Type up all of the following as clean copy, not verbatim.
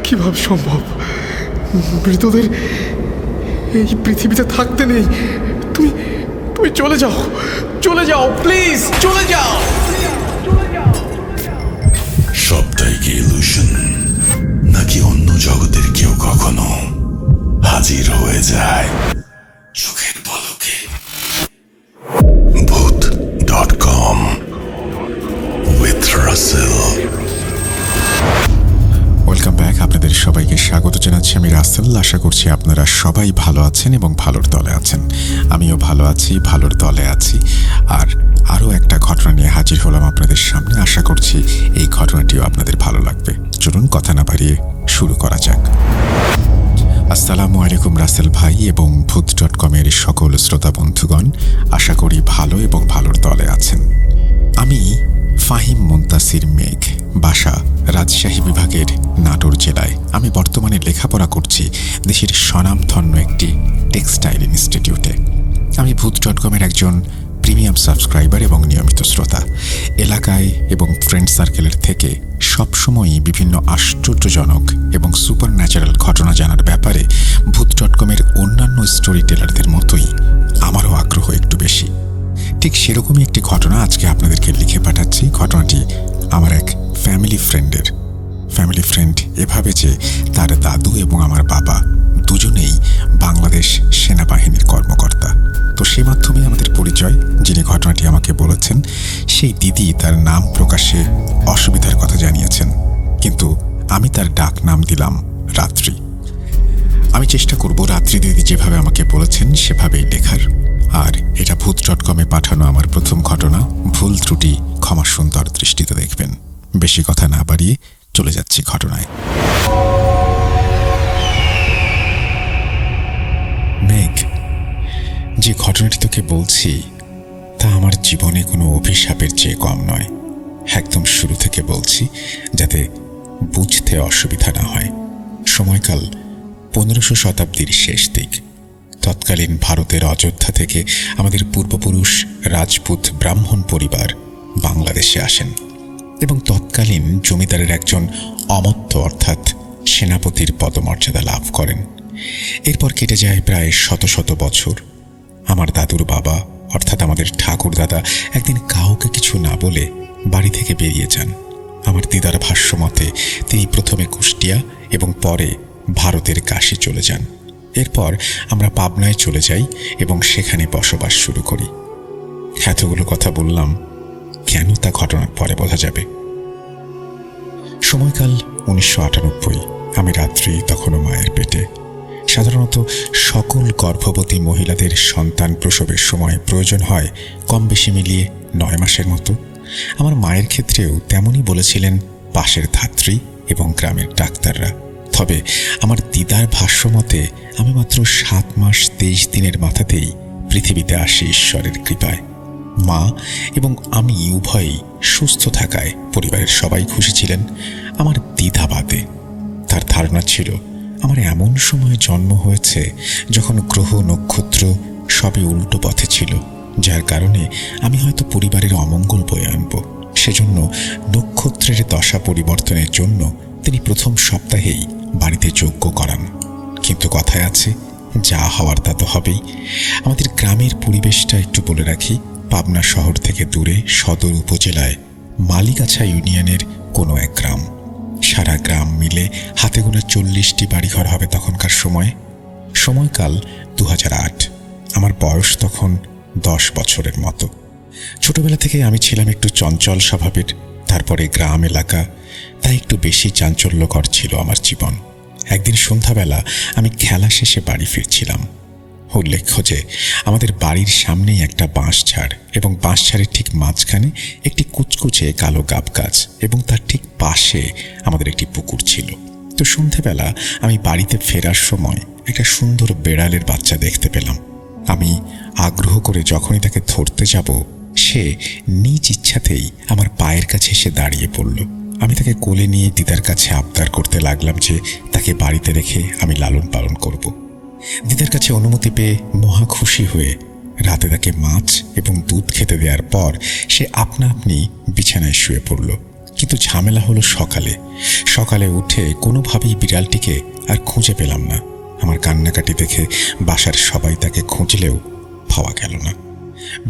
কিভাবে সম্ভব? মৃতদের এই পৃথিবীতে থাকতে নেই। তুমি তুমি চলে যাও, চলে যাও, প্লিজ চলে যাও। সবটাই কি ইলুশন, নাকি অন্য জগতের কেউ কখনো হাজির হয়ে যায় চোখের পলকে? ভূত.com উইথ রাসেল। Welcome back. আপনাদের সবাইকে স্বাগত জানাচ্ছি। আমি রাসেল। আশা করছি আপনারা সবাই ভালো আছেন এবং ভালোর দলে আছেন। আমিও ভালো আছি, ভালোর দলে আছি। আর আরও একটা ঘটনা নিয়ে হাজির হলাম আপনাদের সামনে। আশা করছি এই ঘটনাটিও আপনাদের ভালো লাগবে। চলুন কথা না বাড়িয়ে শুরু করা যাক। আসসালামু আলাইকুম রাসেল ভাই এবং ভূত.com এর সকল শ্রোতা বন্ধুগণ, আশা করি ভালো এবং ভালোর দলে আছেন। আমি ফাহিম মুনতাসির মেঘ, বাসা রাজশাহী বিভাগের নাটোর জেলায়। আমি বর্তমানে লেখাপড়া করছি দেশের স্বনামধন্য একটি টেক্সটাইল ইনস্টিটিউটে। আমি ভূত.com এর একজন প্রিমিয়াম সাবস্ক্রাইবার এবং নিয়মিত শ্রোতা। এলাকায় এবং ফ্রেন্ড সার্কেলের থেকে সবসময়ই বিভিন্ন আশ্চর্যজনক এবং সুপার ন্যাচারাল ঘটনা জানার ব্যাপারে ভূত.com এর অন্যান্য স্টোরি টেলারদের মতোই আমারও আগ্রহ একটু বেশি। ঠিক সেরকমই একটি ঘটনা আজকে আপনাদেরকে লিখে পাঠাচ্ছি। ঘটনাটি আমার এক ফ্যামিলি ফ্রেন্ড এভাবে যে তার দাদু এবং আমার বাবা দুজনেই বাংলাদেশ সেনাবাহিনীর কর্মকর্তা। তো সে মাধ্যমে আমাদের পরিচয়। যিনি ঘটনাটি আমাকে বলেছেন সেই দিদি তার নাম প্রকাশে অসুবিধার কথা জানিয়েছেন, কিন্তু আমি তার ডাক নাম দিলাম রাত্রি। আমি চেষ্টা করব রাত্রি দিদি যেভাবে আমাকে বলেছেন সেভাবেই লেখার। আর এটা ভূত.com এ পাঠানো আমার প্রথম ঘটনা। ভুল ত্রুটি ক্ষমা সুন্দর দৃষ্টিতে দেখবেন। বেশি কথা না বাড়িয়ে চলে যাচ্ছি ঘটনায়। মেঘ, যে ঘটনাটি তোকে বলছি তা আমার জীবনে কোনো অভিশাপের চেয়ে কম নয়। একদম শুরু থেকে বলছি যাতে বুঝতে অসুবিধা না হয়। সময়কাল 1500 শতাব্দীর শেষ দিক। তৎকালীন ভারতের অযোধ্যা থেকে আমাদের পূর্বপুরুষ রাজপুত ব্রাহ্মণ পরিবার বাংলাদেশে আসেন এবং তৎকালীন জমিদারের একজন অমত্য অর্থাৎ সেনাপতির পদমর্যাদা লাভ করেন। এরপর কেটে যায় প্রায় শত শত বছর। আমার দাদুর বাবা অর্থাৎ আমাদের ঠাকুর দাদা একদিন কাউকে কিছু না বলে বাড়ি থেকে বেরিয়ে যান। আমার দিদার ভাষ্য মতে তিনি প্রথমে কুষ্টিয়া এবং পরে ভারতের কাশী চলে যান। এরপর আমরা পাবনায় চলে যাই এবং সেখানে বসবাস শুরু করি। এতগুলো কথা বললাম কেন তা ঘটনার পরে বোঝা যাবে। সময়কাল 1998। আমি রাত্রি তখনও মায়ের পেটে। সাধারণত সকল গর্ভবতী মহিলাদের সন্তান প্রসবের সময় প্রয়োজন হয় কম বেশি মিলিয়ে 9 মাসের মতো। আমার মায়ের ক্ষেত্রেও তেমনই বলেছিলেন পাশের ধাত্রী এবং গ্রামের ডাক্তাররা। তবে আমার দিদার ভাষ্য মতে আমি মাত্র 7 মাস 23 দিনের মাথাতেই পৃথিবীতে আসি ঈশ্বরের কৃপায়। মা এবং আমি উভয়ই সুস্থ থাকায় পরিবারের সবাই খুশি ছিলেন, আমার দ্বিধা বাদে। তার ধারণা ছিল আমার এমন সময় জন্ম হয়েছে যখন গ্রহ নক্ষত্র সবই উল্টো পথে ছিল, যার কারণে আমি হয়তো পরিবারের অমঙ্গল বয়ে আনব। সেজন্য নক্ষত্রের দশা পরিবর্তনের জন্য তিনি প্রথম সপ্তাহেই বাড়িতে যজ্ঞ করান। কিন্তু কথায় আছে যা হওয়ার তা তো হবেই। আমাদের গ্রামের পরিবেশটা একটু বলে রাখি। পাবনা শহর থেকে দূরে সদর উপজেলায় মালিগাছা ইউনিয়নের কোনো এক গ্রাম। সারা গ্রাম মিলে হাতে গোনা 40টি বাড়িঘর হবে তখনকার সময়ে। সময়কাল 2008। আমার বয়স তখন 10 বছরের মতো। ছোটবেলা থেকে আমি ছিলাম একটু চঞ্চল স্বভাবের। তারপরে গ্রাম এলাকা, তাই একটু বেশি চাঞ্চল্যকর ছিল আমার জীবন। একদিন সন্ধ্যাবেলা আমি খেলা শেষে বাড়ি ফিরছিলাম। উল্লেখ্য যে আমাদের বাড়ির সামনেই একটা বাঁশঝাড় এবং বাঁশঝাড়ের ঠিক মাঝখানে একটি কুচকুচে কালো গাব গাছ এবং তার ঠিক পাশে আমাদের একটি পুকুর ছিল। তো সন্ধ্যাবেলা আমি বাড়িতে ফেরার সময় একটা সুন্দর বেড়ালের বাচ্চা দেখতে পেলাম। আমি আগ্রহ করে যখনই তাকে ধরতে যাব, সে নিজ ইচ্ছাতেই আমার পায়ের কাছে এসে দাঁড়িয়ে পড়ল। আমি তাকে কোলে নিয়ে দিদার কাছে আবদার করতে লাগলাম যে তাকে বাড়িতে রেখে আমি লালন পালন করব। দিদার কাছে অনুমতি পেয়ে মহা খুশি হয়ে রাতে তাকে মাছ এবং দুধ খেতে দেওয়ার পর সে আপনা আপনি বিছানায় শুয়ে পড়ল। কিন্তু ঝামেলা হলো সকালে উঠে কোনোভাবেই বিড়ালটিকে আর খুঁজে পেলাম না। আমার কান্নাকাটি দেখে বাসার সবাই তাকে খুঁজলেও পাওয়া গেল না।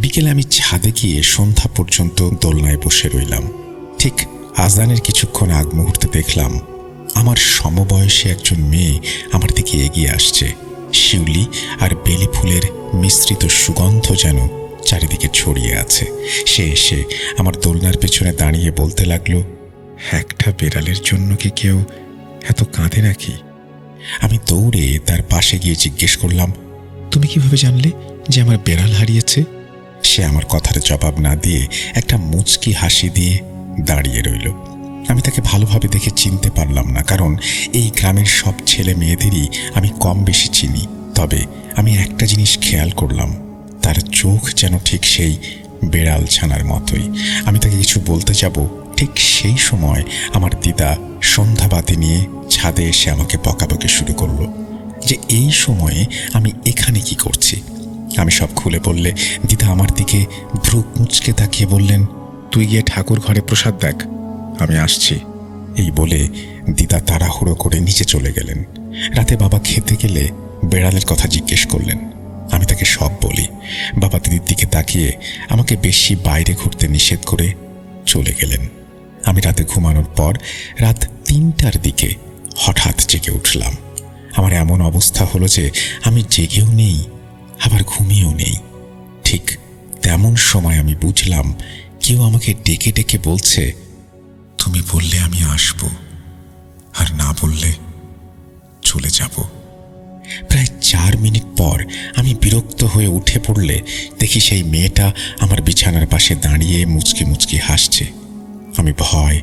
বিকেলে আমি ছাদে গিয়ে সন্ধ্যা পর্যন্ত দোলনায় বসে রইলাম। ঠিক আজানের কিছুক্ষণ আগ মুহূর্তে দেখলাম আমার সমবয়সী একজন মেয়ে আমার দিকে এগিয়ে আসছে। শিউলি আর বেলি ফুলের মিশ্রিত সুগন্ধ যেন চারিদিকে ছড়িয়ে আছে। সে এসে আমার দোলনার পেছনে দাঁড়িয়ে বলতে লাগলো, একটা বেড়ালের জন্য কি কেউ এত কাঁদে নাকি? আমি দৌড়ে তার পাশে গিয়ে জিজ্ঞেস করলাম, তুমি কিভাবে জানলে যে আমার বেড়াল হারিয়েছে? সে আমার কথার জবাব না দিয়ে একটা মুচকি হাসি দিয়ে দাঁড়িয়ে রইল। আমি তাকে ভালোভাবে দেখে চিনতে পারলাম না, কারণ এই গ্রামের সব ছেলে মেয়েদেরই আমি কম বেশি চিনি। তবে আমি একটা জিনিস খেয়াল করলাম, তার চোখ যেন ঠিক সেই বেড়াল ছানার মতোই। আমি তাকে কিছু বলতে যাব, ঠিক সেই সময় আমার দিদা সন্ধ্যাবাতি নিয়ে ছাদে এসে আমাকে বকাবকি শুরু করলো যে এই সময়ে আমি এখানে কি করছি। আমি সব খুলে বললে দিদা আমার দিকে ভ্রু কুঁচকে তাকিয়ে বললেন, তুই গিয়ে ঠাকুর ঘরে প্রসাদ দেখ, আমি আসছি। এই বলে দিদা তাড়াহুড়ো করে নিচে চলে গেলেন। রাতে বাবা খেতে গেলে বেড়ালের কথা জিজ্ঞেস করলেন। আমি তাকে সব বলি। বাবা দিদির দিকে তাকিয়ে আমাকে বেশি বাইরে ঘুরতে নিষেধ করে চলে গেলেন। আমি রাতে ঘুমানোর পর রাত 3টার দিকে হঠাৎ জেগে উঠলাম। আমার এমন অবস্থা হলো যে আমি জেগেও নেই আবার ঘুমিয়েও নেই। ঠিক তেমন সময় আমি বুঝলাম কেউ আমাকে ডেকে ডেকে বলছে, তুমি বললে আমি আসব, আর না বললে চলে যাব। প্রায় 4 মিনিট পর আমি বিরক্ত হয়ে উঠে পড়লে দেখি সেই মেয়েটা আমার বিছানার পাশে দাঁড়িয়ে মুচকি মুচকি হাসছে। আমি ভয়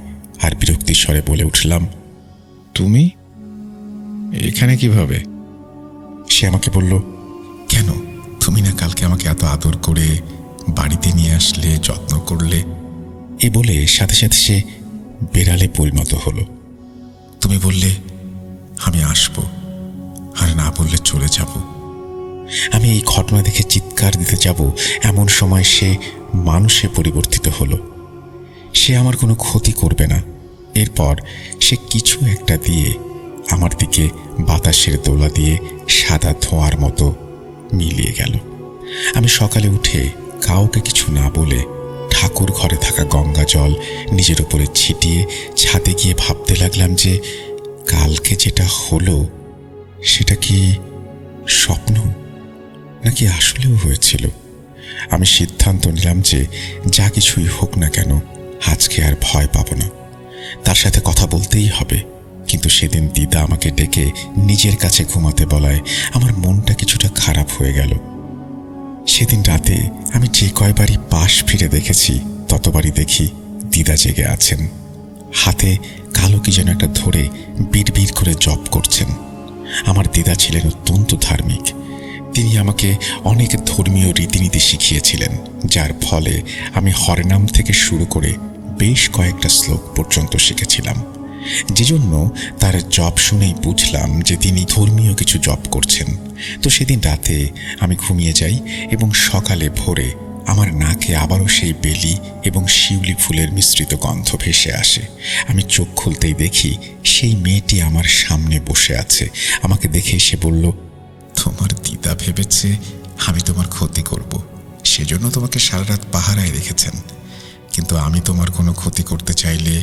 আর বিরক্তির স্বরে বলে উঠলাম, তুমি এখানে কিভাবে? সে আমাকে বলল, কেন তুমি না কালকে আমাকে এত আদর করে বাড়িতে নিয়ে আসলে, যত্ন করলে? এ বলে সাথে সাথে সে বেড়ালে পরিণত হলো। তুমি বললে আমি আসব, আর না বললে চলে যাব। আমি এই ঘটনা দেখে চিৎকার দিতে যাব এমন সময় সে মানুষে পরিবর্তিত হলো। সে আমার কোনো ক্ষতি করবে না। এরপর সে কিছু একটা দিয়ে আমার দিকে বাতাসের দোলা দিয়ে সাদা ধোঁয়ার মতো মিলিয়ে গেল। আমি সকালে উঠে কাউকে কিছু না বলে ঠাকুর ঘরে থাকা গঙ্গা জল নিজের উপরে ছিটিয়ে ছাদে গিয়ে ভাবতে লাগলাম যে কালকে যেটা হলো সেটা কি স্বপ্ন নাকি আসলেও হয়েছিল। আমি সিদ্ধান্ত নিলাম যে যা কিছুই হোক না কেন আজকে আর ভয় পাব না, তার সাথে কথা বলতেই হবে। কিন্তু সেদিন দিদা আমাকে ডেকে নিজের কাছে ঘুমাতে বলায় আমার মনটা কিছুটা খারাপ হয়ে গেল। সেদিন রাতে আমি যে কয়বারই পাশ ফিরে দেখেছি ততবারই দেখি দিদা জেগে আছেন, হাতে কালো কি যেন একটা ধরে বিড়বিড় করে জপ করছেন। আমার দিদা ছিলেন অত্যন্ত ধার্মিক। তিনি আমাকে অনেক ধর্মীয় রীতিনীতি শিখিয়েছিলেন, যার ফলে আমি হরিনাম থেকে শুরু করে বেশ কয়েকটা শ্লোক পর্যন্ত শিখেছিলাম। যেজন্য তার জপ শুনেই বুঝলাম যে তিনি ধর্মীয় কিছু জপ করছেন। তো সেদিন রাতে আমি ঘুমিয়ে যাই এবং সকালে ভোরে আমার নাকে আবারও সেই বেলি এবং শিউলি ফুলের মিশ্রিত গন্ধ ভেসে আসে। আমি চোখ খুলতেই দেখি সেই মেয়েটি আমার সামনে বসে আছে। আমাকে দেখে সে বলল, তোমার দিদা ভেবেছে আমি তোমার ক্ষতি করব, সেজন্য তোমাকে সারা রাত পাহারায় রেখেছেন। কিন্তু আমি তোমার কোনো ক্ষতি করতে চাইলে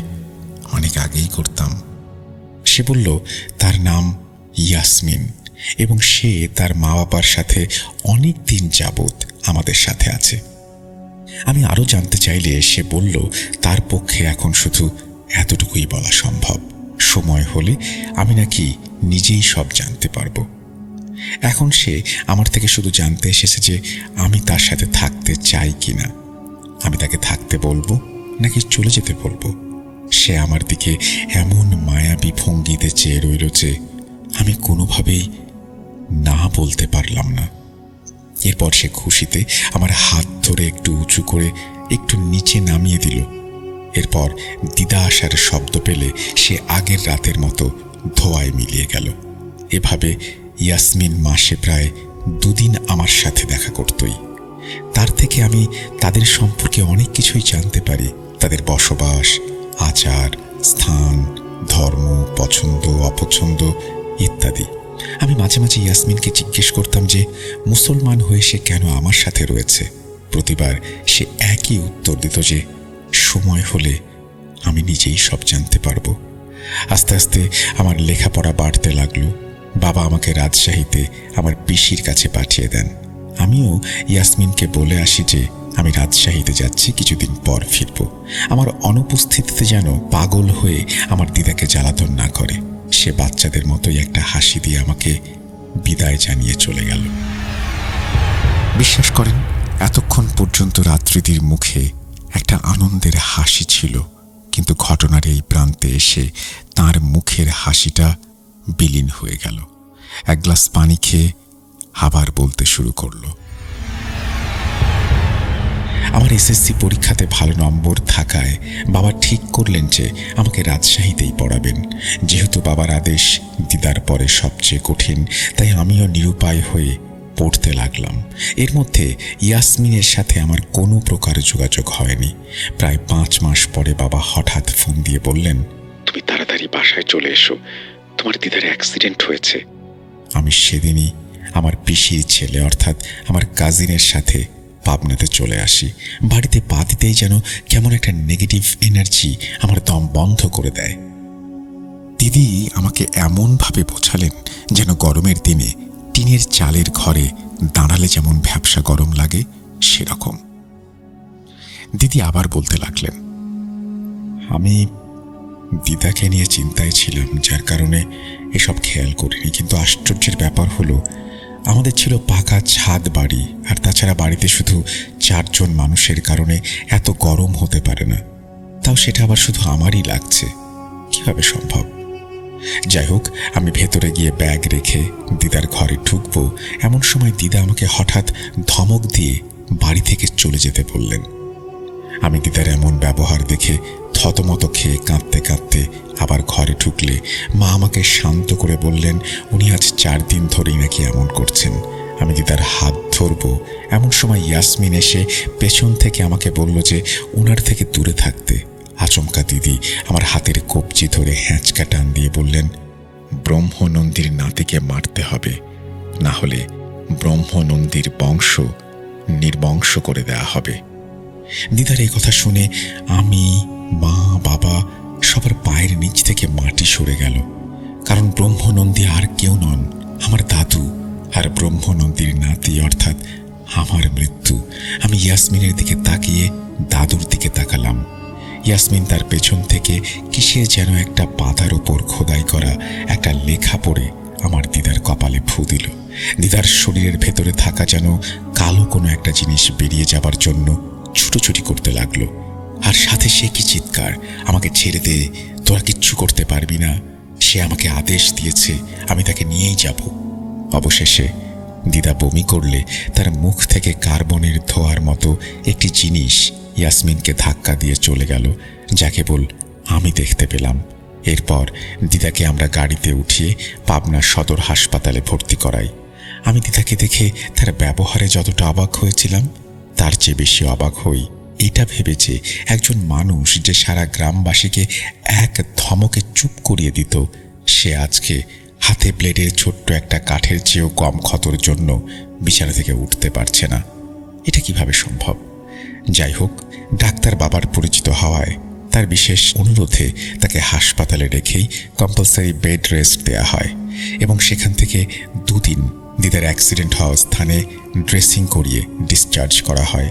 অনেক আগেই করতাম। সে বলল তার নাম ইয়াসমিন এবং সে তার মা বাবার সাথে অনেক দিন যাবৎ আমাদের সাথে আছে। আমি আরও জানতে চাইলে সে বলল তার পক্ষে এখন শুধু এতটুকুই বলা সম্ভব, সময় হলে আমি নাকি নিজেই সব জানতে পারবো। এখন সে আমার থেকে শুধু জানতে এসেছে যে আমি তার সাথে থাকতে চাই কিনা, আমি তাকে থাকতে বলবো নাকি চলে যেতে বলবো। সে আমার দিকে এমন মায়াবী ভঙ্গিতে চেয়ে রইল যে আমি কোনোভাবেই না বলতে পারলাম না। এরপর সে খুশিতে আমার হাত ধরে একটু উঁচু করে একটু নিচে নামিয়ে দিল। এরপর দিদা আসার শব্দ পেলে সে আগের রাতের মতো ধোঁয়ায় মিলিয়ে গেল। এভাবে ইয়াসমিন মাসে প্রায় 2 দিন আমার সাথে দেখা করতই। তার থেকে আমি তাদের সম্পর্কে অনেক কিছুই জানতে পারি, তাদের বসবাস, আচার, স্থান, ধর্ম, পছন্দ অপছন্দ ইত্যাদি। আমি মাঝে মাঝে ইয়াসমিনকে জিজ্ঞেস করতাম যে মুসলমান হয়ে সে কেন আমার সাথে রয়েছে। প্রতিবার সে একই উত্তর দিত যে সময় হলে আমি নিজেই সব জানতে পারবো। আস্তে আস্তে আমার লেখাপড়া বাড়তে লাগলো। বাবা আমাকে রাজশাহীতে আমার পিসির কাছে পাঠিয়ে দেন। আমিও ইয়াসমিনকে বলে আসি যে আমি রাজশাহীতে যাচ্ছি, কিছুদিন পর ফিরব। আমার অনুপস্থিতিতে যেন পাগল হয়ে আমার দিদাকে জ্বালাতন না করে। সে বাচ্চাদের মতোই একটা হাসি দিয়ে আমাকে বিদায় জানিয়ে চলে গেল। বিশ্বাস করেন, এতক্ষণ পর্যন্ত রাত্রিদির মুখে একটা আনন্দের হাসি ছিল, কিন্তু ঘটনার এই প্রান্তে এসে তার মুখের হাসিটা বিলীন হয়ে গেল। এক গ্লাস পানি খেয়ে আবার বলতে শুরু করলো, আমার এসএসসি পরীক্ষাতে ভালো নম্বর থাকায় বাবা ঠিক করলেন যে আমাকে রাজশাহীতেই পড়াবেন। যেহেতু বাবার আদেশ দিদার পরে সবচেয়ে কঠিন, তাই আমিও নিরুপায় হয়ে পড়তে লাগলাম। এর মধ্যে ইয়াসমিনের সাথে আমার কোনো প্রকার যোগাযোগ হয়নি। প্রায় 5 মাস পরে বাবা হঠাৎ ফোন দিয়ে বললেন, তুমি তাড়াতাড়ি বাসায় চলে এসো, তোমার দিদার অ্যাক্সিডেন্ট হয়েছে। আমি সেদিনই আমার পিসির ছেলে অর্থাৎ আমার কাজিনের সাথে পাবনাতে চলে আসি। বাড়িতে পা দিতেই যেন কেমন একটা নেগেটিভ এনার্জি আমার দম বন্ধ করে দেয়। দিদি আমাকে এমনভাবে বোঝালেন যেন গরমের দিনে টিনের চালের ঘরে দাঁড়ালে যেমন ভ্যাপসা গরম লাগে সেরকম। দিদি আবার বলতে লাগলেন, আমি দিদাকে নিয়ে চিন্তায় ছিলাম, যার কারণে এসব খেয়াল করিনি। কিন্তু আশ্চর্যের ব্যাপার হলো, আমাদের ছিল পাকা ছাদ বাড়ি, আর তাছাড়া বাড়িতে শুধু 4 জন মানুষের কারণে এত গরম হতে পারে না। তাও সেটা আবার শুধু আমারই লাগছে, কিভাবে সম্ভব? যাই হোক, আমি ভেতরে গিয়ে ব্যাগ রেখে দিদার ঘরে ঢুকবো, এমন সময় দিদা আমাকে হঠাৎ ধমক দিয়ে বাড়ি থেকে চলে যেতে বললেন। আমি দিদার এমন ব্যবহার দেখে থতমত খেয়ে কাঁদতে কাঁদতে আবার ঘরে ঢুকলে মা আমাকে শান্ত করে বললেন, উনি আজ 4 দিন ধরেই নাকি এমন করছেন। আমি দিদার হাত ধরবো, এমন সময় ইয়াসমিন এসে পেছন থেকে আমাকে বলল যে ওনার থেকে দূরে থাকতে। আচমকা দিদি আমার হাতের কবজি ধরে হ্যাঁচকা টান দিয়ে বললেন, ব্রহ্মনন্দীর নাতিকে মারতে হবে, না হলে ব্রহ্মনন্দীর বংশ নির্বংশ করে দেয়া হবে। দিদার এই কথা শুনে আমি, মা, বাবা সবার পায়ের নিচ থেকে মাটি সরে গেল। কারণ ব্রহ্মনন্দী আর কেউ নন, আমার দাদু আর ব্রহ্মনন্দীর নাতি অর্থাৎ আমার মৃত্যু। আমি ইয়াসমিনের দিকে তাকিয়ে দাদুর দিকে তাকালাম। ইয়াসমিন তার পেছন থেকে কিসের যেন একটা পাতার ওপর খোদাই করা একটা লেখা পড়ে আমার দিদার কপালে ফু দিল। দিদার শরীরের ভেতরে থাকা যেন কালো কোনো একটা জিনিস বেরিয়ে যাবার জন্য ছুটোছুটি করতে লাগলো। আর সাথে সে কি চিৎকার, আমাকে ছেড়ে দে, তোরা কিচ্ছু করতে পারবি না, সে আমাকে আদেশ দিয়েছে, আমি তাকে নিয়েই যাব। অবশেষে দিদা বমি করলে তার মুখ থেকে কার্বনের ধোঁয়ার মতো একটি জিনিস ইয়াসমিনকে ধাক্কা দিয়ে চলে গেল, যা কেবল আমি দেখতে পেলাম। এরপর দিদাকে আমরা গাড়িতে উঠিয়ে পাবনা সদর হাসপাতালে ভর্তি করাই। আমি দিদাকে দেখে তার ব্যবহারে যতটা অবাক হয়েছিলাম, তার চেয়ে বেশি অবাক হই এটা ভেবে যে একজন মানুষ যে সারা গ্রামবাসীকে এক ধমকে চুপ করিয়ে দিত, সে আজকে হাতে ব্লেডের ছোট্ট একটা কাঠের চেয়েও কম ক্ষতর জন্য বিছানা থেকে উঠতে পারছে না। এটা কিভাবে সম্ভব? যাই হোক, ডাক্তার বাবার পরিচিত হওয়ায় তার বিশেষ অনুরোধে তাকে হাসপাতালে রেখেই কম্পালসারি বেড রেস্ট দেয়া হয় এবং সেখান থেকে 2 দিন দিদার অ্যাক্সিডেন্ট হওয়া স্থানে ড্রেসিং করিয়ে ডিসচার্জ করা হয়।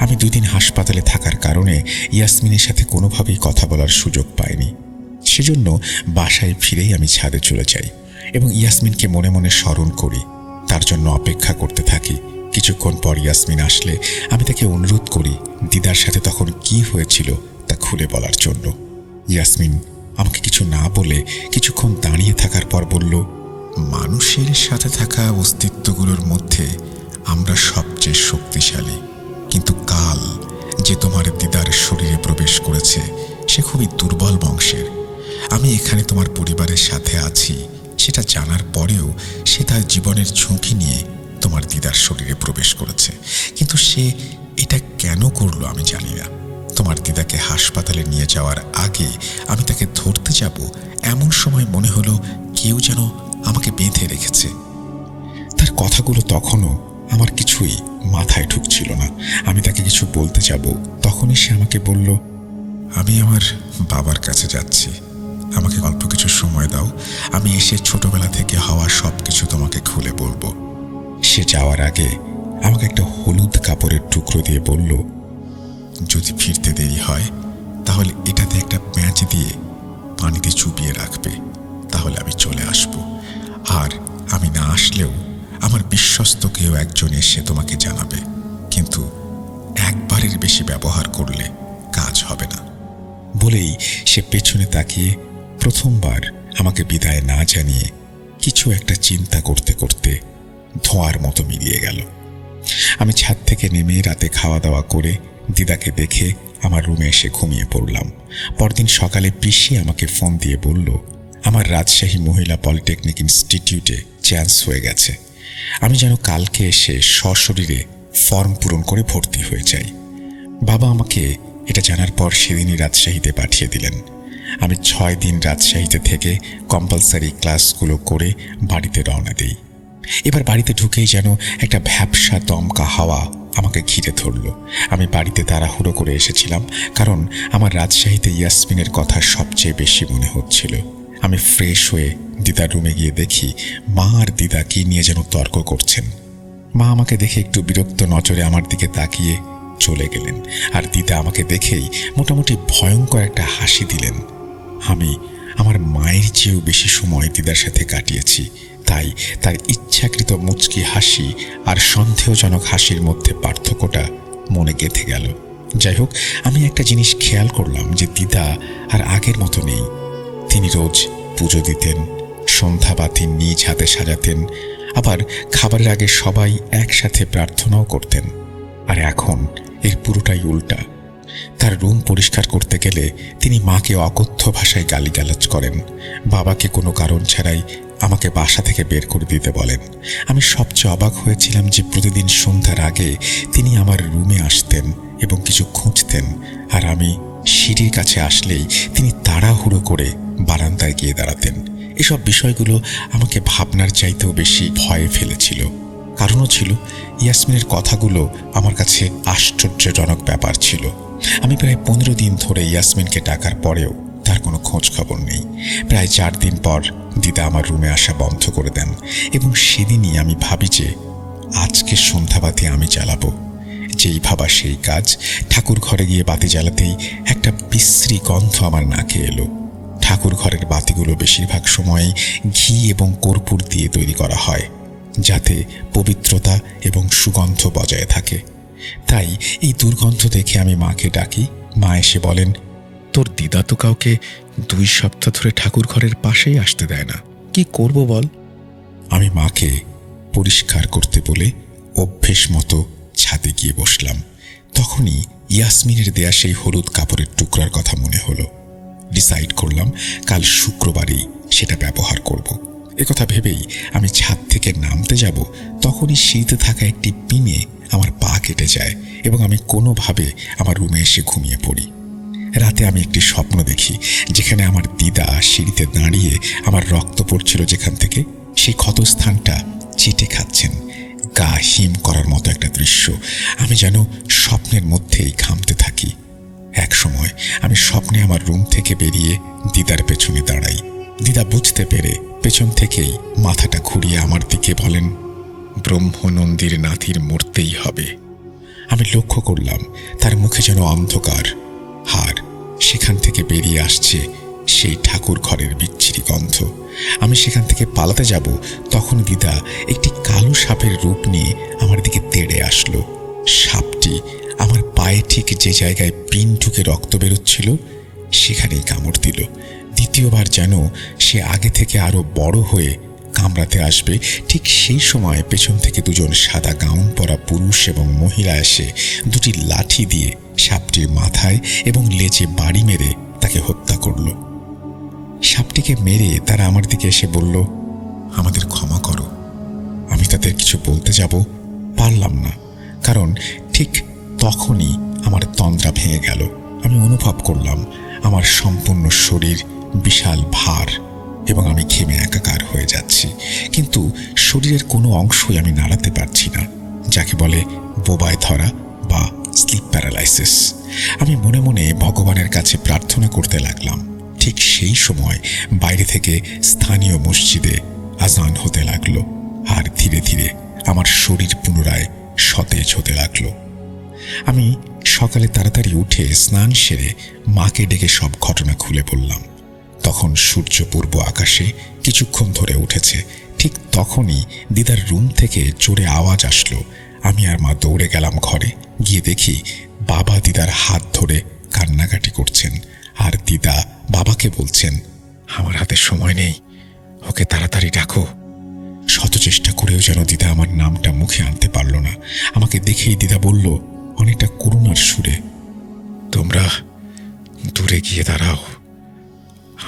আমি 2 দিন হাসপাতালে থাকার কারণে ইয়াসমিনের সাথে কোনোভাবেই কথা বলার সুযোগ পাইনি। সেজন্য বাসায় ফিরেই আমি ছাদে চলে যাই এবং ইয়াসমিনকে মনে মনে স্মরণ করি, তার জন্য অপেক্ষা করতে থাকি। কিছুক্ষণ পর ইয়াসমিন আসলে আমি তাকে অনুরোধ করি দিদার সাথে তখন কি হয়েছিল তা খুলে বলার জন্য। ইয়াসমিন আমাকে কিছু না বলে কিছুক্ষণ দাঁড়িয়ে থাকার পর বলল, মানুষের সাথে থাকা অস্তিত্বগুলোর মধ্যে আমরা সবচেয়ে শক্তিশালী, কিন্তু কাল যে তোমার দিদার শরীরে প্রবেশ করেছে সে খুবই দুর্বল বংশের। আমি এখানে তোমার পরিবারের সাথে আছি সেটা জানার পরেও সে তার জীবনের ঝুঁকি নিয়ে তোমার দিদার শরীরে প্রবেশ করেছে, কিন্তু সে এটা কেন করলো আমি জানি না। তোমার দিদাকে হাসপাতালে নিয়ে যাওয়ার আগে আমি তাকে ধরতে যাব, এমন সময় মনে হলো কেউ যেন আমাকে বেঁধে রেখেছে। তার কথাগুলো তখনও আমার কিছুই মাথায় ঢুকছিল না। আমি তাকে কিছু বলতে যাব, তখনই সে আমাকে বলল, আমি আমার বাবার কাছে যাচ্ছি, আমাকে অল্প কিছু সময় দাও, আমি এসে ছোটবেলা থেকে হওয়া সব কিছু তোমাকে খুলে বলবো। সে যাওয়ার আগে আমাকে একটা হলুদ কাপড়ের টুকরো দিয়ে বলল, যদি ফিরতে দেরি হয় তাহলে এটাতে একটা প্যাঁচ দিয়ে পানিতে চুবিয়ে রাখবে, তাহলে আমি চলে আসব। আর আমি না আসলেও আমার বিশ্বস্ত কেউ একজন এসে তোমাকে জানাবে, কিন্তু একবারের বেশি ব্যবহার করলে কাজ হবে না। বলেই সে পেছনে তাকিয়ে প্রথমবার আমাকে বিদায় না জানিয়ে কিছু একটা চিন্তা করতে করতে ধোঁয়ার মতো মিলিয়ে গেল। আমি ছাদ থেকে নেমে রাতে খাওয়া দাওয়া করে দিদাকে দেখে আমার রুমে এসে ঘুমিয়ে পড়লাম। পরদিন সকালে পিসি আমাকে ফোন দিয়ে বলল, আমার রাজশাহী মহিলা পলিটেকনিক ইনস্টিটিউটে চান্স হয়ে গেছে। আমি যেন কালকে এসে সশরীরে ফর্ম পূরণ করে ভর্তি হয়ে যাই। বাবা আমাকে এটা জানার পর সেদিনই রাজশাহীতে পাঠিয়ে দিলেন। আমি 6 দিন রাজশাহীতে থেকে কম্পালসারি ক্লাসগুলো করে বাড়িতে রওনা দিই। এবার বাড়িতে ঢুকেই যেন একটা ভ্যাপসা দমকা হাওয়া আমাকে ঘিরে ধরল। আমি বাড়িতে তাড়াহুড়ো করে এসেছিলাম, কারণ আমার রাজশাহীতে ইয়াসমিনের কথা সবচেয়ে বেশি মনে হচ্ছিল। আমি ফ্রেশ হয়ে দিদার রুমে গিয়ে দেখি মা আর দিদা কি নিয়ে যেন তর্ক করছেন। মা আমাকে দেখে একটু বিরক্ত নজরে আমার দিকে তাকিয়ে চলে গেলেন, আর দিদা আমাকে দেখেই মোটামুটি ভয়ঙ্কর একটা হাসি দিলেন। আমি আমার মায়ের চেয়েও বেশি সময় দিদার সাথে কাটিয়েছি, তাই তার ইচ্ছাকৃত মুচকি হাসি আর সন্দেহজনক হাসির মধ্যে পার্থক্যটা মনে গেঁথে গেল। যাই হোক, আমি একটা জিনিস খেয়াল করলাম যে দিদা আর আগের মতো নেই। তিনি রোজ পুজো দিতেন, সন্ধ্যাবাতি নিজ হাতে সাজাতেন, আবার খাবারের আগে সবাই একসাথে প্রার্থনাও করতেন। আর এখন এর পুরোটাই উল্টা। তার রুম পরিষ্কার করতে গেলে তিনি মাকে অকথ্য ভাষায় গালিগালাজ করেন, বাবাকে কোনো কারণ ছাড়াই আমাকে বাসা থেকে বের করে দিতে বলেন। আমি সবচেয়ে অবাক হয়েছিলাম যে প্রতিদিন সন্ধ্যার আগে তিনি আমার রুমে আসতেন এবং কিছু খুঁজতেন, আর আমি সিঁড়ির কাছে আসলেই তিনি তাড়াহুড়ো করে বারান্দায় গিয়ে দাঁড়াতেন। এসব বিষয়গুলো আমাকে ভাবনার চাইতেও বেশি ভয়ে ফেলেছিল। কারণও ছিল, ইয়াসমিনের কথাগুলো আমার কাছে আশ্চর্যজনক ব্যাপার ছিল। আমি প্রায় 15 দিন ধরে ইয়াসমিনকে ডাকার পরেও তার কোনো খোঁজ খবর নেই। প্রায় 4 দিন পর দিদা আমার রুমে আসা বন্ধ করে দেন, এবং সেদিনই আমি ভাবি যে আজকে সন্ধ্যাবাতি আমি জ্বালাবো। যেই ভাবা সেই কাজ। ঠাকুর ঘরে গিয়ে বাতি জ্বালাতেই একটা বিশ্রী গন্ধ আমার নাকে এলো। ঠাকুর ঘরের বাতিগুলো বেশিরভাগ সময়ই ঘি এবং কর্পূর দিয়ে তৈরি করা হয়, যাতে পবিত্রতা এবং সুগন্ধ বজায় থাকে। তাই এই দুর্গন্ধ দেখে আমি মাকে ডাকি। মা এসে বলেন, তোর দিদা তো কাউকে 2 সপ্তাহ ধরে ঠাকুর ঘরের পাশেই আসতে দেয় না, কি করব বল? আমি মাকে পরিষ্কার করতে বলে অভ্যেস মতো ছাদে গিয়ে বসলাম। তখনই ইয়াসমিনের দেয়া সেই হলুদ কাপড়ের টুকরার কথা মনে হলো। ডিসাইড করলাম কাল শুক্রবারেই সেটা ব্যবহার করব। একথা ভেবেই আমি ছাদ থেকে নামতে যাব, তখনই সিঁড়িতে থাকা একটি পিনে আমার পা কেটে যায় এবং আমি কোনোভাবে আমার রুমে এসে ঘুমিয়ে পড়ি। রাতে আমি একটি স্বপ্ন দেখি, যেখানে আমার দিদা সিঁড়িতে দাঁড়িয়ে আমার রক্ত পড়ছিল যেখান থেকে, সেই ক্ষতস্থানটা চেটে খাচ্ছেন। গা হিম করার মতো একটা দৃশ্য। আমি যেন স্বপ্নের মধ্যেই ঘামতে থাকি। এক সময় আমি স্বপ্নে আমার রুম থেকে বেরিয়ে দিদার পেছনে দাঁড়াই। দিদা বুঝতে পেরে পেছন থেকেই মাথাটা ঘুরিয়ে আমার দিকে বলেন, ব্রহ্মনন্দীর নাতির মরতেই হবে। আমি লক্ষ্য করলাম তার মুখে যেন অন্ধকার, আর সেখান থেকে বেরিয়ে আসছে সেই ঠাকুর ঘরের বিচ্ছিরি গন্ধ। আমি সেখান থেকে পালাতে যাব, তখন দিদা একটি কালো সাপের রূপ নিয়ে আমার দিকে তেড়ে আসলো। সাপটি আমার পায়ে ঠিক যে জায়গায় পিন ঢুকে রক্ত বেরোচ্ছিল সেখানেই কামড় দিল। দ্বিতীয়বার যেন সে আগে থেকে আরো বড় হয়ে কামড়াতে আসবে, ঠিক সেই সময় পেছন থেকে 2জন সাদা গাউন পরা পুরুষ এবং মহিলা এসে 2টি লাঠি দিয়ে সাপটির মাথায় এবং লেজে বাড়ি মেরে তাকে হত্যা করল। সাপটিকে মেরে তারা আমার দিকে এসে বলল, আমাদের ক্ষমা করো। আমি তাদের কিছু বলতে যাব, পারলাম না, কারণ ঠিক তখনই আমার তন্দ্রা ভেঙে গেল। আমি অনুভব করলাম আমার সম্পূর্ণ শরীর বিশাল ভার এবং আমি ঘেমে একাকার হয়ে যাচ্ছি, কিন্তু শরীরের কোনো অংশই আমি নাড়াতে পারছি না, যাকে বলে বোবায় ধরা বা স্লিপ প্যারালাইসিস। আমি মনে মনে ভগবানের কাছে প্রার্থনা করতে লাগলাম। ঠিক সেই সময় বাইরে থেকে স্থানীয় মসজিদে আজান হতে লাগলো, আর ধীরে ধীরে আমার শরীর পুনরায় সতেজ হতে লাগলো। আমি সকালে তাড়াতাড়ি উঠে স্নান সেরে মাকে ডেকে সব ঘটনা খুলে বললাম। তখন সূর্য পূর্ব আকাশে কিছুক্ষণ ধরে উঠেছে। ঠিক তখনই দিদার রুম থেকে জোরে আওয়াজ আসলো। আমি আর মা দৌড়ে গেলাম ঘরে। গিয়ে দেখি বাবা দিদার হাত ধরে কান্নাকাটি করছেন, আর দিদা বাবাকে বলছেন, আমার হাতে সময় নেই, ওকে তাড়াতাড়ি ডাকো। শত চেষ্টা করেও যেন দিদা আমার নামটা মুখে আনতে পারল না। আমাকে দেখেই দিদা বলল অনেকটা করুণার সুরে, তোমরা দূরে গিয়ে দাঁড়াও,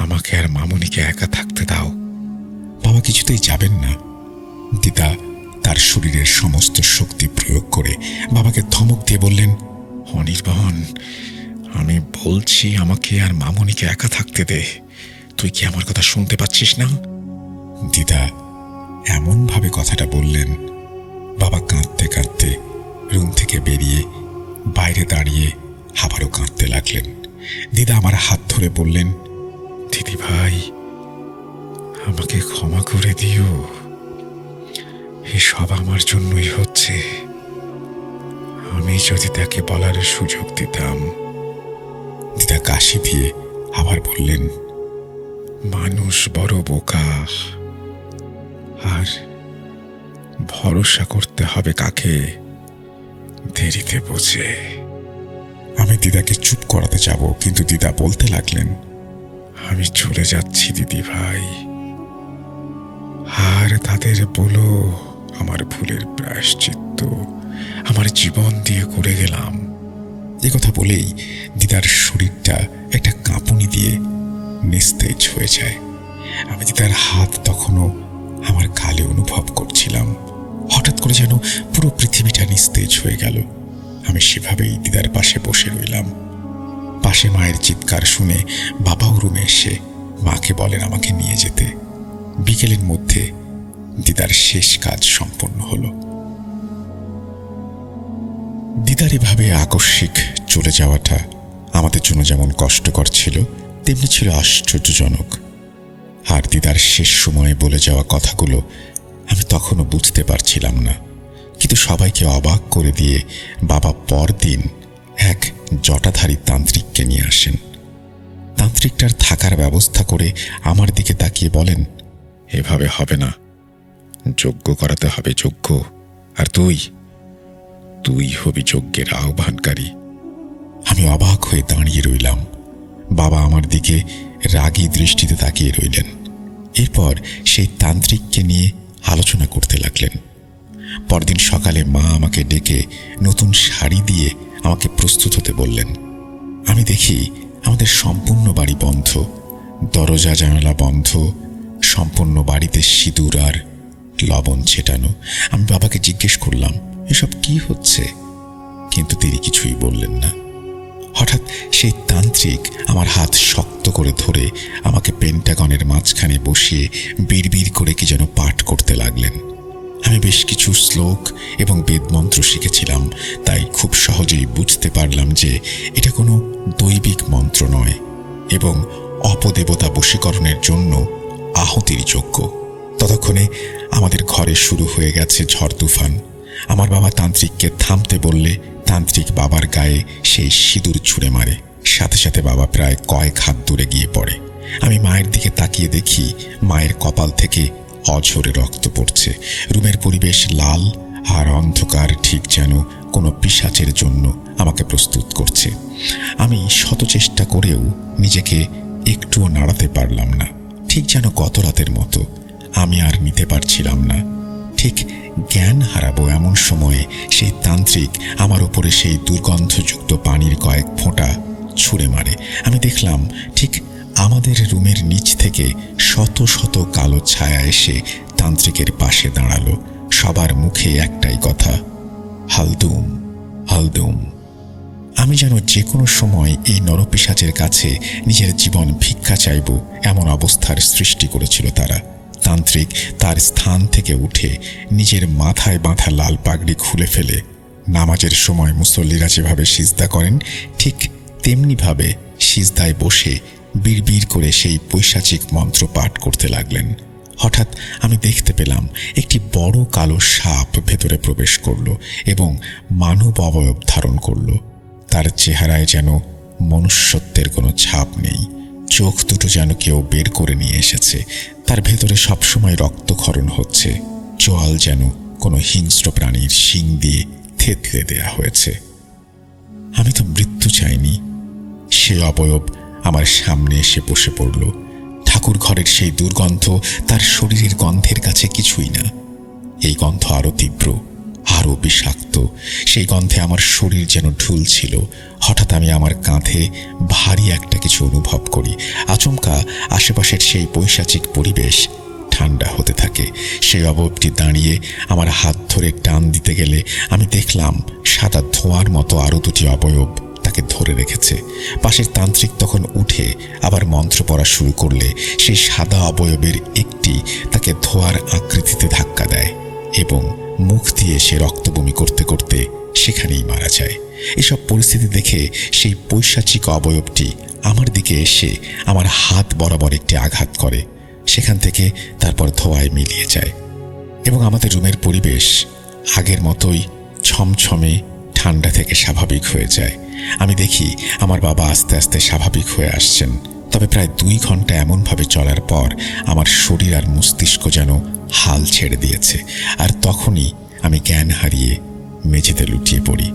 আমাকে আর মামুনিকে একা থাকতে দাও। বাবা কিছুতেই যাবেন না। দিদা তার শরীরের সমস্ত শক্তি প্রয়োগ করে বাবাকে ধমক দিয়ে বললেন, অনির্বাণ, আমি বলছি আমাকে আর মামুনিকে একা থাকতে দে, তুই কি আমার কথা শুনতে পাচ্ছিস না? দিদা এমনভাবে কথাটা বললেন, বাবা কাঁদতে কাঁদতে রুম থেকে বেরিয়ে বাইরে দাঁড়িয়ে আবারও কাঁদতে লাগলেন। দিদা আমার হাত ধরে বললেন, দিদি ভাই, আমাকে ক্ষমা করে দিও, এসব আমার জন্যই হচ্ছে। আমি যদি তাকে বলার সুযোগ দিতাম। দিদা কাশি দিয়ে আবার বললেন, মানুষ বড় বোকা, আর ভরসা করতে হবে কাকে, দেরিতে বোঝে। আমি দিদাকে চুপ করাতে যাব, কিন্তু দিদা বলতে লাগলেন, আমি চলে যাচ্ছি দিদি ভাই, আর তাদের বলো আমার ভুলের প্রায়শ্চিত্ত আমার জীবন দিয়ে করে গেলাম। এ কথা বলেই দিদার শরীরটা একটা কাঁপুনি দিয়ে নিস্তেজ হয়ে যায়। আমি দিদার হাত তখনও আমার গালে অনুভব করছিলাম। হঠাৎ করে যেন পুরো পৃথিবীটা নিস্তেজ হয়ে গেল। আমি সেভাবেই দিদার পাশে বসে রইলাম। পাশে মায়ের চিৎকার শুনে বাবাও রুমে এসে মাকে বলেন আমাকে নিয়ে যেতে। বিকেলের মধ্যে দিদার শেষ কাজ সম্পন্ন হলো। দিদার এভাবে আকস্মিক চলে যাওয়াটা আমাদের জন্য যেমন কষ্টকর ছিল, তেমনি ছিল আশ্চর্যজনক। আর দিদার শেষ সময়ে বলে যাওয়া কথাগুলো আমি তখনও বুঝতে পারছিলাম না, কিন্তু সবাইকে অবাক করে দিয়ে বাবা পরদিন এক জটাধারী তান্ত্রিককে নিয়ে আসেন। তান্ত্রিকটার থাকার ব্যবস্থা করে আমার দিকে তাকিয়ে বলেন, এভাবে হবে না, যজ্ঞ করাতে হবে, যজ্ঞ, আর তুই হবি যজ্ঞের আহ্বানকারী। আমি অবাক হয়ে দাঁড়িয়ে রইলাম। বাবা আমার দিকে রাগী দৃষ্টিতে তাকিয়ে রইলেন। এরপর সেই তান্ত্রিককে নিয়ে আলোচনা করতে লাগলেন। পরদিন সকালে মা আমাকে ডেকে নতুন শাড়ি দিয়ে আমাকে প্রস্তুত হতে বললেন। আমি দেখি আমাদের সম্পূর্ণ বাড়ি বন্ধ, দরজা জানালা বন্ধ, সম্পূর্ণ বাড়িতে সিঁদুর আর লবণ ছেটানো। আমি বাবাকে জিজ্ঞেস করলাম, এসব কি হচ্ছে? কিন্তু তিনি কিছুই বললেন না। হঠাৎ সেই তান্ত্রিক আমার হাত শক্ত করে ধরে আমাকে পেন্টাগনের মাঝখানে বসিয়ে বিড়বিড় করে কি যেন পাঠ করতে লাগলেন। আমি বেশ কিছু শ্লোক এবং বেদমন্ত্র শিখেছিলাম, তাই খুব সহজেই বুঝতে পারলাম যে এটা কোনো দৈবিক মন্ত্র নয় এবং অপদেবতা বশীকরণের জন্য আহুতির যজ্ঞ। ততক্ষণে আমাদের ঘরে শুরু হয়ে গেছে ঝড় তুফান। আমার বাবা তান্ত্রিককে থামতে বললে তান্ত্রিক বাবার গায়ে সেই সিঁদুর ছুঁড়ে মারে। সাথে সাথে বাবা প্রায় কয়েক হাত দূরে গিয়ে পড়ে। আমি মায়ের দিকে তাকিয়ে দেখি মায়ের কপাল থেকে অঝরে রক্ত পড়ছে। রুমের পরিবেশ লাল আর অন্ধকার, ঠিক যেন কোনো পিশাচের জন্য আমাকে প্রস্তুত করছে। আমি শত চেষ্টা করেও নিজেকে একটুও নাড়াতে পারলাম না, ঠিক যেন গত রাতের মতো। আমি আর নিতে পারছিলাম না। ঠিক জ্ঞান হারাবো এমন সময়ে সেই তান্ত্রিক আমার উপরে সেই দুর্গন্ধযুক্ত পানির কয়েক ফোঁটা ছুঁড়ে মারে। আমি দেখলাম ঠিক আমাদের রুমের নিচ থেকে শত শত কালো ছায়া এসে তান্ত্রিকের পাশে দাঁড়ালো। সবার মুখে একটাই কথা, হালদুম হালদুম। আমি যেন যে কোনো সময় এই নরপিশাচের কাছে নিজের জীবন ভিক্ষা চাইব এমন অবস্থার সৃষ্টি করেছিল তারা। তান্ত্রিক তার স্থান থেকে উঠে নিজের মাথায় বাঁধা লাল পাগড়ি খুলে ফেলে নামাজের সময় মুসল্লিরা যেভাবে সিজদা করেন ঠিক তেমনিভাবে সিজদায় বসে বিড়বিড় করে সেই পৈশাচিক মন্ত্র পাঠ করতে লাগলেন। হঠাৎ আমি দেখতে পেলাম একটি বড় কালো সাপ ভেতরে প্রবেশ করল এবং মানব অবয়ব ধারণ করল। তার চেহারায় যেন মনুষ্যত্বের কোনো ছাপ নেই, চোখ দুটো যেন কেউ বের করে নিয়ে এসেছে। তার ভেতরে সবসময় রক্তক্ষরণ হচ্ছে, চোয়াল যেন কোনো হিংস্র প্রাণীর শিং দিয়ে থেতলে দেয়া হয়েছে। আমি তো মৃত্যু চাইনি। সে অবয়ব আমার সামনে এসে বসে পড়ল। ঠাকুর ঘরের সেই দুর্গন্ধ তার শরীরের গন্ধের কাছে কিছুই না। এই গন্ধ আরো তীব্র, আরো বিষাক্ত। সেই গন্ধে আমার শরীর যেন ঢুলছিল। হঠাৎ আমি আমার কাঁধে ভারী একটা কিছু অনুভব করি। আচমকা আশেপাশের সেই পৈশাচিক পরিবেশ ঠান্ডা হতে থাকে। সেই অবয়বটি দাঁড়িয়ে আমার হাত ধরে টান দিতে গেলে আমি দেখলাম সাদা ধোঁয়ার মতো আরো দুটি অবয়ব তাকে ধরে রেখেছে। পাশের তান্ত্রিক তখন উঠে আবার মন্ত্র পড়া শুরু করলে সেই সাদা অবয়বের একটি তাকে ধোঁয়ার আকৃতিতে ধাক্কা দেয় এবং মুখ দিয়ে সে রক্তবমি করতে করতে সেখানেই মারা যায়। এসব পরিস্থিতি দেখে সেই পৈশাচিক অবয়বটি আমার দিকে এসে আমার হাত বরাবর একটি আঘাত করে। সেখান থেকে তারপর ধোঁয়ায় মিলিয়ে যায় এবং আমাদের রুমের পরিবেশ আগের মতোই ছমছমে ঠান্ডা থেকে স্বাভাবিক হয়ে যায়। আমি দেখি আমার বাবা আস্তে আস্তে স্বাভাবিক হয়ে আসছেন। তবে প্রায় 2 ঘন্টা এমনভাবে চলার পর আমার শরীর আর মস্তিষ্ক যেন হাল ছেড়ে দিয়েছে, আর তখনই আমি জ্ঞান হারিয়ে মেঝেতে লুটিয়ে পড়ি।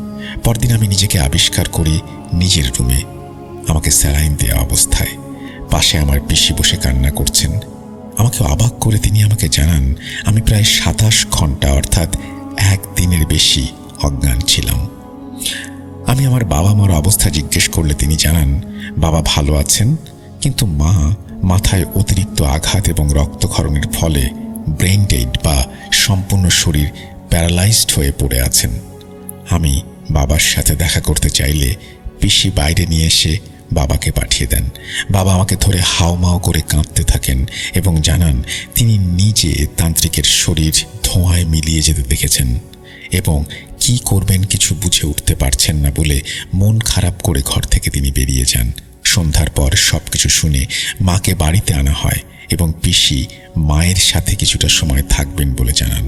পরদিন আমি নিজেকে আবিষ্কার করি নিজের রুমে, আমাকে স্যালাইন দেওয়া অবস্থায়। পাশে আমার পিসি বসে কান্না করছেন। আমাকে অবাক করে তিনি আমাকে জানান আমি প্রায় 27 ঘন্টা অর্থাৎ 1 দিনের বেশি অজ্ঞান ছিলাম। আমি আমার বাবা মার অবস্থা জিজ্ঞেস করলে তিনি জানান বাবা ভালো আছেন, কিন্তু মা মাথায় অতিরিক্ত আঘাত এবং রক্তক্ষরণের ফলে ব্রেন ডেড বা সম্পূর্ণ শরীর প্যারালাইজড হয়ে পড়ে আছেন। আমি বাবার সাথে দেখা করতে চাইলে পিসি বাইরে নিয়ে এসে বাবাকে পাঠিয়ে দেন। বাবা আমাকে ধরে হাউমাউ করে কাঁদতে থাকেন এবং জানান তিনি নিজে তান্ত্রিকের শরীর ধোঁয়ায় মিলিয়ে যেতে দেখেছেন এবং কি করবেন কিছু বুঝে উঠতে পারছেন না বলে মন খারাপ করে ঘর থেকে তিনি বেরিয়ে যান। সন্ধ্যার পর সবকিছু শুনে মাকে বাড়িতে আনা হয় এবং পিসি মায়ের সাথে কিছুটা সময় থাকবেন বলে জানান।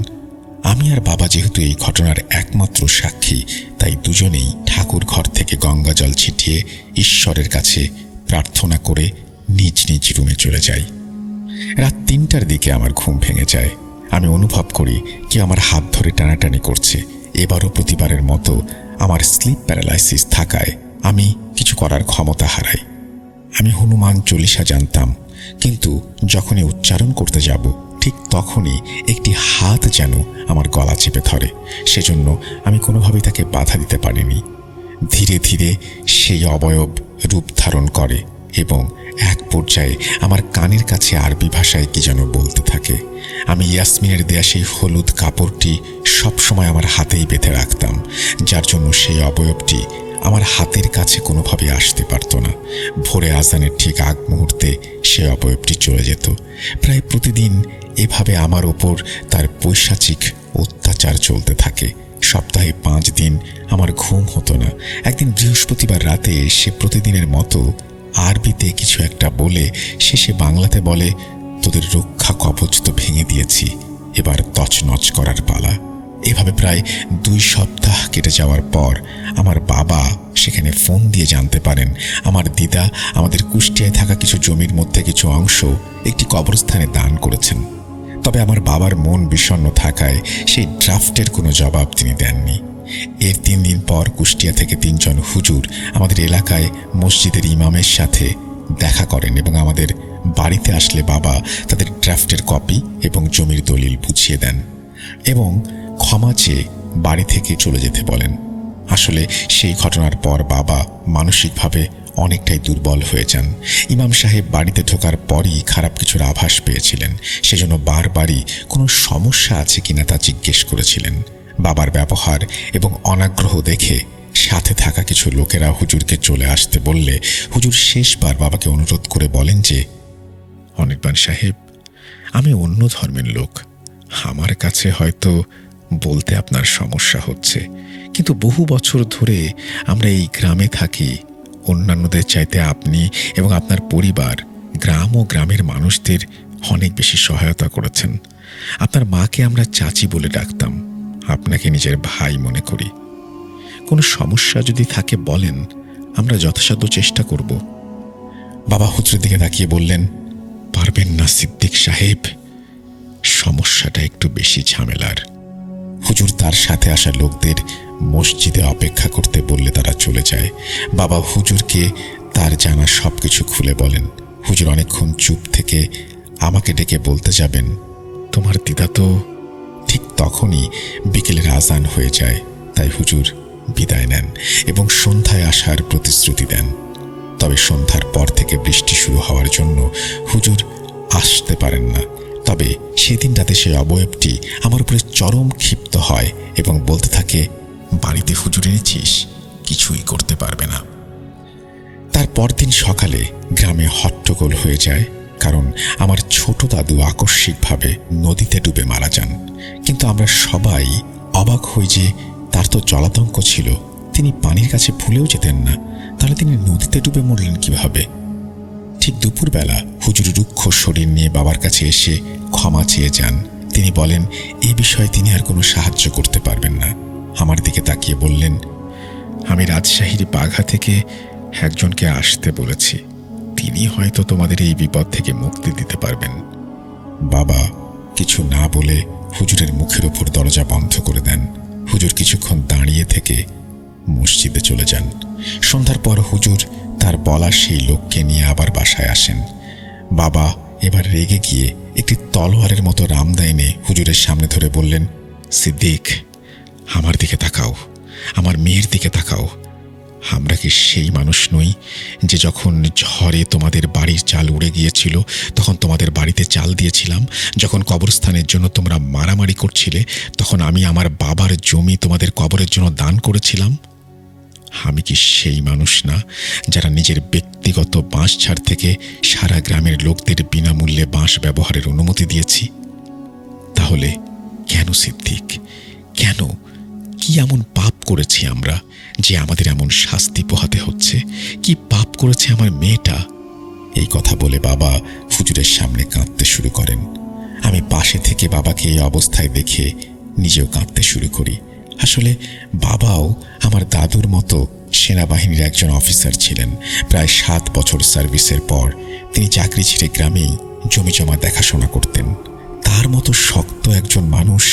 আমি আর বাবা যেহেতু এই ঘটনার একমাত্র সাক্ষী, তাই দুজনেই ঠাকুর ঘর থেকে গঙ্গা জল ছিটিয়ে ঈশ্বরের কাছে প্রার্থনা করে নিজ নিজ রুমে চলে যাই। রাত 3টার দিকে আমার ঘুম ভেঙে যায়। আমি অনুভব করি কেউ আমার হাত ধরে টানাটানি করছে। এবারও প্রতিবারের মতো আমার স্লিপ প্যারালাইসিস থাকায় আমি কিছু করার ক্ষমতা হারাই। আমি হনুমান চল্লিশা জানতাম, কিন্তু যখনই উচ্চারণ করতে যাব ঠিক তখনই একটি হাত যেন আমার গলা চেপে ধরে। সেজন্য আমি কোনোভাবেই তাকে বাধা দিতে পারিনি। ধীরে ধীরে সেই অবয়ব রূপ ধারণ করে এবং এক পর্যায়ে আমার কানের কাছে আরবি ভাষায় কি যেন বলতে থাকে। আমি ইয়াসমিনের দেয়া সেই হলুদ কাপড়টি সবসময় আমার হাতেই বেঁধে রাখতাম, যার জন্য সেই অবয়বটি আমার হাতের কাছে কোনোভাবে আসতে পারত না। ভোরে আজানের ঠিক আগ মুহূর্তে সে অবয়বটি চলে যেত। প্রায় প্রতিদিন এভাবে আমার ওপর তার পৈশাচিক অত্যাচার চলতে থাকে। সপ্তাহে 5 দিন আমার ঘুম হতো না। একদিন বৃহস্পতিবার রাতে সে প্রতিদিনের মতো আরবিতে কিছু একটা বলে শেষে বাংলাতে বলে, তোদের রক্ষা কবচ তো ভেঙে দিয়েছি, এবার তছনছ করার পালা। এভাবে প্রায় 2 সপ্তাহ কেটে যাওয়ার পর আমার বাবা সেখানে ফোন দিয়ে জানতে পারেন আমার দিদা আমাদের কুষ্টিয়ায় থাকা কিছু জমির মধ্যে কিছু অংশ একটি কবরস্থানে দান করেছেন। তবে আমার বাবার মন বিষণ্ণ থাকায় সেই ড্রাফটের কোনো জবাব তিনি দেননি। এর 3 দিন পর কুষ্টিয়া থেকে 3 জন হুজুর আমাদের এলাকায় মসজিদের ইমামের সাথে দেখা করেন এবং আমাদের বাড়িতে আসলে বাবা তাদের ড্রাফটের কপি এবং জমির দলিল বুঝিয়ে দেন এবং ক্ষমা চেয়ে বাড়ি থেকে চলে যেতে বলেন। আসলে সেই ঘটনার পর বাবা মানসিকভাবে অনেকটাই দুর্বল হয়ে যান। ইমাম সাহেব বাড়িতে ঢোকার পরই খারাপ কিছুর আভাস পেয়েছিলেন, সেজন্য বারবারই কোনো সমস্যা আছে কিনা তা জিজ্ঞেস করেছিলেন। বাবার ব্যবহার এবং অনাগ্রহ দেখে সাথে থাকা কিছু লোকেরা হুজুরকে চলে আসতে বললে হুজুর শেষবার বাবাকে অনুরোধ করে বলেন যে, অনির্বাণ সাহেব, আমি অন্য ধর্মের লোক। আমার কাছে হয়তো বলতে আপনার সমস্যা হচ্ছে, কিন্তু বহু বছর ধরে আমরা এই গ্রামে থাকি। অন্যান্যদের চাইতে আপনি এবং আপনার পরিবার গ্রাম ও গ্রামের মানুষদের অনেক বেশি সহায়তা করেছেন। আপনার মাকে আমরা চাচি বলে ডাকতাম, আপনাকে নিজের ভাই মনে করি। কোনো সমস্যা যদি থাকে বলেন, আমরা যথাসাধ্য চেষ্টা করব। বাবা হুজুরের দিকে তাকিয়ে বললেন, পারবেন না সিদ্দিক সাহেব, সমস্যাটা একটু বেশি ঝামেলার। হুজুর তার সাথে আসা লোকদের মসজিদে অপেক্ষা করতে বললে তারা চলে যায়। বাবা হুজুরকে তার জানা সবকিছু খুলে বলেন। হুজুর অনেকক্ষণ চুপ থেকে আমাকে ডেকে বলতে যাবেন, তোমার দিদা তো। ঠিক তখনই বিকেলের আজান হয়ে যায়। তাই হুজুর বিদায় নেন এবং সন্ধ্যায় আসার প্রতিশ্রুতি দেন। তবে সন্ধ্যার পর থেকে বৃষ্টি শুরু হওয়ার জন্য হুজুর আসতে পারেন না। তবে সেদিন রাতে সেই অবয়বটি আমার উপরে চরম ক্ষিপ্ত হয় এবং বলতে থাকে, বাড়িতে হুজুর এনেছিস, কিছুই করতে পারবে না। তার পরদিন সকালে গ্রামে হট্টগোল হয়ে যায়, কারণ আমার ছোট দাদু আকস্মিকভাবে নদীতে ডুবে মারা যান। কিন্তু আমরা সবাই অবাক হই যে তার তো জলাতঙ্ক ছিল, তিনি পানির কাছে ভুলেও যেতেন না, তাহলে তিনি নদীতে ডুবে মরলেন কিভাবে? ঠিক দুপুরবেলা হুজুর রুক্ষ শরীর নিয়ে বাবার কাছে এসে ক্ষমা চেয়ে যান। তিনি বলেন এই বিষয়ে তিনি আর কোনো সাহায্য করতে পারবেন না। আমার দিকে তাকিয়ে বললেন, আমি রাজশাহীর বাঘা থেকে একজনকে আসতে বলেছি, তিনি হয়তো তোমাদের এই বিপদ থেকে মুক্তি দিতে পারবেন। বাবা কিছু না বলে হুজুরের মুখের উপর দরজা বন্ধ করে দেন। হুজুর কিছুক্ষণ দাঁড়িয়ে থেকে মসজিদে চলে যান। সন্ধ্যার পর হুজুর তার বলা সেই লোককে নিয়ে আবার বাসায় আসেন। বাবা এবার রেগে গিয়ে একটি তলোয়ারের মতো রামদা এনে হুজুরের সামনে ধরে বললেন, সিদ্দিক, আমার দিকে তাকাও, আমার মেয়ের দিকে তাকাও। আমরা কি সেই মানুষ নই যে যখন ঝড়ে তোমাদের বাড়ির চাল উড়ে গিয়েছিল তখন তোমাদের বাড়িতে চাল দিয়েছিলাম? যখন কবরস্থানের জন্য তোমরা মারামারি করছিলে তখন আমি আমার বাবার জমি তোমাদের কবরের জন্য দান করেছিলাম? আমি কি সেই মানুষ না যারা নিজের ব্যক্তিগত বাঁশ ঝাড় থেকে সারা গ্রামের লোকদের বিনামূল্যে বাঁশ ব্যবহারের অনুমতি দিয়েছি? তাহলে কেন সিদ্দিক, কেন? কি এমন পাপ করেছি আমরা যে আমাদের এমন শাস্তি পোহাতে হচ্ছে? কি পাপ করেছে আমার মেয়েটা? এই কথা বলে বাবা হুজুরের সামনে কাঁদতে শুরু করেন। আমি পাশে থেকে বাবাকে এই অবস্থায় দেখে নিজেও কাঁদতে শুরু করি। আসলে বাবাও আমার দাদুর মতো সেনাবাহিনীর একজন অফিসার ছিলেন। প্রায় 7 বছর সার্ভিসের পর তিনি চাকরি ছেড়ে গ্রামেই জমি জমা দেখাশোনা করতেন। তার মতো শক্ত একজন মানুষ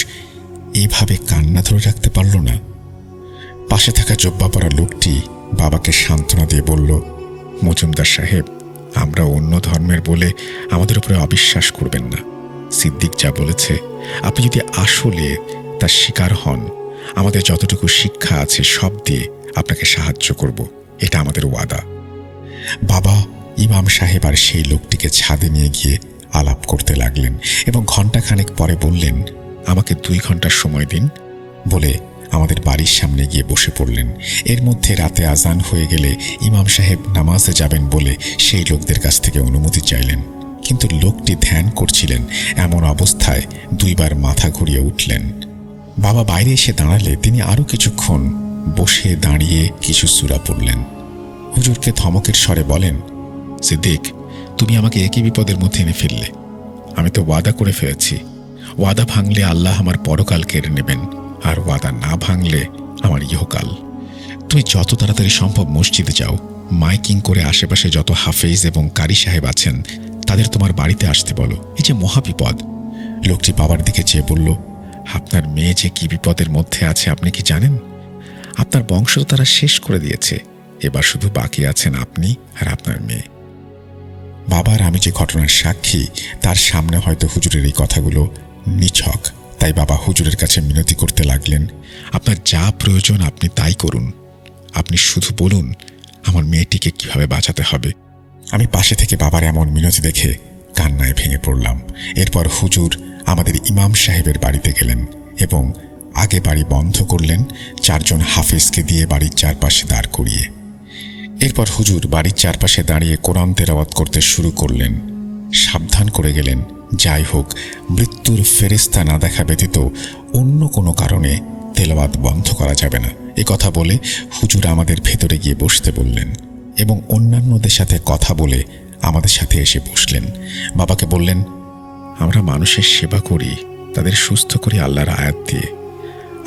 এইভাবে কান্না ধরে রাখতে পারল না। পাশে থাকা জব্বা পরা লোকটি বাবাকে সান্ত্বনা দিয়ে বলল, মজুমদার সাহেব, আমরা অন্য ধর্মের বলে আমাদের উপরে অবিশ্বাস করবেন না। সিদ্দিক যা বলেছে, আপনি যদি আসলে তার শিকার হন, আমাদের যতটুকু শিক্ষা আছে সব দিয়ে আপনাকে সাহায্য করব, এটা আমাদের ওয়াদা। বাবা ইমাম সাহেব আর সেই লোকটিকে ছাদে নিয়ে গিয়ে আলাপ করতে লাগলেন এবং ঘণ্টাখানেক পরে বললেন, আমাকে 2 ঘন্টার সময় দিন। বলে আমাদের বাড়ির সামনে গিয়ে বসে পড়লেন। এর মধ্যে রাতে আজান হয়ে গেলে ইমাম সাহেব নামাজে যাবেন বলে সেই লোকদের কাছ থেকে অনুমতি চাইলেন, কিন্তু লোকটি ধ্যান করছিলেন। এমন অবস্থায় 2 বার মাথা ঘুরিয়ে উঠলেন। বাবা বাইরে এসে দাঁড়ালে তিনি আরও কিছুক্ষণ বসে দাঁড়িয়ে কিছু সূরা পড়লেন। হুজুরকে ধমকের স্বরে বলেন, সিদ্দিক, তুমি আমাকে একই বিপদের মধ্যে এনে ফেললে। আমি তো ওয়াদা করে ফেলেছি, ওয়াদা ভাঙলে আল্লাহ আমার পরকাল কেড়ে নেবেন, আর ওয়াদা না ভাঙলে আমার ইহকাল। তুমি যত তাড়াতাড়ি সম্ভব মসজিদে যাও, মাইকিং করে আশেপাশে যত হাফেজ এবং কারি সাহেব আছেন তাদের তোমার বাড়িতে আসতে বলো। এই যে মহাবিপদ। লোকটি বাবার দিকে চেয়ে বলল, আপনার মেয়ে যে কি বিপদের মধ্যে আছে আপনি কি জানেন? আপনার বংশ তারা শেষ করে দিয়েছে, এবার শুধু বাকি আছেন আপনি আর আপনার মেয়ে। বাবার আমি যে ঘটনার সাক্ষী তার সামনে হয়তো হুজুরের এই কথাগুলো নিছক, তাই বাবা হুজুরের কাছে মিনতি করতে লাগলেন, আপনার যা প্রয়োজন আপনি তাই করুন, আপনি শুধু বলুন আমার মেয়েটিকে কিভাবে বাঁচাতে হবে। আমি পাশে থেকে বাবার এমন মিনতি দেখে কান্নায় ভেঙে পড়লাম। এরপর হুজুর আমাদের ইমাম সাহেবের বাড়িতে গেলেন এবং আগে বাড়ি বন্ধ করলেন 4 জন হাফেজকে দিয়ে বাড়ির চারপাশে দাঁড় করিয়ে। এরপর হুজুর বাড়ির চারপাশে দাঁড়িয়ে কোরআন তেলাওয়াত করতে শুরু করলেন। সাবধান করে গেলেন, যাই হোক মৃত্যুর ফেরেশতা না দেখা ব্যতীত অন্য কোনো কারণে তেলাওয়াত বন্ধ করা যাবে না। এ কথা বলে হুজুর আমাদের ভেতরে গিয়ে বসতে বললেন এবং অন্যান্যদের সাথে কথা বলে আমাদের সাথে এসে বসলেন। বাবাকে বললেন, আমরা মানুষের সেবা করি, তাদের সুস্থ করি আল্লাহর আয়াত দিয়ে।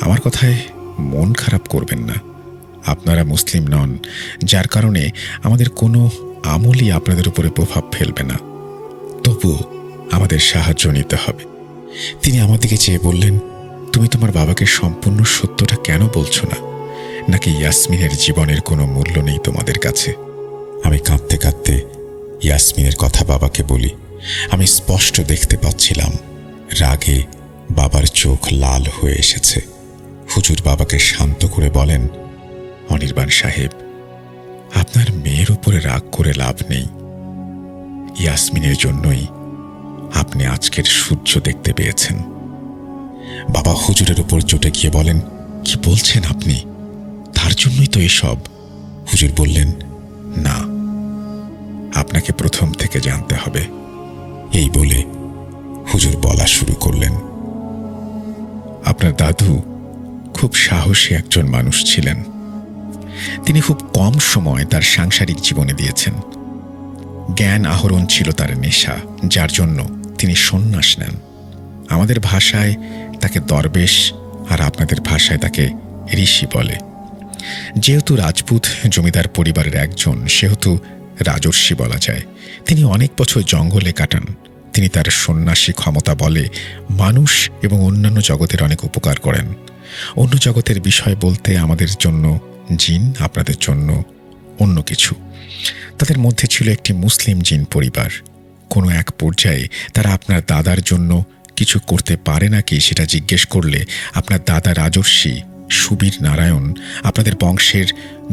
আমার কথায় মন খারাপ করবেন না। আপনারা মুসলিম নন, যার কারণে আমাদের কোনো আমলই আপনাদের উপরে প্রভাব ফেলবে না। তবুও আমাদের সাহায্য নিতে হবে। তিনি আমার দিকে চেয়ে বললেন, তুমি তোমার বাবাকে সম্পূর্ণ সত্যটা কেন বলছো না? নাকি ইয়াসমিনের জীবনের কোনো মূল্য নেই তোমাদের কাছে? আমি কাঁদতে কাঁদতে ইয়াসমিনের কথা বাবাকে বলি। আমি স্পষ্ট দেখতে পাচ্ছিলাম রাগে বাবার চোখ লাল হয়ে এসেছে। হুজুর বাবাকে শান্ত করে বলেন, অনির্বাণ সাহেব, আপনার মেয়ের উপরে রাগ করে লাভ নেই। ইয়াসমিনের জন্যই আপনি আজকের সূর্য দেখতে পেয়েছেন। বাবা হুজুরের উপর চটে গিয়ে বলেন, কি বলছেন আপনি? তার জন্যই তো এসব। হুজুর বললেন, না, আপনাকে প্রথম থেকে জানতে হবে। এই বলে হুজুর বলা শুরু করলেন, আপনার দাদু খুব সাহসী একজন মানুষ ছিলেন। তিনি খুব কম সময় তার সাংসারিক জীবনে দিয়েছেন। জ্ঞান আহরণ ছিল তার নেশা, যার জন্য তিনি সন্ন্যাস নেন। আমাদের ভাষায় তাকে দরবেশ, আর আপনাদের ভাষায় তাকে ঋষি বলে। যেহেতু রাজপুত জমিদার পরিবারের একজন, সেহেতু রাজর্ষি বলা যায়। তিনি অনেক বছর জঙ্গলে কাটান। তিনি তার সন্ন্যাসী ক্ষমতা বলে মানুষ এবং অন্যান্য জগতের অনেক উপকার করেন। অন্য জগতের বিষয় বলতে আমাদের জন্য জিন, আপনাদের জন্য অন্য কিছু। তাদের মধ্যে ছিল একটি মুসলিম জিন পরিবার। কোনো এক পর্যায়ে তারা আপনার দাদার জন্য কিছু করতে পারে নাকি সেটা জিজ্ঞেস করলে আপনার দাদা রাজর্ষি সুবীর নারায়ণ আপনাদের বংশের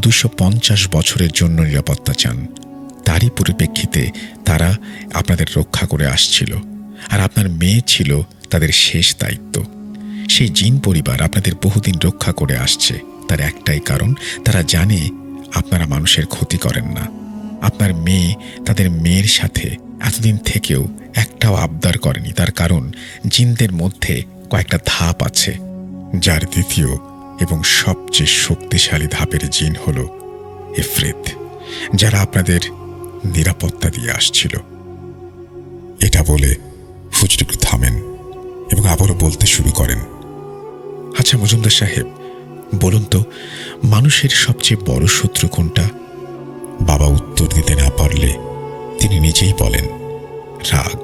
250 বছরের জন্য নিরাপত্তা চান। তারই পরিপ্রেক্ষিতে তারা আপনাদের রক্ষা করে আসছিল, আর আপনার মেয়ে ছিল তাদের শেষ দায়িত্ব। সেই জিন পরিবার আপনাদের বহুদিন রক্ষা করে আসছে। তার একটাই কারণ, তারা জানে আপনারা মানুষের ক্ষতি করেন না। আপনার মেয়ে তাদের মেয়ের সাথে এতদিন থেকেও একটাও আবদার করেনি। তার কারণ জিনদের মধ্যে কয়েকটা ধাপ আছে, যার দ্বিতীয় এবং সবচেয়ে শক্তিশালী ধাপের জিন হল ইফরিত, যারা আপনাদের নিরাপত্তা দিয়ে আসছিল। এটা বলে হুজুর একটু থামেন এবং আবারও বলতে শুরু করেন, আচ্ছা মজুমদার সাহেব, বলুন তো মানুষের সবচেয়ে বড় শত্রু কোনটা? বাবা উত্তর দিতে না পারলে তিনি নিজেই বলেন, রাগ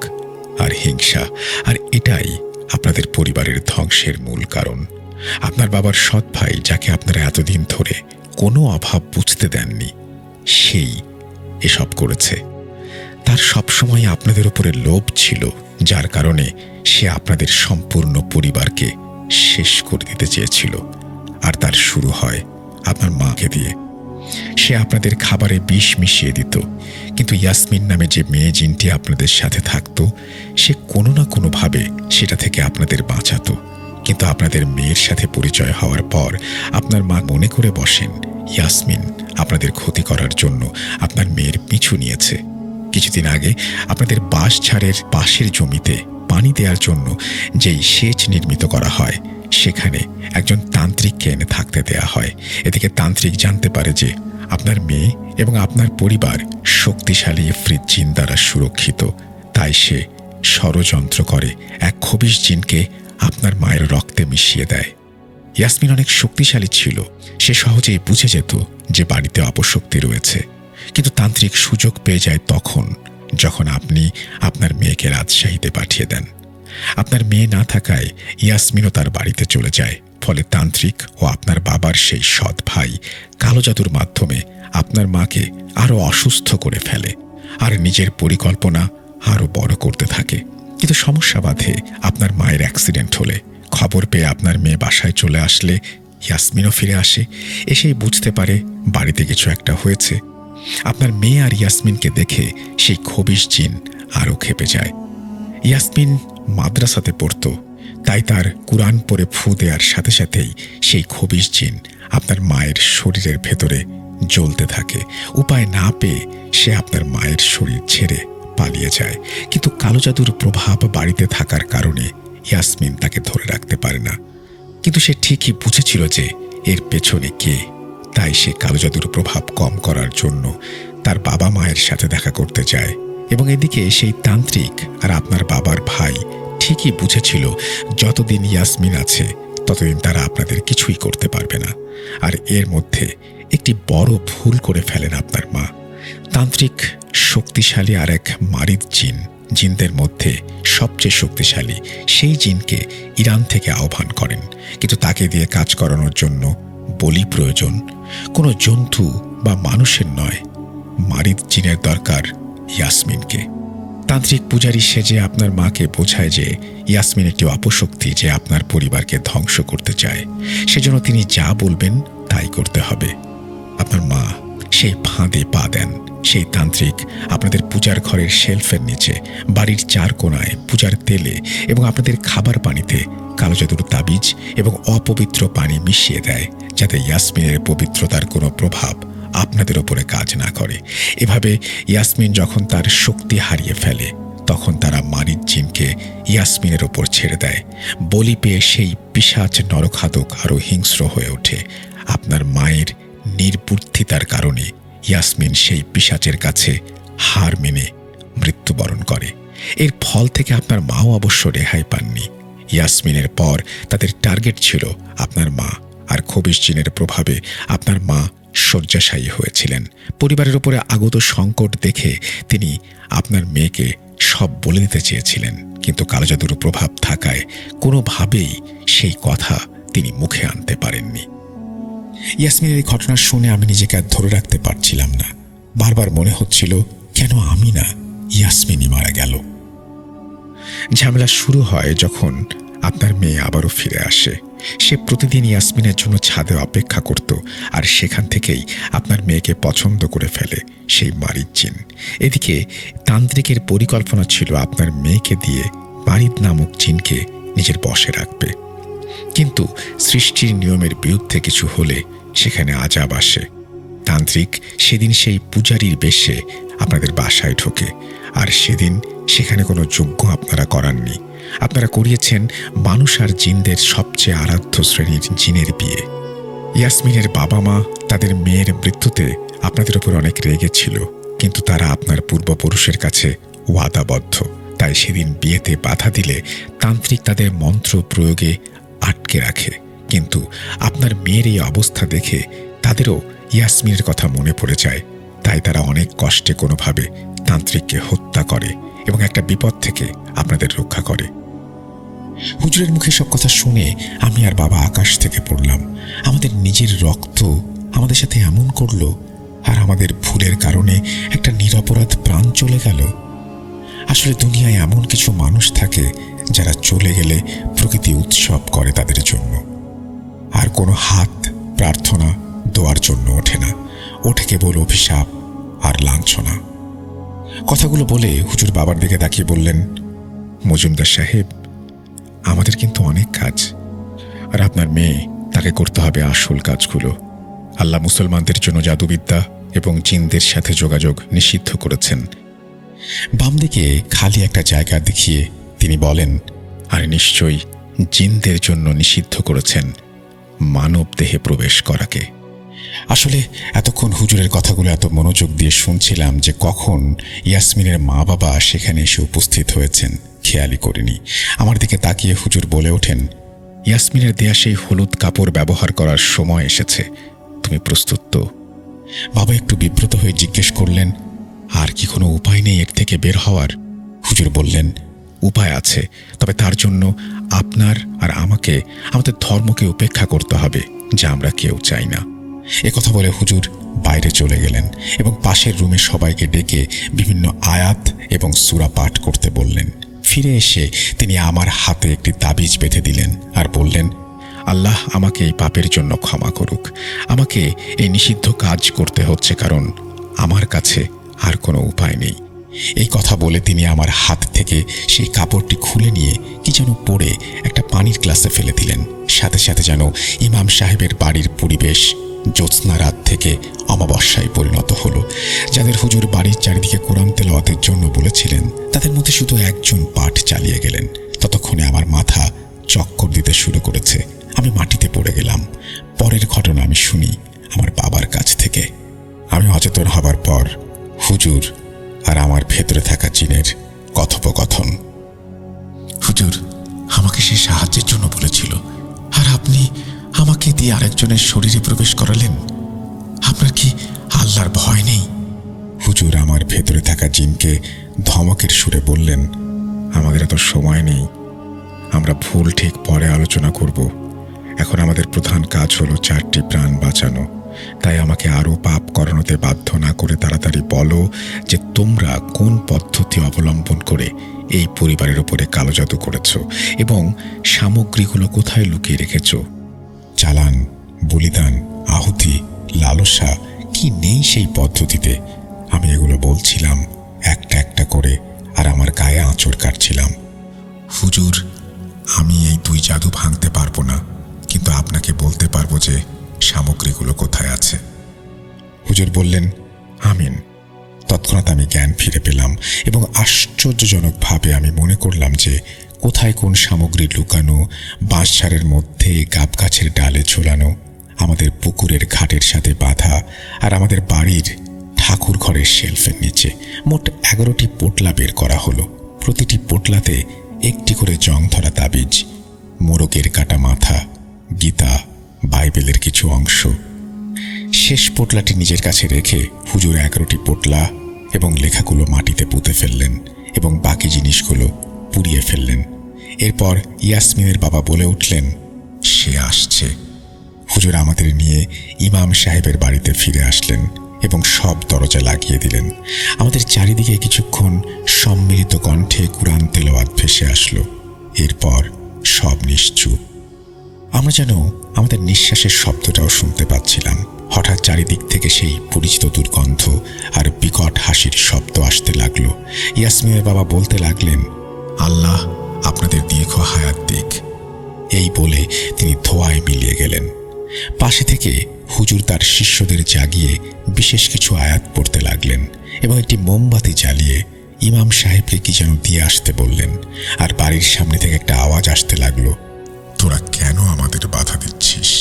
আর হিংসা। আর এটাই আপনাদের পরিবারের ধ্বংসের মূল কারণ। আপনার বাবার সৎ ভাই, যাকে আপনারা এতদিন ধরে কোনো অভাব বুঝতে দেননি, সেই এসব করেছে। তার সবসময় আপনাদের উপরে লোভ ছিল, যার কারণে সে আপনাদের সম্পূর্ণ পরিবারকে শেষ করে দিতে চেয়েছিল। আর তার শুরু হয় আপনার মাকে দিয়ে। সে আপনাদের খাবারে বিষ মিশিয়ে দিত। কিন্তু ইয়াসমিন নামে যে মেয়ে জিনটি আপনাদের সাথে থাকতো, সে কোনো না কোনোভাবে সেটা থেকে আপনাদের বাঁচাতো। কিন্তু আপনাদের মেয়ের সাথে পরিচয় হওয়ার পর আপনার মা মনে করে বসেন ইয়াসমিন আপনাদের ক্ষতি করার জন্য আপনার মেয়ের পিছু নিয়েছে। কিছুদিন আগে আপনাদের বাঁশঝাড়ের পাশের জমিতে পানি দেওয়ার জন্য যেই সেচ নির্মিত করা হয়, সেখানে একজন তান্ত্রিককে এনে থাকতে দেয়া হয়। এদিকে তান্ত্রিক জানতে পারে যে আপনার মেয়ে এবং আপনার পরিবার শক্তিশালী ইফরিত জিন দ্বারা সুরক্ষিত। তাই সে ষড়যন্ত্র করে এক খবিশ জিনকে আপনার মায়ের রক্তে মিশিয়ে দেয়। ইয়াসমিন অনেক শক্তিশালী ছিল। সে সহজেই বুঝে যেত যে বাড়িতে অপশক্তি রয়েছে। কিন্তু তান্ত্রিক সুযোগ পেয়ে যায় তখন, যখন আপনি আপনার মেয়েকে রাজশাহীতে পাঠিয়ে দেন। আপনার মেয়ে না থাকায় ইয়াসমিনও তার বাড়িতে চলে যায়। ফলে তান্ত্রিক ও আপনার বাবার সেই সৎ ভাই কালো জাদুর মাধ্যমে আপনার মাকে আরো অসুস্থ করে ফেলে আর নিজের পরিকল্পনা আরো বড় করতে থাকে। কিন্তু সমস্যা বাধে আপনার মায়ের অ্যাক্সিডেন্ট হলে। খবর পেয়ে আপনার মেয়ে বাসায় চলে আসলে ইয়াসমিনও ফিরে আসে। এসেই বুঝতে পারে বাড়িতে কিছু একটা হয়েছে। আপনার মেয়ে আর ইয়াসমিনকে দেখে সেই খবিশ জিন আরও খেপে যায়। ইয়াসমিন মাদ্রাসাতে পড়ত, তাই তার কুরআন পড়ে ফু দেওয়ার সাথে সাথেই সেই খবিশ জিন আপনার মায়ের শরীরের ভেতরে জ্বলতে থাকে। উপায় না পেয়ে সে আপনার মায়ের শরীর ছেড়ে পালিয়ে যায়। কিন্তু কালো জাদুর প্রভাব বাড়িতে থাকার কারণে ইয়াসমিন তাকে ধরে রাখতে পারে না। কিন্তু সে ঠিকই বুঝেছিল যে এর পেছনে কে। তাই সে কালো জাদুর প্রভাব কম করার জন্য তার বাবা মায়ের সাথে দেখা করতে যায়। এবং এদিকে সেই তান্ত্রিক আর আপনার বাবার ভাই ঠিকই বুঝেছিল যতদিন ইয়াসমিন আছে ততদিন তারা আপনাদের কিছুই করতে পারবে না। আর এর মধ্যে একটি বড় ভুল করে ফেলেন আপনার মা। তান্ত্রিক শক্তিশালী আর এক মারিদ জিনদের মধ্যে সবচেয়ে শক্তিশালী সেই জিনকে ইরান থেকে আহ্বান করেন। কিন্তু তাকে দিয়ে কাজ করানোর জন্য বলি প্রয়োজন। কোনো জন্তু বা মানুষের নয়, মারিদ জিনের দরকার ইয়াসমিনকে। তান্ত্রিক পূজারী সেজে আপনার মাকে বোঝায় যে ইয়াসমিন একটি অপশক্তি যে আপনার পরিবারকে ধ্বংস করতে চায়। সেজন্য তিনি যা বলবেন তাই করতে হবে। আপনার মা সেই ফাঁদে পা দেন। সেই তান্ত্রিক আপনাদের পূজার ঘরের শেলফের নিচে, বাড়ির চার কোণায়, পূজার তেলে এবং আপনাদের খাবার পানিতে কালো জাদুর তাবিজ এবং অপবিত্র পানি মিশিয়ে দেয়, যাতে ইয়াসমিনের পবিত্রতার কোনো প্রভাব আপনাদের ওপরে কাজ না করে। এভাবে ইয়াসমিন যখন তার শক্তি হারিয়ে ফেলে তখন তারা মারিদ জিনকে ইয়াসমিনের ওপর ছেড়ে দেয়। বলি পেয়ে সেই পিশাচ নরখাদক আরও হিংস্র হয়ে ওঠে। আপনার মায়ের নির্বুদ্ধিতার কারণে ইয়াসমিন সেই পিশাচের কাছে হার মেনে মৃত্যুবরণ করে। এর ফল থেকে আপনার মাও অবশ্য রেহাই পাননি। ইয়াসমিনের পর তাদের টার্গেট ছিল আপনার মা, আর খবিশ জিনের প্রভাবে আপনার মা শয্যাশায়ী হয়েছিলেন। পরিবারের উপরে আগত সংকট দেখে তিনি আপনার মেয়েকে সব বলে দিতে চেয়েছিলেন, কিন্তু কালো জাদুর প্রভাব থাকায় কোনোভাবেই সেই কথা তিনি মুখে আনতে পারেননি। ইয়াসমিনের এই ঘটনা শুনে আমি নিজেকে আর ধরে রাখতে পারছিলাম না। বারবার মনে হচ্ছিল কেন আমি না, ইয়াসমিনই মারা গেল। ঝামেলা শুরু হয় যখন আপনার মেয়ে আবারও ফিরে আসে। সে প্রতিদিন ইয়াসমিনের জন্য ছাদে অপেক্ষা করত, আর সেখান থেকেই আপনার মেয়েকে পছন্দ করে ফেলে সেই মারিদ জিন। এদিকে তান্ত্রিকের পরিকল্পনা ছিল আপনার মেয়েকে দিয়ে মারিদ নামক জিনকে নিজের বশে রাখবে। কিন্তু সৃষ্টির নিয়মের বিরুদ্ধে কিছু হলে সেখানে আযাব আসে। তান্ত্রিক সেদিন সেই পূজারীর বেশে আপনাদের বাসায় ঢোকে, আর সেদিন সেখানে কোনো যজ্ঞ আপনারা করাননি। আপনারা করিয়েছেন মানুষ আর জিনদের সবচেয়ে আরাধ্য শ্রেণীর জিনের বিয়ে। ইয়াসমিনের বাবা মা তাদের মেয়ের মৃত্যুতে আপনাদের উপর অনেক রেগে ছিল, কিন্তু তারা আপনার পূর্বপুরুষের কাছে ওয়াদাবদ্ধ। তাই সেদিন বিয়েতে বাধা দিলে তান্ত্রিক তাদের মন্ত্র প্রয়োগে আটকে রাখে। কিন্তু আপনার মেয়ের এই অবস্থা দেখে তাদেরও ইয়াসমিনের কথা মনে পড়ে যায়। তাই তারা অনেক কষ্টে কোনোভাবে তান্ত্রিককে হত্যা করে এবং একটা বিপদ থেকে আপনাদের রক্ষা করে। হুজুরের মুখে সব কথা শুনে আমি আর বাবা আকাশ থেকে পড়লাম। আমাদের নিজের রক্ত আমাদের সাথে এমন করলো, আর আমাদের ভুলের কারণে একটা নিরপরাধ প্রাণ চলে গেল। আসলে দুনিয়ায় এমন কিছু মানুষ থাকে যারা চলে গেলে প্রকৃতি উৎসব করে তাদের জন্য, আর কোনো হাত প্রার্থনা দোয়ার জন্য ওঠে না, ওঠে কেবল অভিশাপ আর লাঞ্ছনা। কথাগুলো বলে হুজুর বাবার দিকে তাকিয়ে বললেন, মজুমদার সাহেব, আমাদের কিন্তু অনেক কাজ, আর আপনার মেয়ে, তাকে করতে হবে আসল কাজগুলো। আল্লাহ মুসলমানদের জন্য জাদুবিদ্যা এবং জিনদের সাথে যোগাযোগ নিষিদ্ধ করেছেন। বাম দিকে খালি একটা জায়গা দেখিয়ে তিনি বলেন, আর নিশ্চয়ই জিনদের জন্য নিষিদ্ধ করেছেন মানব দেহে প্রবেশ করাকে। আসলে এতক্ষণ হুজুরের কথাগুলো এত মনোযোগ দিয়ে শুনছিলাম যে কখন ইয়াসমিনের মা বাবা সেখানে এসে উপস্থিত হয়েছেন খেয়ালই করিনি। আমার দিকে তাকিয়ে হুজুর বলে ওঠেন, ইয়াসমিনের দেয়া সেই হলুদ কাপড় ব্যবহার করার সময় এসেছে, তুমি প্রস্তুত তো? বাবা একটু বিব্রত হয়ে জিজ্ঞেস করলেন, আর কি কোনো উপায় নেই এর থেকে বের হওয়ার? হুজুর বললেন, উপায় আছে, তবে তার জন্য আপনার আর আমাকে আমাদের ধর্মকে উপেক্ষা করতে হবে, যা আমরা কেউ চাই না। একথা বলে হুজুর বাইরে চলে গেলেন এবং পাশের রুমে সবাইকে ডেকে বিভিন্ন আয়াত এবং সূরা পাঠ করতে বললেন। ফিরে এসে তিনি আমার হাতে একটি তাবিজ বেঁধে দিলেন আর বললেন, আল্লাহ আমাকে এই পাপের জন্য ক্ষমা করুক। আমাকে এই নিষিদ্ধ কাজ করতে হচ্ছে কারণ আমার কাছে আর কোনো উপায় নেই। এই কথা বলে তিনি আমার হাত থেকে সেই কাপড়টি খুলে নিয়ে কি যেন পরে একটা পানির গ্লাসে ফেলে দিলেন। সাথে সাথে যেন ইমাম সাহেবের বাড়ির পরিবেশ জ্যোৎস্না রাত থেকে অমাবস্যায় পরিণত হলো। যাদের হুজুর বাড়ির চারিদিকে কোরআন তেলাওয়াতের জন্য বলেছিলেন, তাদের মধ্যে শুধু একজন পাঠ চালিয়ে গেলেন। ততক্ষণে আমার মাথা চক্কর দিতে শুরু করেছে। আমি মাটিতে পড়ে গেলাম। পরের ঘটনা আমি শুনি আমার বাবার কাছ থেকে। আমি অচেতন হবার পর হুজুর আর আমার ভেতরে থাকা জিনের কথোপকথন। হুজুর আমাকে সে সাহায্যের জন্য বলেছিল, আর আপনি আমাকে দিয়ে আরেকজনের শরীরে প্রবেশ করালেন। আপনার কি আল্লাহর ভয় নেই? হুজুর আমার ভেতরে থাকা জিনকে ধমকের সুরে বললেন, আমাদের এত সময় নেই, আমরা ভুল ঠিক পরে আলোচনা করব। এখন আমাদের প্রধান কাজ হলো 4টি প্রাণ বাঁচানো। তাই আমাকে আরও পাপ করানোতে বাধ্য না করে তাড়াতাড়ি বলো যে তোমরা কোন পদ্ধতি অবলম্বন করে এই পরিবারের উপরে কালো জাদু করেছ এবং সামগ্রীগুলো কোথায় লুকিয়ে রেখেছ। চালান, বলিদান, আহুতি, লালসা কি নেই সেই পদ্ধতিতে? আমি এগুলো বলছিলাম একটা একটা করে, আর আমার গায়ে আঁচড় কাটছিলাম। হুজুর আমি এই 2 জাদু ভাঙতে পারবো না, কিন্তু আপনাকে বলতে পারবো যে সামগ্রীগুলো কোথায় আছে। হুজুর বললেন, আমিন। তৎক্ষণাৎ আমি জ্ঞান ফিরে পেলাম এবং আশ্চর্যজনকভাবে আমি মনে করলাম যে কোথায় কোন সামগ্রী লুকানো, বাঁশঝাড়ের মধ্যে, গাব গাছের ডালে ঝোলানো, আমাদের পুকুরের ঘাটের সাথে বাঁধা, আর আমাদের বাড়ির ঠাকুর ঘরের শেলফের নিচে মোট 11টি পোটলা বের করা হলো। প্রতিটি পোটলাতে একটি করে জং ধরা তাবিজ, মোরগের কাটা মাথা, গীতা, বাইবেলের কিছু অংশ। শেষ পোটলাটি নিজের কাছে রেখে হুজুর 11টি পোটলা এবং লেখাগুলো মাটিতে পুঁতে ফেললেন এবং বাকি জিনিসগুলো পুড়িয়ে ফেললেন। এরপর ইয়াসমিনের বাবা বলে উঠলেন, সে আসছে। হুজুর আমাদের নিয়ে ইমাম সাহেবের বাড়িতে ফিরে আসলেন এবং সব দরজা লাগিয়ে দিলেন। আমাদের চারিদিকে কিছুক্ষণ সম্মিলিত কণ্ঠে কুরআন তেলাওয়াত ভেসে আসলো। এরপর সব নিশ্চুপ। আমরা যেন আমাদের নিঃশ্বাসের শব্দটাও শুনতে পাচ্ছিলাম। হঠাৎ চারিদিক থেকে সেই পরিচিত দুর্গন্ধ আর বিকট হাসির শব্দ আসতে লাগলো। ইয়াসমিনের বাবা বলতে লাগলেন, আল্লাহ আপনাদের দীর্ঘ হায়াত দিক। এই বলে তিনি ধোঁয়ায় মিলিয়ে গেলেন। পাশে থেকে হুজুর তার শিষ্যদের জাগিয়ে বিশেষ কিছু আয়াত পড়তে লাগলেন এবং একটি মোমবাতি জ্বালিয়ে ইমাম সাহেবকে কি যেন দিয়ে আসতে বললেন। আর বাড়ির সামনে থেকে একটা আওয়াজ আসতে লাগলো, তোরা কেন আমাদের বাধা দিচ্ছিস?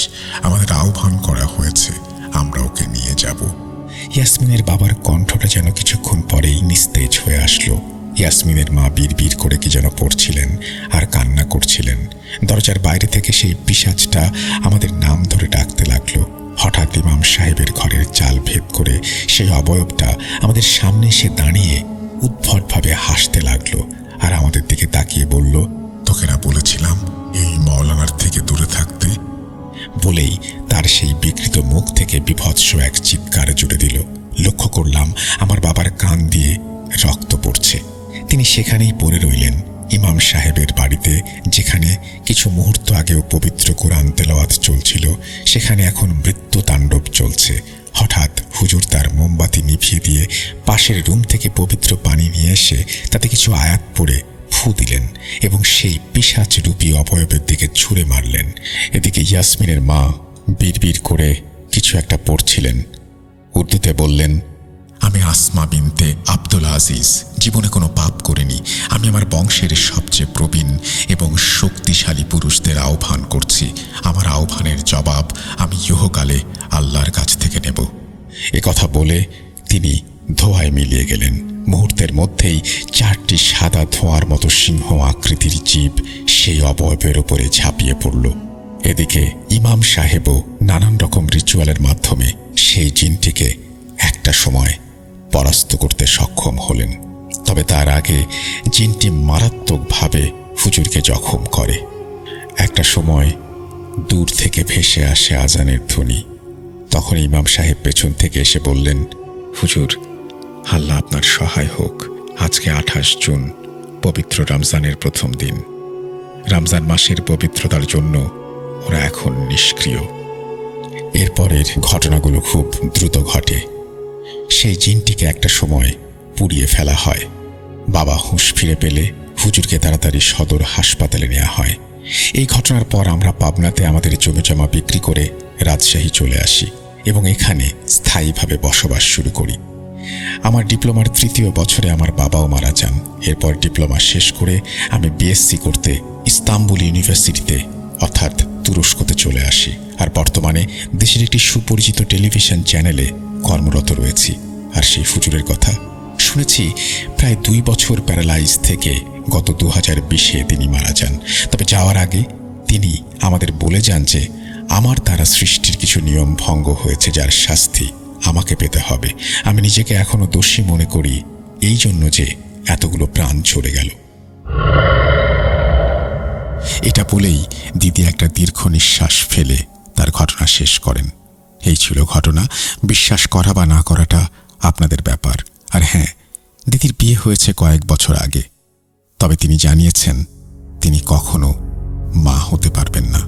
আমাদের আহ্বান করা হয়েছে, আমরা ওকে নিয়ে যাব। ইয়াসমিনের বাবার কণ্ঠটা যেন কিছুক্ষণ পরেই নিস্তেজ হয়ে আসলো। ইয়াসমিনের মা বিড়বিড় করে কি যেন পড়ছিলেন আর কান্না করছিলেন। দরজার বাইরে থেকে সেই পিশাচটা আমাদের নাম ধরে ডাকতে লাগলো। হঠাৎ ইমাম সাহেবের ঘরের চাল ভেদ করে সেই অবয়বটা আমাদের সামনে এসে দাঁড়িয়ে উদ্ভটভাবে হাসতে লাগলো আর আমাদের দিকে তাকিয়ে বলল, তোকে না বলেছিলাম এই মওলানার থেকে দূরে থাকতে? বলেই তার সেই বিকৃত মুখ থেকে বিভৎস এক চিৎকার জুড়ে দিল। লক্ষ্য করলাম আমার বাবার কান দিয়ে রক্ত পড়ছে। তিনি সেখানেই পড়ে রইলেন, ইমাম সাহেবের বাড়িতে, যেখানে কিছু মুহূর্ত আগেও পবিত্র কোরআন তেলাওয়াত চলছিল, সেখানে এখন মৃত্যু তাণ্ডব চলছে। হঠাৎ হুজুর তার মোমবাতি নিভিয়ে দিয়ে পাশের রুম থেকে পবিত্র পানি নিয়ে এসে তাতে কিছু আয়াত পড়ে ফু দিলেন এবং সেই পিশাচ রূপী অবয়বের দিকে ছুঁড়ে মারলেন। এদিকে ইয়াসমিনের মা বিড়বিড় করে কিছু একটা পড়ছিলেন। উর্দুতে বললেন, আমি আসমা বিনতে আব্দুল আজিজ জীবনে কোনো পাপ করিনি। আমি আমার বংশের সবচেয়ে প্রবীণ এবং শক্তিশালী পুরুষদের আহ্বান করছি। আমার আহ্বানের জবাব আমি ইহকালে আল্লাহর কাছ থেকে নেব। এ কথা বলে তিনি ধোঁয়ায় মিলিয়ে গেলেন। মুহূর্তের মধ্যেই 4টি সাদা ধোঁয়ার মতো সিংহ আকৃতির জীব সেই অবয়বের উপরে ঝাঁপিয়ে পড়ল। এদিকে ইমাম সাহেবও নানান রকম রিচুয়ালের মাধ্যমে সেই জিনটিকে একটা সময় পরাস্ত করতে সক্ষম হলেন। তবে তার আগে জিনটি মারাত্মকভাবে হুজুরকে জখম করে। একটা সময় দূর থেকে ভেসে আসে আজানের ধ্বনি। তখন ইমাম সাহেব পেছন থেকে এসে বললেন, হুজুর, আল্লাহ আপনার সহায় হোক। আজকে 28 জুন, পবিত্র রমজানের প্রথম দিন। রমজান মাসের পবিত্রতার জন্য ওরা এখন নিষ্ক্রিয়। এরপরের ঘটনাগুলো খুব দ্রুত ঘটে। সেই জিনটিকে একটা সময় পুড়িয়ে ফেলা হয়। বাবা হুঁশ ফিরে পেলে হুজুরকে তাড়াতাড়ি সদর হাসপাতালে নেওয়া হয়। এই ঘটনার পর আমরা পাবনাতে আমাদের জমিজমা বিক্রি করে রাজশাহী চলে আসি এবং এখানে স্থায়ীভাবে বসবাস শুরু করি। আমার ডিপ্লোমার 3য় বছরে আমার বাবাও মারা যান। এরপর ডিপ্লোমা শেষ করে আমি বিএসসি করতে ইস্তাম্বুল ইউনিভার্সিটিতে অর্থাৎ তুরস্কতে চলে আসি। আর বর্তমানে দেশের একটি সুপরিচিত টেলিভিশন চ্যানেলে কর্মরত রয়েছি। আর সেই হুজুরের কথা শুনেছি প্রায় 2 বছর প্যারালাইজ থেকে গত 2020-এ তিনি মারা যান। তবে যাওয়ার আগে তিনি আমাদের বলে যান যে আমার দ্বারা সৃষ্টির কিছু নিয়ম ভঙ্গ হয়েছে, যার শাস্তি আমাকে পেতে হবে। আমি নিজেকে এখনো দোষী মনে করি এই জন্য যে এতগুলো প্রাণ চলে গেল। এটা বলেই দিদি একটা দীর্ঘ নিঃশ্বাস ফেলে তার ঘটনা শেষ করেন। এই ছিল ঘটনা। বিশ্বাস করা বা না করাটা আপনাদের ব্যাপার। আর হ্যাঁ, দিদির বিয়ে হয়েছে কয়েক বছর আগে, তবে তিনি জানিয়েছেন তিনি কখনো মা হতে পারবেন না।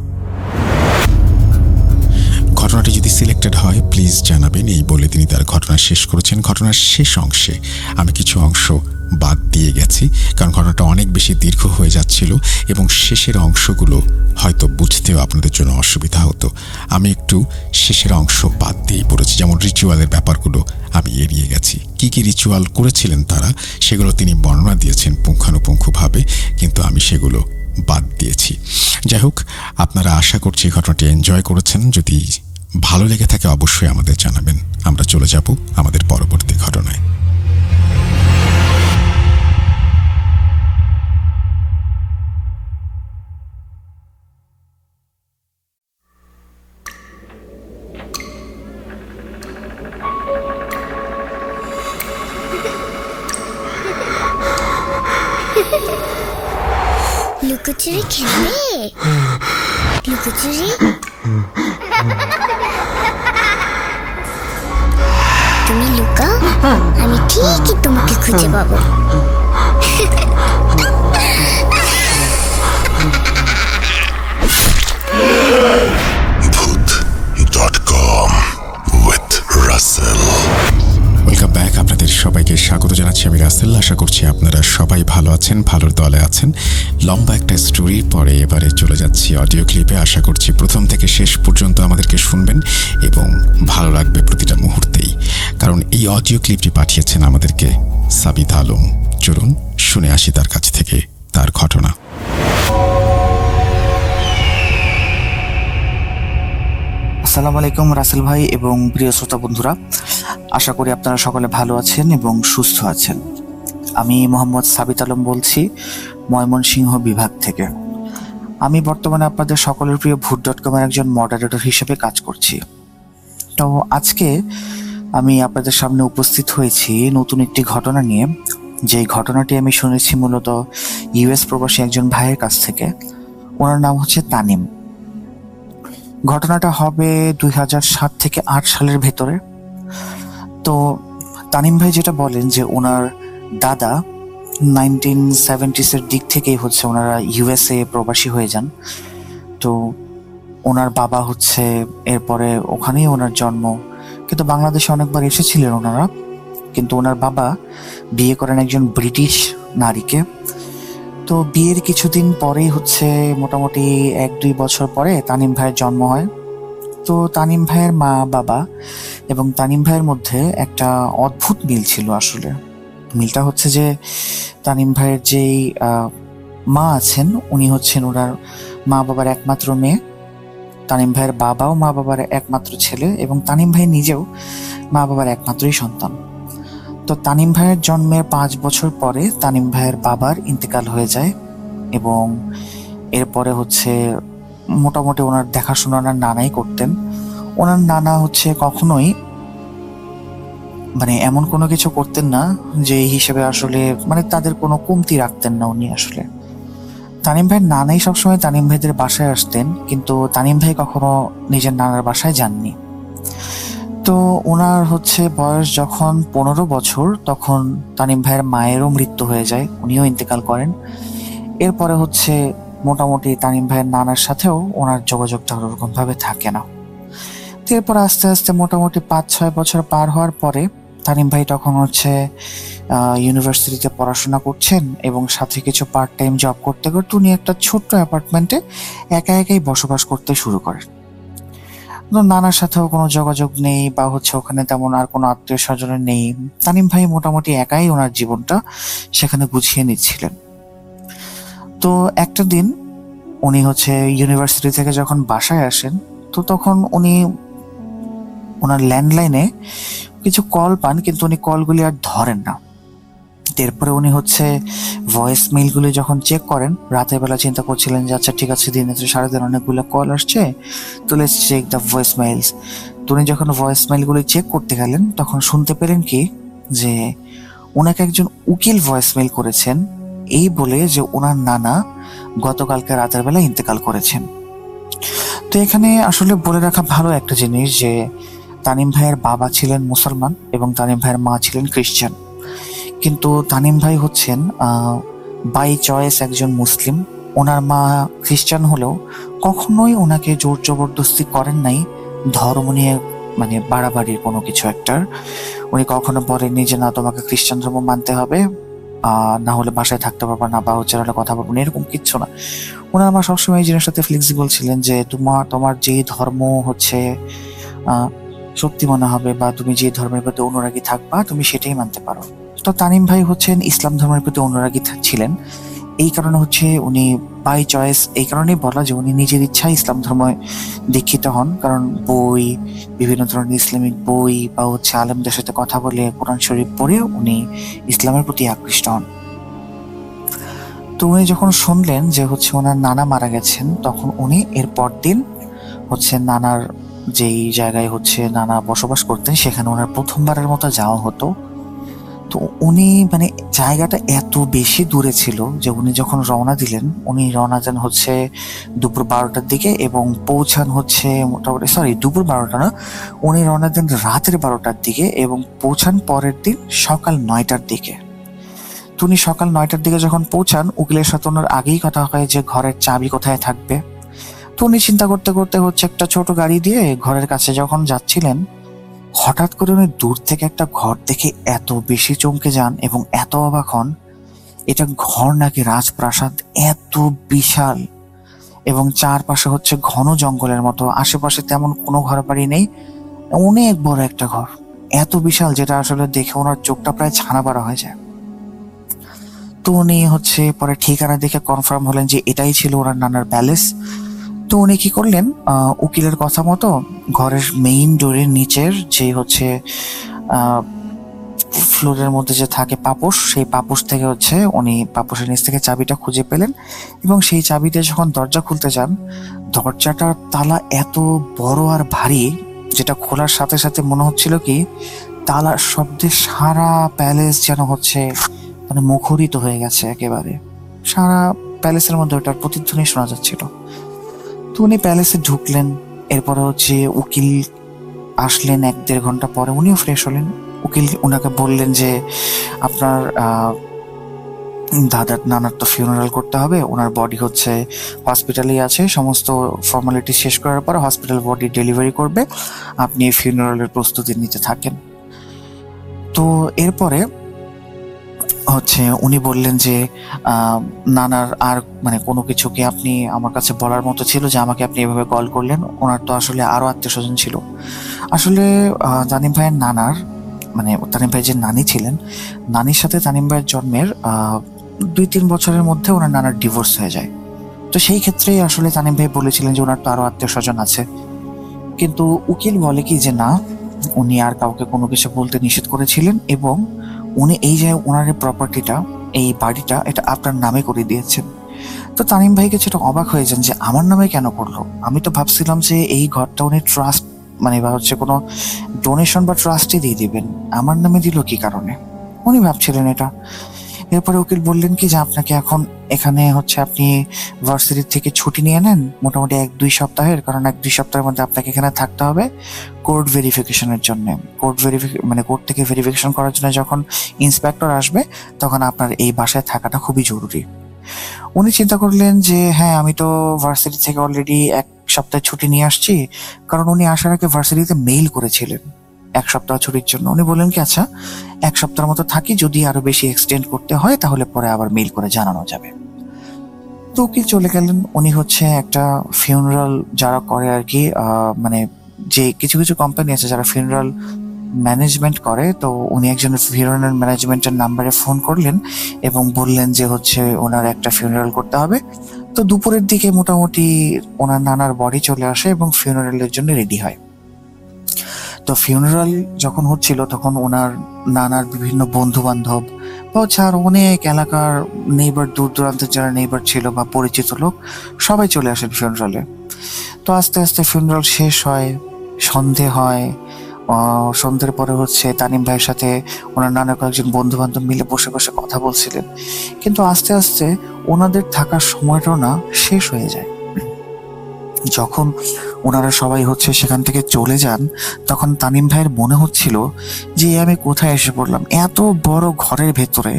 ঘটনাটি যদি সিলেক্টেড হয় প্লিজ জানাবেন, এই বলে তিনি তার ঘটনা শেষ করেছেন। ঘটনার শেষ অংশে আমি কিছু অংশ বাদ দিয়ে গেছি, কারণ ঘটনাটা অনেক বেশি দীর্ঘ হয়ে যাচ্ছিল এবং শেষের অংশগুলো হয়তো বুঝতেও আপনাদের জন্য অসুবিধা হতো। আমি একটু শেষের অংশ বাদ দিয়েই পড়েছি। যেমন রিচুয়ালের ব্যাপারগুলো আমি এড়িয়ে গেছি। কি কি রিচুয়াল করেছিলেন তারা সেগুলো তিনি বর্ণনা দিয়েছেন পুঙ্খানুপুঙ্খভাবে, কিন্তু আমি সেগুলো বাদ দিয়েছি। যাই হোক, আপনারা আশা করছি ঘটনাটি এনজয় করেছেন। যদি ভালো লেগে থাকে অবশ্যই আমাদের জানাবেন। আমরা চলে যাব আমাদের পরবর্তী ঘটনায়। লুকোচুরি খেলবে? লুকোচুরি তুমি লুকাও, আমি ঠিকই তোমাকে খুঁজে পাবো। Voot.com with Russell. Welcome back. আপনাদের সবাইকে স্বাগত জানাচ্ছি। আমি রাসেল। আশা করছি আপনারা সবাই ভালো আছেন, ভালোর দলে আছেন। লম্বা একটা স্টোরির পরে এবারে চলে যাচ্ছি অডিও ক্লিপে। আশা করছি প্রথম থেকে শেষ পর্যন্ত আমাদেরকে শুনবেন এবং ভালো লাগবে প্রতিটা মুহূর্তেই, কারণ এই অডিও ক্লিপটি পাঠিয়েছেন আমাদেরকে সাবিত আলম। চলুন শুনে আসি তার কাছ থেকে তার ঘটনা। আসসালামু আলাইকুম রাসেল ভাই এবং প্রিয় শ্রোতা বন্ধুরা, আশা করি আপনারা সকলে ভালো আছেন এবং সুস্থ আছেন। আমি মোহাম্মদ সাবিত আলম বলছি ময়মনসিংহ বিভাগ থেকে। আমি বর্তমানে আপনাদের সকলের প্রিয় ভূত.com-এর একজন মডারেটর হিসেবে কাজ করছি। তো আজকে আমি আপনাদের সামনে উপস্থিত হয়েছি নতুন একটি ঘটনা নিয়ে, যে ঘটনাটি আমি শুনেছি মূলত ইউএস প্রবাসী একজন ভাইয়ের কাছ থেকে। ওনার নাম হচ্ছে তানিম। ঘটনাটা হবে 2007 থেকে 8 সালের ভেতরে। তো তানিম ভাই যেটা বলেন যে ওনার দাদা 1970s-এর দিক থেকেই হচ্ছে ওনারা ইউএসএ প্রবাসী হয়ে যান। তো ওনার বাবা হচ্ছে এরপরে ওখানেই ওনার জন্ম, কিন্তু বাংলাদেশে অনেকবার এসেছিলেন ওনারা। কিন্তু ওনার বাবা বিয়ে করেন একজন ব্রিটিশ নারীকে। তো বিয়ের কিছুদিন পরেই হচ্ছে মোটামুটি 1-2 বছর পরে তানিম ভাইয়ের জন্ম হয়। তো তানিম ভাইয়ের মা বাবা এবং তানিম ভাইয়ের মধ্যে একটা অদ্ভুত মিল ছিল। আসলে মিলটা হচ্ছে যে তানিম ভাইয়ের যেই মা আছেন উনি হচ্ছেন ওনার মা বাবার একমাত্র মেয়ে। তানিম ভাইয়ের বাবাও মা বাবার একমাত্র ছেলে এবং তানিম ভাই নিজেও মা বাবার একমাত্রই সন্তান। তো তানিম ভাইয়ের জন্মের 5 বছর পরে তানিম ভাইয়ের বাবার ইন্তেকাল হয়ে যায় এবং এরপরে হচ্ছে মোটামুটি ওনার দেখাশোনা ওনার নানাই করতেন। ওনার নানা হচ্ছে কখনোই মানে এমন কোনো কিছু করতেন না যে হিসেবে আসলে মানে তাদের কোনো কমতি রাখতেন না উনি। আসলে তানিম ভাইয়ের নানাই সবসময় তানিম ভাইদের বাসায় আসতেন, কিন্তু তানিম ভাই কখনো নিজের নানার বাসায় যাননি। তো ওনার হচ্ছে বয়স যখন 15 বছর তখন তানিম ভাইয়ের মায়েরও মৃত্যু হয়ে যায়, উনিও ইন্তেকাল করেন। এরপরে হচ্ছে মোটামুটি তানিম ভাইয়ের নানার সাথেও ওনার যোগাযোগটা ওরকমভাবে থাকে না। তো এরপর আস্তে আস্তে মোটামুটি 5-6 বছর পার হওয়ার পরে তানিম ভাই তখন হচ্ছে ইউনিভার্সিটিতে পড়াশোনা করছেন এবং সাথে কিছু পার্ট টাইম জব করতে করতে উনি একটা ছোট্ট অ্যাপার্টমেন্টে একা একাই বসবাস করতে শুরু করেন। নানার সাথেও কোনো যোগাযোগ নেই বা হচ্ছে ওখানে তেমন আর কোনো আত্মীয় স্বজনের নেই। তানিম ভাই মোটামুটি একাই ওনার জীবনটা সেখানে গুছিয়ে নিচ্ছিলেন। তো একটা দিন উনি হচ্ছে ইউনিভার্সিটি থেকে যখন বাসায় আসেন, তো তখন উনি ওনার ল্যান্ডলাইনে কিছু কল পান, কিন্তু উনি কলগুলি আর ধরেন না। এরপরে উনি হচ্ছে ভয়েস মেইলগুলি যখন চেক করেন, রাতের বেলা চিন্তা করছিলেন যে আচ্ছা ঠিক আছে, দিনে তো সারাদিন অনেকগুলো কল আসছে, তো let's check the voice mails. তো উনি যখন ভয়েস মেইলগুলি চেক করতে গেলেন, তখন শুনতে পেলেন কি যে ওনাকে একজন উকিল ভয়েস মেইল করেছেন এই বলে যে ওনার নানা গতকালকে রাতের বেলা ইন্তেকাল করেছেন। তো এখানে আসলে বলে রাখা ভালো একটা জিনিস যে তানিম ভাইয়ের বাবা ছিলেন মুসলমান এবং তানিম ভাইয়ের মা ছিলেন খ্রিস্টান, কিন্তু তানিম ভাই হচ্ছেন বাই চয়েস একজন মুসলিম। ওনার মা খ্রিস্টান হলেও কখনোই ওনাকে জোর জবরদস্তি করেন নাই ধর্ম নিয়ে, মানে বাড়াবাড়ির কোনো কিছু একটার। উনি কখনো বলেননি যে না তোমাকে খ্রিস্টান ধর্ম মানতে হবে, না হলে বাসায় থাকতে পারবা না, বা হচ্ছে নাহলে কথা বলবো না, এরকম কিচ্ছু না। ওনার মা সবসময় এই জিনিসের সাথে ফ্লেক্সিবল ছিলেন যে তোমার যে ধর্ম হচ্ছে সত্যি মনে হবে বা তুমি যে ধর্মের প্রতি অনুরাগী থাকবা তুমি সেটাই মানতে পারো। তো তানিম ভাই হচ্ছেন ইসলাম ধর্মের প্রতি অনুরাগী ছিলেন, এই কারণে হচ্ছে উনি বাই চয়েস, এই কারণেই বলা যে উনি নিজের ইচ্ছায় ইসলাম ধর্মে দীক্ষিত হন। কারণ বই, বিভিন্ন ধরনের ইসলামিক বই বা হচ্ছে আলেমদের সাথে কথা বলে কোরআন শরীফ পড়ে উনি ইসলামের প্রতি আকৃষ্ট হন। তো উনি যখন শুনলেন যে হচ্ছে ওনার নানা মারা গেছেন, তখন উনি এর পরদিন হচ্ছে নানার যেই জায়গায় হচ্ছে নানা বসবাস করতেন সেখানে ওনার প্রথমবারের মতো যাওয়া হতো। তো উনি মানে জায়গাটা এত বেশি দূরে ছিল যে উনি যখন রওনা দিলেন, উনি রওনা দেন হচ্ছে দুপুর 12টার দিকে এবং পৌঁছান হচ্ছে মোটামুটি দুপুর 12টা না, উনি রওনা দেন রাতের 12টার দিকে এবং পৌঁছান পরের দিন সকাল 9টার দিকে। তো উনি সকাল 9টার দিকে যখন পৌঁছান, উকিলের সাথে ওনার আগেই কথা হয় যে ঘরের চাবি কোথায় থাকবে। তো উনি চিন্তা করতে করতে হচ্ছে একটা ছোট গাড়ি দিয়ে ঘরের কাছে যখন যাচ্ছিলেন, হঠাৎ করে উনি দূর থেকে একটা ঘর দেখে এত বেশি চমকে যান এবং এত অবাক হন। এটা ঘর নাকি রাজপ্রাসাদ, এত বিশাল এবং চারপাশে হচ্ছে ঘন জঙ্গলের মতো, আশেপাশে তেমন কোনো ঘর বাড়ি নেই, অনেক বড় একটা ঘর, এত বিশাল যেটা আসলে দেখে ওনার চোখটা প্রায় ছানা পাড়া হয়ে যায়। তো উনি হচ্ছে পরে ঠিকানা দেখে কনফার্ম হলেন যে এটাই ছিল ওনার নানার প্যালেস। তো উনি কি করলেন, উকিলের কথা মতো ঘরের মেইন ডোরের নিচের যে হচ্ছে ফ্লোরের মধ্যে যে থাকে পাপোশ, সেই পাপোশ থেকে হচ্ছে উনি পাপোশের নিচ থেকে চাবিটা খুঁজে পেলেন এবং সেই চাবিতে যখন দরজা খুলতে যান, দরজাটার তালা এত বড় আর ভারী যেটা খোলার সাথে সাথে মনে হচ্ছিল কি তালার শব্দে সারা প্যালেস যেন হচ্ছে মানে মুখরিত হয়ে গেছে, একেবারে সারা প্যালেসের মধ্যে ওটার প্রতিধ্বনি শোনা যাচ্ছিল। তো উনি প্যালেসে ঢুকলেন, এরপরে হচ্ছে উকিল আসলেন 1-1.5 ঘন্টা পরে, উনিও ফ্রেশ হলেন। উকিল ওনাকে বললেন যে আপনার দাদার নানার তো ফিউনারাল করতে হবে, ওনার বডি হচ্ছে হসপিটালেই আছে, সমস্ত ফর্মালিটি শেষ করার পর হসপিটাল বডি ডেলিভারি করবে, আপনি ফিউনারালের প্রস্তুতি নিতে থাকেন। তো এরপরে হচ্ছে উনি বললেন যে নানার আর মানে কোনো কিছু কি আপনি আমার কাছে বলার মতো ছিল যে আমাকে আপনি এভাবে কল করলেন? ওনার তো আসলে আরো আত্মীয় স্বজন ছিল। আসলে তানিম ভাইয়ের নানার মানে তানিম ভাই যে নানি ছিলেন, নানির সাথে তানিম ভাইয়ের জন্মের 2-3 বছরের মধ্যে ওনার নানার ডিভোর্স হয়ে যায়। তো সেই ক্ষেত্রেই আসলে তানিম ভাই বলেছিলেন যে ওনার তো আরো আত্মীয় স্বজন আছে, কিন্তু উকিল বলে কি যে না, উনি আর কাউকে কোনো কিছু বলতে নিষেধ করেছিলেন এবং উনি এই যে ওনার প্রপার্টিটা, এই বাড়িটা, এটা আপনার নামে করে দিয়েছেন। তো তানিম ভাইকে সেটা অবাক হয়ে যান যে আমার নামে কেন করলো, আমি তো ভাবছিলাম যে এই ঘরটা উনি ট্রাস্ট মানে বা হচ্ছে কোনো ডোনেশন বা ট্রাস্টে দিয়ে দিবেন, আমার নামে দিল কি কারণে, উনি ভাবছিলেন এটা। এরপরে উকিল বললেন কি যে আপনাকে এখন এখানে হচ্ছে আপনি ভার্সিটি থেকে ছুটি নিয়ে নেন মোটামুটি 1-2 সপ্তাহের, কারণ 1-2 সপ্তাহের মধ্যে আপনাকে এখানে থাকতে হবে কোর্ট ভেরিফিকেশনের জন্য। কোর্ট থেকে ভেরিফিকেশন করার জন্য যখন ইন্সপেক্টর আসবে তখন আপনার এই বাসায় থাকাটা খুবই জরুরি। উনি চিন্তা করলেন যে হ্যাঁ, আমি তো ভার্সিটি থেকে অলরেডি 1 সপ্তাহ ছুটি নিয়ে আসছি, কারণ উনি আসার আগে ভার্সিটিতে মেইল করেছিলেন 1 সপ্তাহ ছুটির জন্য। উনি বললেন কি আচ্ছা 1 সপ্তাহের মতো থাকি, যদি আরো বেশি এক্সটেন্ড করতে হয় তাহলে পরে আবার মেইল করে জানানো যাবে। তো উকিল চলে গেলেন। উনি হচ্ছে একটা ফিউনারাল যারা করে আর কি, মানে যে কিছু কিছু কোম্পানি আছে যারা ফিউনারাল ম্যানেজমেন্ট করে, তো উনি একজন ফিউনারাল ম্যানেজমেন্টের নাম্বারে ফোন করলেন এবং বললেন যে হচ্ছে ওনার একটা ফিউনারাল করতে হবে। তো দুপুরের দিকে মোটামুটি ওনার নানার বডি চলে আসে এবং ফিউনারালের জন্য রেডি হয়। তো ফিউনারাল যখন হচ্ছিল তখন ওনার নানার বিভিন্ন বন্ধু বান্ধব বা হচ্ছে আর অনেক এলাকার নেইবার, দূর দূরান্তের যারা নেইবার ছিল বা পরিচিত লোক সবাই চলে আসেন ফিউনারালে। তো আস্তে আস্তে ফিউনারাল শেষ হয়, সন্ধে হয়। সন্ধ্যের পরে হচ্ছে তানিম ভাইয়ের সাথে ওনার নানা কয়েকজন বন্ধু বান্ধব মিলে বসে বসে কথা বলছিলেন, কিন্তু আস্তে আস্তে ওনাদের থাকার সময়টাও না শেষ হয়ে যায়। যখন ওনারা সবাই হচ্ছে সেখান থেকে চলে যান, তখন তানিম ভাইয়ের মনে হচ্ছিল যে আমি কোথায় এসে পড়লাম, এত বড় ঘরের ভেতরে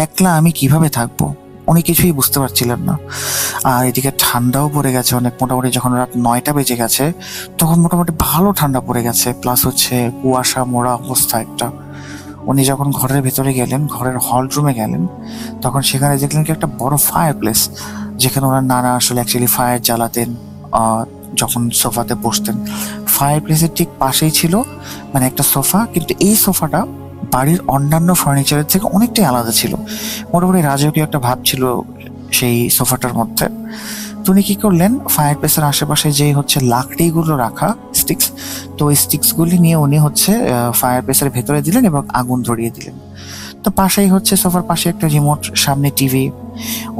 একলা আমি কিভাবে থাকবো। উনি কিছুই বুঝতে পারছিলেন না। আর এদিকে ঠান্ডাও পড়ে গেছে অনেক, মোটামুটি যখন রাত 9টা বেজে গেছে তখন মোটামুটি ভালো ঠান্ডা পড়ে গেছে, প্লাস হচ্ছে কুয়াশা মোড়া অবস্থা একটা। উনি যখন ঘরের ভেতরে গেলেন, ঘরের হল রুমে গেলেন, তখন সেখানে দেখলেন কি একটা বড় ফায়ার প্লেস, যেখানে ওনার নানা আসলে অ্যাকচুয়ালি ফায়ার জ্বালাতেন যখন সোফাতে বসতেন। ফায়ার প্লেসের ঠিক পাশেই ছিল মানে একটা সোফা, কিন্তু এই সোফাটা বাড়ির অন্যান্য ফার্নিচারের থেকে অনেকটাই আলাদা ছিল। মোটামুটি রাজকীয় একটা ভাব ছিল সেই সোফাটার মধ্যে। তো উনি কি করলেন, ফায়ার প্লেসের আশেপাশে যে হচ্ছে লাকড়িগুলো রাখা স্টিক্স, তো ওই স্টিক্সগুলি নিয়ে উনি হচ্ছে ফায়ার প্লেসের ভেতরে দিলেন এবং আগুন ধরিয়ে দিলেন। তো পাশেই হচ্ছে সোফার পাশে একটা রিমোট, সামনে টিভি।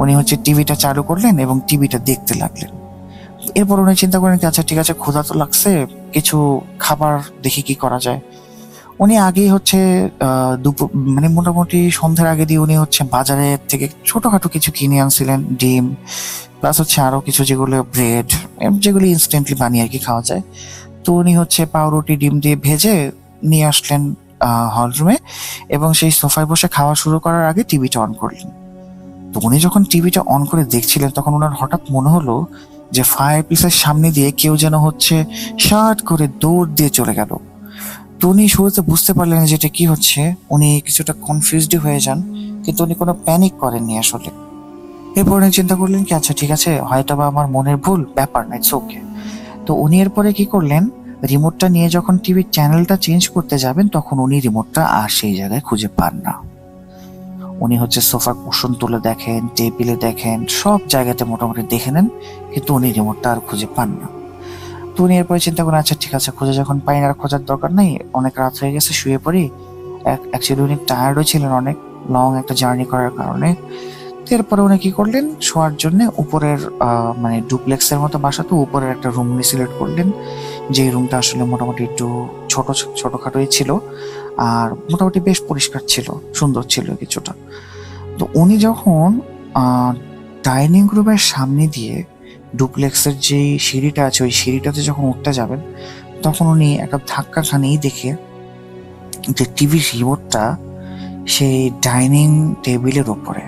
উনি হচ্ছে টিভিটা চালু করলেন এবং টিভিটা দেখতে লাগলেন। এরপর উনি চিন্তা করেন আচ্ছা ঠিক আছে, ক্ষুধা তো লাগছে, কিছু খাবার দেখি কি করা যায়। উনি আগেই হচ্ছে দুপুর মানে মোটামুটি সন্ধ্যার আগে দিয়ে উনি হচ্ছে বাজারের থেকে ছোটখাটো কিছু কিনে আনছিলেন, ডিম প্লাস হচ্ছে আরো কিছু যেগুলো ব্রেড, যেগুলি ইনস্ট্যান্টলি বানিয়ে আর কি খাওয়া যায়। তো উনি হচ্ছে পাউরুটি ডিম দিয়ে ভেজে নিয়ে আসলেন হল রুমে এবং সেই সোফায় বসে খাওয়া শুরু করার আগে টিভিটা অন করলেন। তো উনি যখন টিভিটা অন করে দেখছিলেন তখন ওনার হঠাৎ মনে হলো যে ফায়ার প্লেসের সামনে দিয়ে কেউ যেন হচ্ছে শার্ট করে দৌড় দিয়ে চলে গেল। তো উনি শুরুতে বুঝতে পারলেন যে এটা কি হচ্ছে, উনি কিছুটা কনফিউজড হয়ে যান, কিন্তু উনি কোনো প্যানিক করেননি আসলে। এরপর উনি চিন্তা করলেন কি আচ্ছা ঠিক আছে, হয়তো বা আমার মনের ভুল, ব্যাপার না, ইটস ওকে। তো উনি এরপরে কি করলেন, রিমোটটা নিয়ে যখন টিভির চ্যানেলটা চেঞ্জ করতে যাবেন তখন উনি রিমোটটা আর সেই জায়গায় খুঁজে পান না। উনি হচ্ছে সোফার কুশন তুলে দেখেন, টেবিলে দেখেন, সব জায়গাতে মোটামুটি দেখে নেন, কিন্তু উনি রিমোটটা আর খুঁজে পান না। তো উনি এরপরে চিন্তা করেন আচ্ছা ঠিক আছে, খুঁজে যখন পাই না আর খোঁজার দরকার নেই, অনেক রাত হয়ে গেছে, শুয়ে পড়ি। অ্যাকচুয়ালি উনি টায়ার্ডও ছিলেন অনেক, লং একটা জার্নি করার কারণে। তো এরপরে উনি কি করলেন, শোয়ার জন্য উপরের মানে ডুপ্লেক্সের মতো বাসা, তো উপরের একটা রুম উনি সিলেক্ট করলেন, যে রুমটা আসলে মোটামুটি একটু ছোটখাটোই ছিল আর মোটামুটি বেশ পরিষ্কার ছিল, সুন্দর ছিল কিছুটা। তো উনি যখন ডাইনিং রুমের সামনে দিয়ে ডুপ্লেক্সের যে সিঁড়িটা আছে ওই সিঁড়িটাতে যখন উঠতে যাবেন তখন উনি একটা ধাক্কা খানেই দেখে যে টিভি রিমোটটা সেই ডাইনিং টেবিলের উপরে।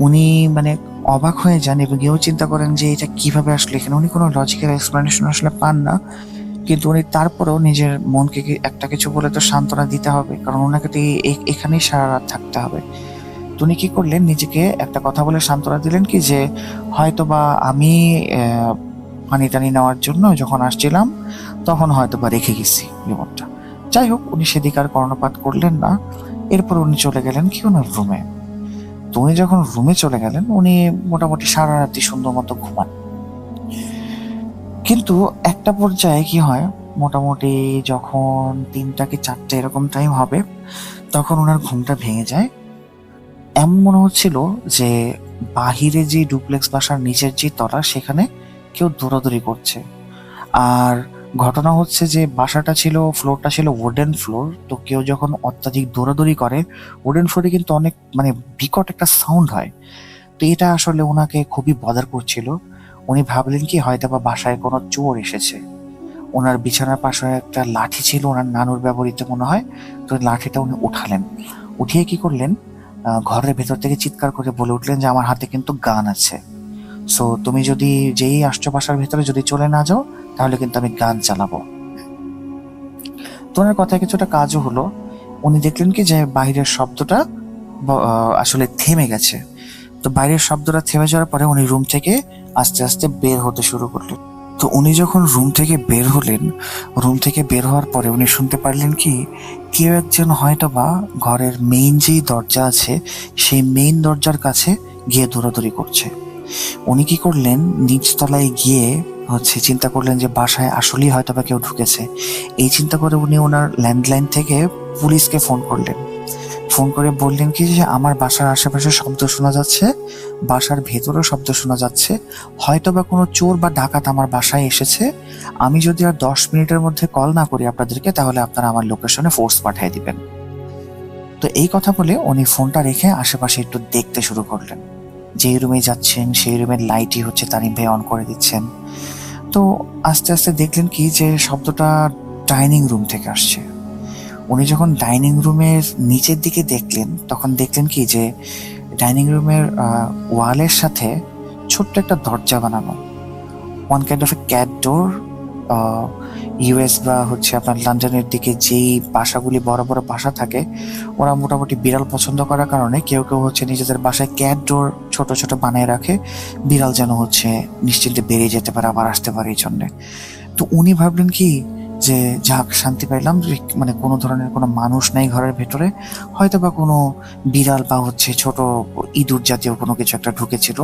উনি মানে অবাক হয়ে যান এবং এও চিন্তা করেন যে এটা কিভাবে আসলে এখানে। উনি কোনো লজিক্যাল এক্সপ্লেনেশন আসলে পান না, কিন্তু উনি তারপরেও নিজের মনকে একটা কিছু বলে তো সান্ত্বনা দিতে হবে, কারণ ওনাকে তো এখানেই সারা রাত থাকতে হবে। তো উনি কি করলেন, নিজেকে একটা কথা বলে সান্ত্বনা দিলেন কি যে হয়তো বা আমি পানি টানি নেওয়ার জন্য যখন আসছিলাম তখন হয়তো বা রেখে গেছি রিমোটটা। যাই হোক, উনি সেদিকে আর কর্ণপাত করলেন না। এরপর উনি চলে গেলেন কি ওনার রুমে। তো উনি যখন রুমে চলে গেলেন উনি মোটামুটি সারা রাতি সুন্দর মতো ঘুমান। কিন্তু একটা পর্যায়ে কি হয়, মোটামুটি যখন 3টা কি 4টে এরকম টাইম হবে তখন ওনার ঘুমটা ভেঙে যায়। এমন মনে হচ্ছিল যে বাহিরে যে ডুপ্লেক্স বাসার নিচের যে তলা সেখানে কেউ দৌড়াদৌড়ি করছে। আর ঘটনা হচ্ছে যে বাসাটা ছিল, ফ্লোরটা ছিল উডেন ফ্লোর, তো কেউ যখন অত্যাধিক দৌড়াদৌড়ি করে উডেন ফ্লোরে কিন্তু অনেক মানে বিকট একটা সাউন্ড হয়। তো এটা আসলে ওনাকে খুবই বদার করছিল। উনি ভাবলেন কি হয়তো বা বাসায় কোনো চোর এসেছে। ওনার বিছানার পাশে একটা লাঠি ছিল, ওনার নানুর ব্যবহৃত মনে হয়, তো লাঠিটা উনি উঠালেন। উঠিয়ে কি করলেন, ঘরের ভেতর থেকে চিৎকার করে বলে উঠলেন যে আমার হাতে কিন্তু গান আছে, সো তুমি যদি যেই আসছো বাসার ভেতরে যদি চলে না যাও তাহলে কিন্তু আমি গান চালাবো। তো ওনার কথায় কিছুটা কাজও হলো। উনি দেখলেন কি যে বাইরের শব্দটা আসলে থেমে গেছে। তো বাইরের শব্দটা থেমে যাওয়ার পরে উনি রুম থেকে আস্তে আস্তে বের হতে শুরু করলেন। তো উনি যখন রুম থেকে বের হলেন, রুম থেকে বের হওয়ার পরে উনি শুনতে পারলেন কি কেউ একজন হয়তো বা ঘরের মেইন যেই দরজা আছে সেই মেইন দরজার কাছে গিয়ে দৌড়াদৌড়ি করছে। উনি কি করলেন, নিচতলায় গিয়ে চিন্তা করলেন যে বাসায় আসলেই হয়তো বা কেউ ঢুকেছে। এই চিন্তা করে উনি ওনার ল্যান্ডলাইন থেকে পুলিশকে ফোন করলেন। ফোন করে বললেন কি যে আমার বাসার আশেপাশে শব্দ শোনা যাচ্ছে, বাসার ভেতরেও শব্দ শোনা যাচ্ছে, হয়তো বা কোনো চোর বা ডাকাত আমার বাসায় এসেছে। আমি যদি আর 10 মিনিটের মধ্যে কল না করি আপনাদেরকে, তাহলে আপনারা আমার লোকেশনে ফোর্স পাঠিয়ে দিবেন। তো এই কথা বলে উনি ফোনটা রেখে আশেপাশে একটু দেখতে শুরু করলেন। যেই রুমে যাচ্ছেন সেই রুমের লাইটই তারিম ভাই অন করে দিচ্ছেন। তো আস্তে আস্তে দেখলেন কি যে শব্দটা ডাইনিং রুম থেকে আসছে। উনি যখন ডাইনিং রুমের নিচের দিকে দেখলেন, তখন দেখলেন কি যে ডাইনিং রুমের ওয়ালের সাথে ছোট্ট একটা দরজা বানানো, one kind of A cat door. US বা আপনার লন্ডনের দিকে যেই বাসাগুলি বড় বড় বাসা থাকে, ওরা মোটামুটি বিড়াল পছন্দ করার কারণে কেউ কেউ নিজেদের বাসায় ক্যাট ডোর ছোট ছোট বানিয়ে রাখে, বিড়াল যেন নিশ্চিন্তে বেরিয়ে যেতে পারে, আবার আসতে পারে এই জন্যে। তো উনি ভাবলেন কি যে যাক, শান্তি পাইলাম, মানে কোনো ধরনের কোনো মানুষ নাই ঘরের ভেতরে, হয়তো বা কোনো বিড়াল বা ছোট ইঁদুর জাতীয় কোনো কিছু একটা ঢুকেছিল।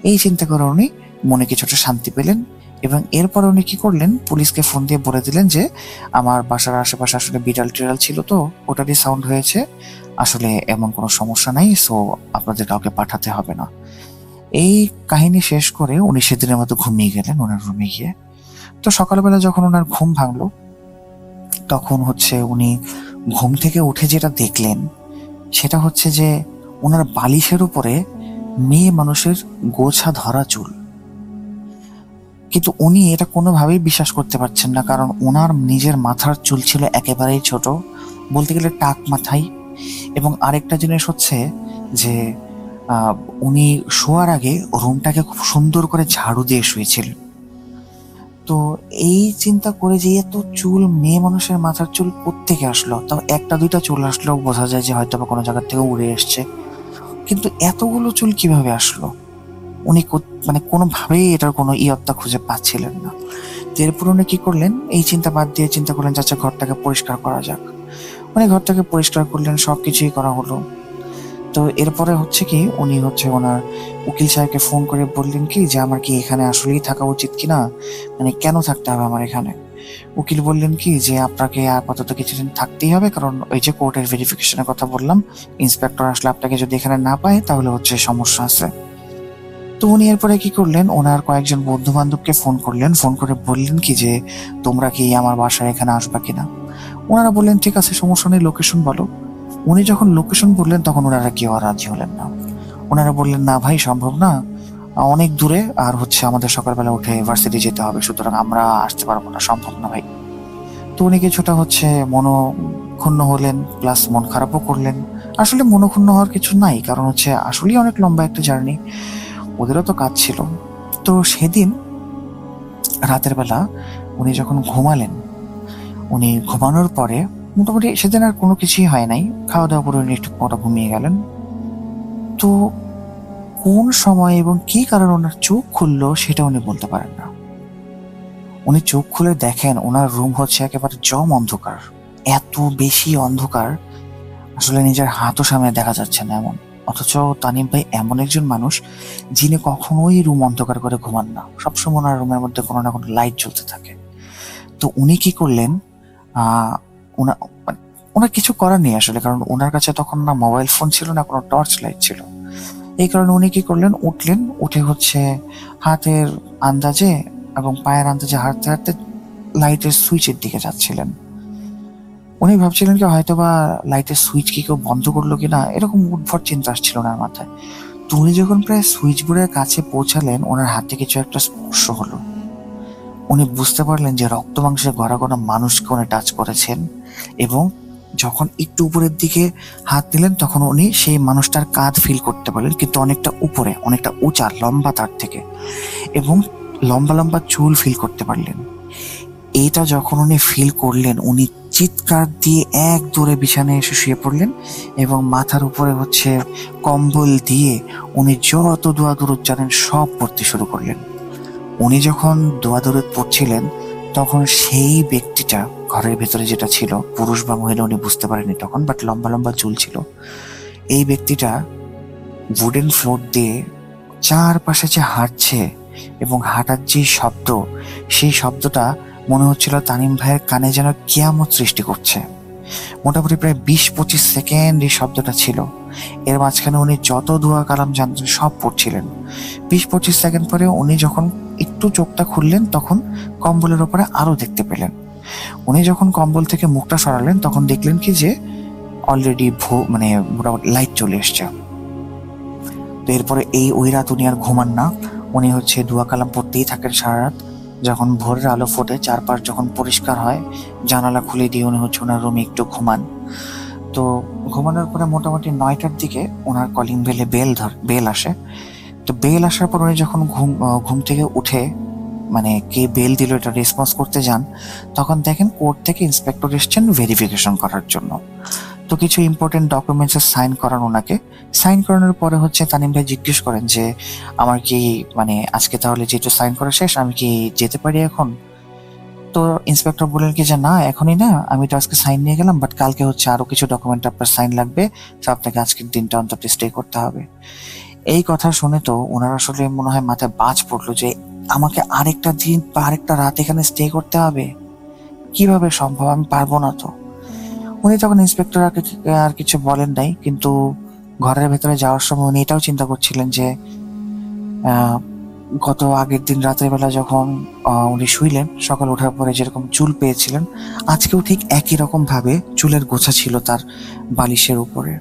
এই চিন্তা করে উনি মনে কিছুটা শান্তি পেলেন। এবং এরপর উনি কি করলেন, পুলিশকে ফোন দিয়ে বলে দিলেন যে আমার বাসার আশেপাশে আসলে বিড়াল টিড়াল ছিল, তো ওটারই সাউন্ড হয়েছে, আসলে এমন কোনো সমস্যা নাই, সো আপনাদের কাউকে পাঠাতে হবে না। এই কাহিনী শেষ করে উনি সেদিনের মতো ঘুমিয়ে গেলেন ওনার রুমে গিয়ে। তো সকালবেলা যখন ওনার ঘুম ভাঙলো, তখন উনি ঘুম থেকে উঠে যেটা দেখলেন সেটা যে ওনার বালিশের উপরে মেয়ে মানুষের গোছা ধরা চুল। কিন্তু উনি এটা কোনোভাবেই বিশ্বাস করতে পারছেন না, কারণ ওনার নিজের মাথার চুল ছিল একেবারেই ছোট, বলতে গেলে টাক মাথায়। এবং আরেকটা জিনিস যে উনি শোয়ার আগে রুমটাকে খুব সুন্দর করে ঝাড়ু দিয়ে শুয়েছিলেন। তো এই চিন্তা করে যে এত চুল, মেয়ে মানুষের মাথার চুল কোত্থেকে আসলো, তাও একটা দুইটা চুল আসলেও বোঝা যায় যে হয়তো বা কোনো জায়গা থেকে উড়ে এসছে, কিন্তু এতগুলো চুল কিভাবে আসলো উনি মানে কোনোভাবেই এটার কোনো ইয়ত্তা খুঁজে পাচ্ছিলেন না। এরপর উনি কি করলেন, এই চিন্তা বাদ দিয়ে চিন্তা করলেন আচ্ছা ঘরটাকে পরিষ্কার করা যাক। উনি ঘরটাকে পরিষ্কার করলেন, সবকিছুই করা হলো। তো এরপরে কি উনি ওনার উকিল সাহেবকে ফোন করে বললেন কি যে আমার কি এখানে আসলেই থাকা উচিত কিনা, মানে কেন থাকতে হবে আমার এখানে। উকিল বললেন কি যে আপনাকে আপাতত কিছুদিন থাকতেই হবে, কারণ ওই যে কোর্টের ভেরিফিকেশনের কথা বললাম, ইন্সপেক্টর আসলে আপনাকে যদি এখানে না পায় তাহলে সমস্যা আছে। তো উনি এরপরে কি করলেন, ওনার কয়েকজন বন্ধু বান্ধবকে ফোন করলেন, ফোন করে বললেন কি যে তোমরা কি আমার বাসায় এখানে আসবা কিনা। ওনারা বললেন ঠিক আছে, সমস্যা নেই, লোকেশন বলো। উনি যখন লোকেশন বললেন তখন ওনারা কেউ আর রাজি হলেন না। ওনারা বললেন না ভাই, সম্ভব না, অনেক দূরে, আর আমাদের সকালবেলা উঠে ভার্সিটি যেতে হবে, সুতরাং আমরা আসতে পারবো না, সম্ভব না ভাই। তো উনি কিছুটা মনোক্ষুণ্ণ হলেন, প্লাস মন খারাপও করলেন। আসলে মনোক্ষুণ্ণ হওয়ার কিছু নাই, কারণ আসলেই অনেক লম্বা একটা জার্নি, ওদেরও তো কাজ ছিল। তো সেদিন রাতের বেলা উনি যখন ঘুমালেন, উনি ঘুমানোর পরে মোটামুটি সেদিন আর কোনো কিছুই হয় নাই, খাওয়া দাওয়া করে উনি একটু পরে ঘুমিয়ে গেলেন। তো কোন সময় এবং কি কারণে ওনার চোখ খুললো সেটা উনি বলতে পারেন না। উনি চোখ খুলে দেখেন ওনার রুম একেবারে জম অন্ধকার, এত বেশি অন্ধকার আসলে নিজের হাতও সামনে দেখা যাচ্ছে না এমন। অথচ তানিম ভাই এমন একজন মানুষ যিনি কখনোই রুম অন্ধকার করে ঘুমান না, সবসময় ওনার রুমের মধ্যে কোনো না কোনো লাইট জ্বলতে থাকে। তো উনি কি করলেন, ওনার কিছু করার নেই আসলে, কারণ ওনার কাছে তখন না মোবাইল ফোন ছিল না কোনো টর্চ লাইট ছিল। এই কারণে উনি কি করলেন, উঠলেন, উঠে হাতের আন্দাজে এবং পায়ের আন্দাজে হাঁটতে হাঁটতে লাইটের সুইচের দিকে যাচ্ছিলেন। উনি ভাবছিলেন কি হয়তো বা লাইটের সুইচ কি কেউ বন্ধ করলো কিনা, এরকম উদ্ভট চিন্তা আসছিল ওনার মাথায়। তো উনি যখন প্রায় সুইচ বোর্ডের কাছে পৌঁছালেন, ওনার হাতে কিছু একটা স্পর্শ হলো। উনি বুঝতে পারলেন যে রক্ত মাংসের গড়া কোনো মানুষকে উনি টাচ করেছেন, এবং যখন একটু উপরের দিকে হাত দিলেন তখন উনি সেই মানুষটার কাঁধ ফিল করতে পারলেন, কিন্তু অনেকটা উপরে, অনেকটা উঁচা, লম্বা তার থেকে, এবং লম্বা লম্বা চুল ফিল করতে পারলেন। এটা যখন উনি ফিল করলেন, উনি চিৎকার দিয়ে এক দৌড়ে বিছানায় এসে শুয়ে পড়লেন এবং মাথার উপরে হচ্ছে কম্বল দিয়ে উনি যত দোয়া দরুদ জানেন সব পড়তে শুরু করলেন। উনি যখন দোয়া দরুদ পড়ছিলেন তখন সেই ব্যক্তিটা ঘরের ভেতরে যেটা ছিল, পুরুষ বা মহিলা উনি বুঝতে পারেনি তখন, বাট লম্বা লম্বা চুল ছিল, এই ব্যক্তিটা উডেন ফ্লোর দিয়ে চারপাশে যে হাঁটছে এবং হাঁটার যে শব্দ, সেই শব্দটা মনে হচ্ছিল তানিম ভাইয়ের কানে যেন কিয়ামত সৃষ্টি করছে। মোটামুটি প্রায় 20-25 সেকেন্ড এই শব্দটা ছিল। এর মাঝখানে উনি যত দোয়া কালাম জানতেন সব পড়ছিলেন। 20-25 সেকেন্ড পরে উনি যখন একটু চোখটা খুললেন তখন কম্বলের ওপরে আরো দেখতে পেলেন। উনি যখন কম্বল থেকে মুখটা সরালেন তখন দেখলেন কি যে অলরেডি মানে মোটামুটি লাইট চলে এসছে। তো এরপরে ওই রাত উনি আর ঘুমান না, উনি হচ্ছে দোয়া কালাম পড়তেই থাকেন সারা রাত। যখন ভোরের আলো ফোটে, চারপাশ যখন পরিষ্কার হয়, জানালা খুলে দিয়ে উনি হচ্ছে ওনার রুমে একটু ঘুমান। তো ঘুমানোর পরে মোটামুটি 9টার দিকে ওনার কলিং বেলে বেল আসে। তো বেল আসার পর উনি যখন ঘুম থেকে উঠে মানে কে বেল দিল এটা রেসপন্স করতে যান, তখন দেখেন কোর্ট থেকে ইন্সপেক্টর এসছেন ভেরিফিকেশন করার জন্য। তো কিছু ইম্পর্টেন্ট ডকুমেন্টস সাইন করান ওনাকে। সাইন করানোর পরে হচ্ছে তানিম ভাই জিজ্ঞেস করেন যে আমার কি মানে আজকে তাহলে যেহেতু সাইন করা শেষ আমি কি যেতে পারি এখন? তো ইন্সপেক্টর বললেন কি যে না, এখনই না, আমি তো আজকে সাইন নিয়ে গেলাম, বাট কালকে হচ্ছে আরো কিছু ডকুমেন্ট আপনার সাইন লাগবে, তো আপনাকে আজকের দিনটা অন্তত স্টে করতে হবে। এই কথা শুনে তো ওনার আসলে মনে হয় মাথায় বাজ পড়লো যে আমাকে আরেকটা দিন বা আরেকটা রাত এখানে স্টে করতে হবে, কিভাবে সম্ভব, আমি পারবো না। তো উনি তখন ইন্সপেক্টর আর কিছু বলেন নাই, কিন্তু ঘরের ভেতরে যাওয়ার সময় উনি এটাও চিন্তা করছিলেন যে গত আগের দিন রাতের বেলা যখন উনি শুইলেন, সকাল ওঠার পরে যেরকম চুল পেয়েছিলেন, আজকেও ঠিক একই রকম ভাবে চুলের গোছা ছিল তার বালিশের উপরে।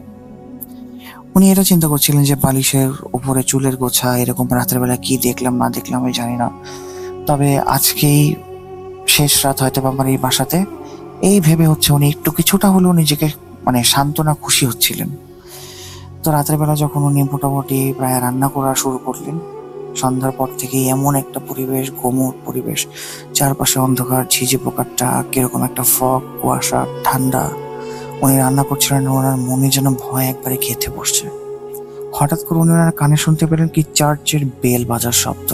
উনি এটা চিন্তা করছিলেন যে বালিশের উপরে চুলের গোছা, এরকম রাতের বেলা কি দেখলাম না দেখলাম আমি জানি না, তবে আজকেই শেষ রাত হয়তো আমার এই বাসাতে, এই ভেবে হচ্ছে উনি একটু কিছুটা হলেও নিজেকে মানে সান্ত্বনা খুশি হচ্ছিলেন। তো রাতের বেলা যখন উনি মোটামুটি প্রায় রান্না করা শুরু করলেন, সন্ধ্যার পর থেকে এমন একটা পরিবেশ, গোমর পরিবেশ, চারপাশে অন্ধকার, ঝিঝি পোকার ডাক, এরকম একটা ফগ, কুয়াশা, ঠান্ডা। উনি রান্না করছিলেন, ওনার মনে যেন ভয় একবারে গেঁথে বসছে। হঠাৎ করে উনি ওনার কানে শুনতে পেলেন কি চার্চের বেল বাজার শব্দ।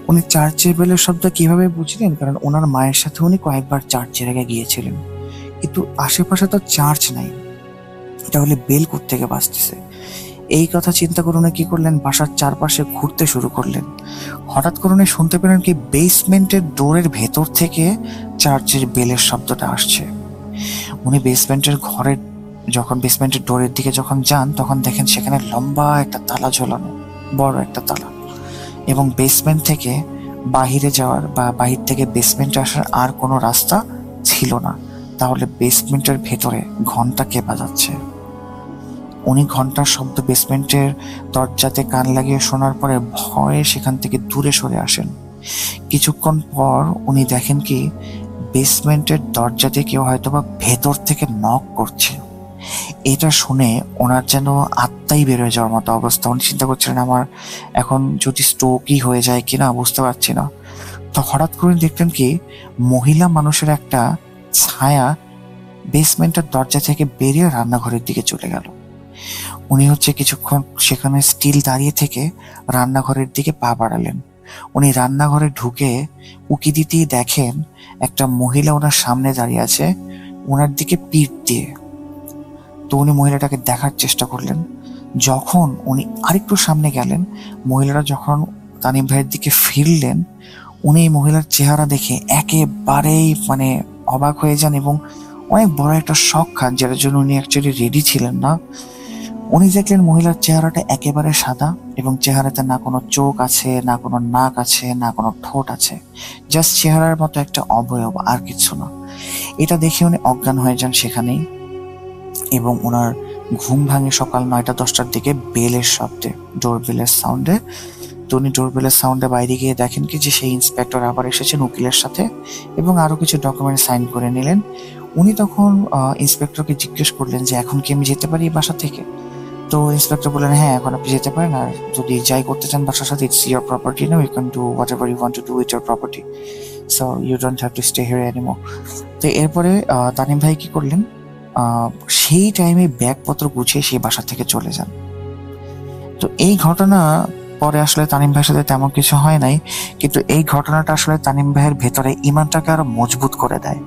উনি চার্চের বেলের শব্দ কিভাবে বুঝলেন? কারণ ওনার মায়ের সাথে উনি কয়েকবার চার্চের আগে গিয়েছিলেন, কিন্তু আশেপাশে তো চার্চ নাই, তাহলে বেল কোত্থেকে বাজতেছে? এই কথা চিন্তা করে উনি কি করলেন, বাসার চারপাশে ঘুরতে শুরু করলেন। হঠাৎ করে উনি শুনতে পেলেন কি বেসমেন্টের ডোরের ভেতর থেকে চার্চের বেলের শব্দটা আসছে। উনি বেসমেন্টের ডোরের দিকে যখন যান তখন দেখেন সেখানে লম্বা একটা তালা ঝোলানো, বড় একটা তালা, এবং বেসমেন্ট থেকে বাহিরে যাওয়ার বা বাহির থেকে বেসমেন্টে আসার আর কোনো রাস্তা ছিল না। তাহলে বেসমেন্টের ভেতরে ঘন্টা কে বাজাচ্ছে? উনি ঘন্টার শব্দ বেসমেন্টের দরজাতে কান লাগিয়ে শোনার পরে ভয়ে সেখান থেকে দূরে সরে আসেন। কিছুক্ষণ পর উনি দেখেন কি বেসমেন্টের দরজাতে কেউ হয়তোবা ভেতর থেকে নক করছে। এটা শুনে ওনার যেন আত্মাই বের হয়ে যাওয়ার মতো অবস্থা। উনি চিন্তা করছিলেন আমার এখন যদি স্ট্রোকই হয়ে যায় কিনা, বুঝতে পারছি না। তো হঠাৎ করে দেখলেন কি মহিলা মানুষের একটা ছায়া বেসমেন্টের দরজা থেকে বেরিয়ে রান্নাঘরের দিকে চলে গেল। উনি হচ্ছে কিছুক্ষণ সেখানে স্টিল দাঁড়িয়ে থেকে রান্নাঘরের দিকে পা বাড়ালেন। উনি রান্নাঘরে ঢুকে উকি দিতেই দেখেন একটা মহিলা ওনার সামনে দাঁড়িয়ে আছে, ওনার দিকে পিঠ দিয়ে। তো উনি মহিলাটাকে দেখার চেষ্টা করলেন। যখন উনি আরেকটু সামনে গেলেন, মহিলাটা যখন তানিম ভাইয়ের দিকে ফিরলেন, উনি এই মহিলার চেহারা দেখে একেবারেই মানে অবাক হয়ে যান এবং অনেক বড় একটা শক খান, যেটার জন্য উনি অ্যাকচুয়ালি রেডি ছিলেন না। উনি দেখলেন মহিলার চেহারাটা একেবারে সাদা এবং চেহারাতে না কোনো চোখ আছে, না কোনো নাক আছে, না কোনো ঠোঁট আছে, জাস্ট চেহারার মতো একটা অবয়ব, আর কিছু না। এটা দেখে উনি অজ্ঞান হয়ে যান সেখানেই এবং ওনার ঘুম ভাঙে সকাল 9টা-10টার দিকে বেলের শব্দে, ডোরবেলের সাউন্ডে। তো উনি ডোরবেলের সাউন্ডে বাইরে গিয়ে দেখেন কি যে সেই ইন্সপেক্টর আবার এসেছেন উকিলের সাথে এবং আরো কিছু ডকুমেন্ট সাইন করে নিলেন। উনি তখন ইন্সপেক্টরকে জিজ্ঞেস করলেন যে এখন কি আমি যেতে পারি বাসা থেকে? তো ইন্সপেক্টর বললেন হ্যাঁ, এখন আপনি যেতে পারেন, আর যদি যাই করতে চান বাসার সাথে, it's your property, now you can do what you want to do with your property, so you don't have to stay here anymore. তো এরপরে তানিম ভাই কি করলেন, সেই টাইমে ব্যাগপত্র গুছিয়ে সেই বাসা থেকে চলে যান। তো এই ঘটনা পরে আসলে তানিম ভাইয়ের সাথে তেমন কিছু হয় নাই, কিন্তু এই ঘটনাটা আসলে তানিম ভাইয়ের ভেতরে ইমানটাকে আরো মজবুত করে দেয়।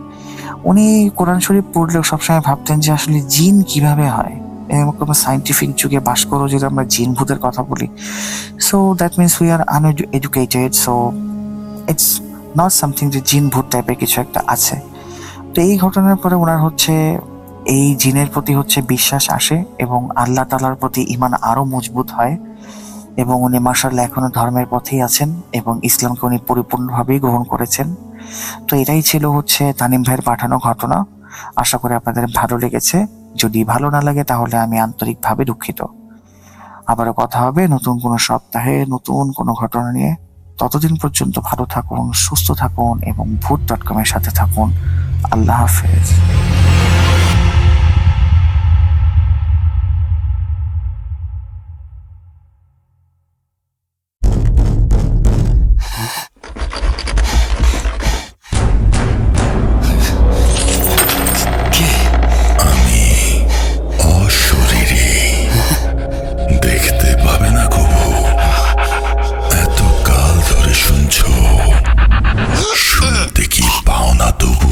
উনি কোরআন শরীফ পড়লেও সবসময় ভাবতেন যে আসলে জিন কিভাবে হয়, এরকম সাইন্টিফিক যুগে বাস করো যদি আমরা জিন ভূতের কথা বলি। So that means we are uneducated, so it's not something যে জিন ভূত টাইপের কিছু একটা আছে। তো এই ঘটনার পরে ওনার হচ্ছে এই জিনের প্রতি হচ্ছে বিশ্বাস আসে এবং আল্লাহ তাআলার প্রতি ঈমান আরো মজবুত হয়, এবং উনি মাশাআল্লাহ এখনো ধর্মের পথেই আছেন এবং ইসলামকে উনি পরিপূর্ণভাবেই গ্রহণ করেছেন। তো এটাই ছিল হচ্ছে তানিম ভাইয়ের পাঠানো ঘটনা। আশা করি আপনাদের ভালো লেগেছে। যদি ভালো না লাগে তাহলে আমি আন্তরিকভাবে দুঃখিত। আবারও কথা হবে নতুন কোনো সপ্তাহে নতুন কোনো ঘটনা নিয়ে। ততদিন পর্যন্ত ভালো থাকুন, সুস্থ থাকুন এবং ভূত.com এর সাথে থাকুন। আল্লাহ হাফেজ। অশরীরী দেখতে পাবে না কবু, এত কাল ধরে শুনছো, শুনতে কি পাও না তবু।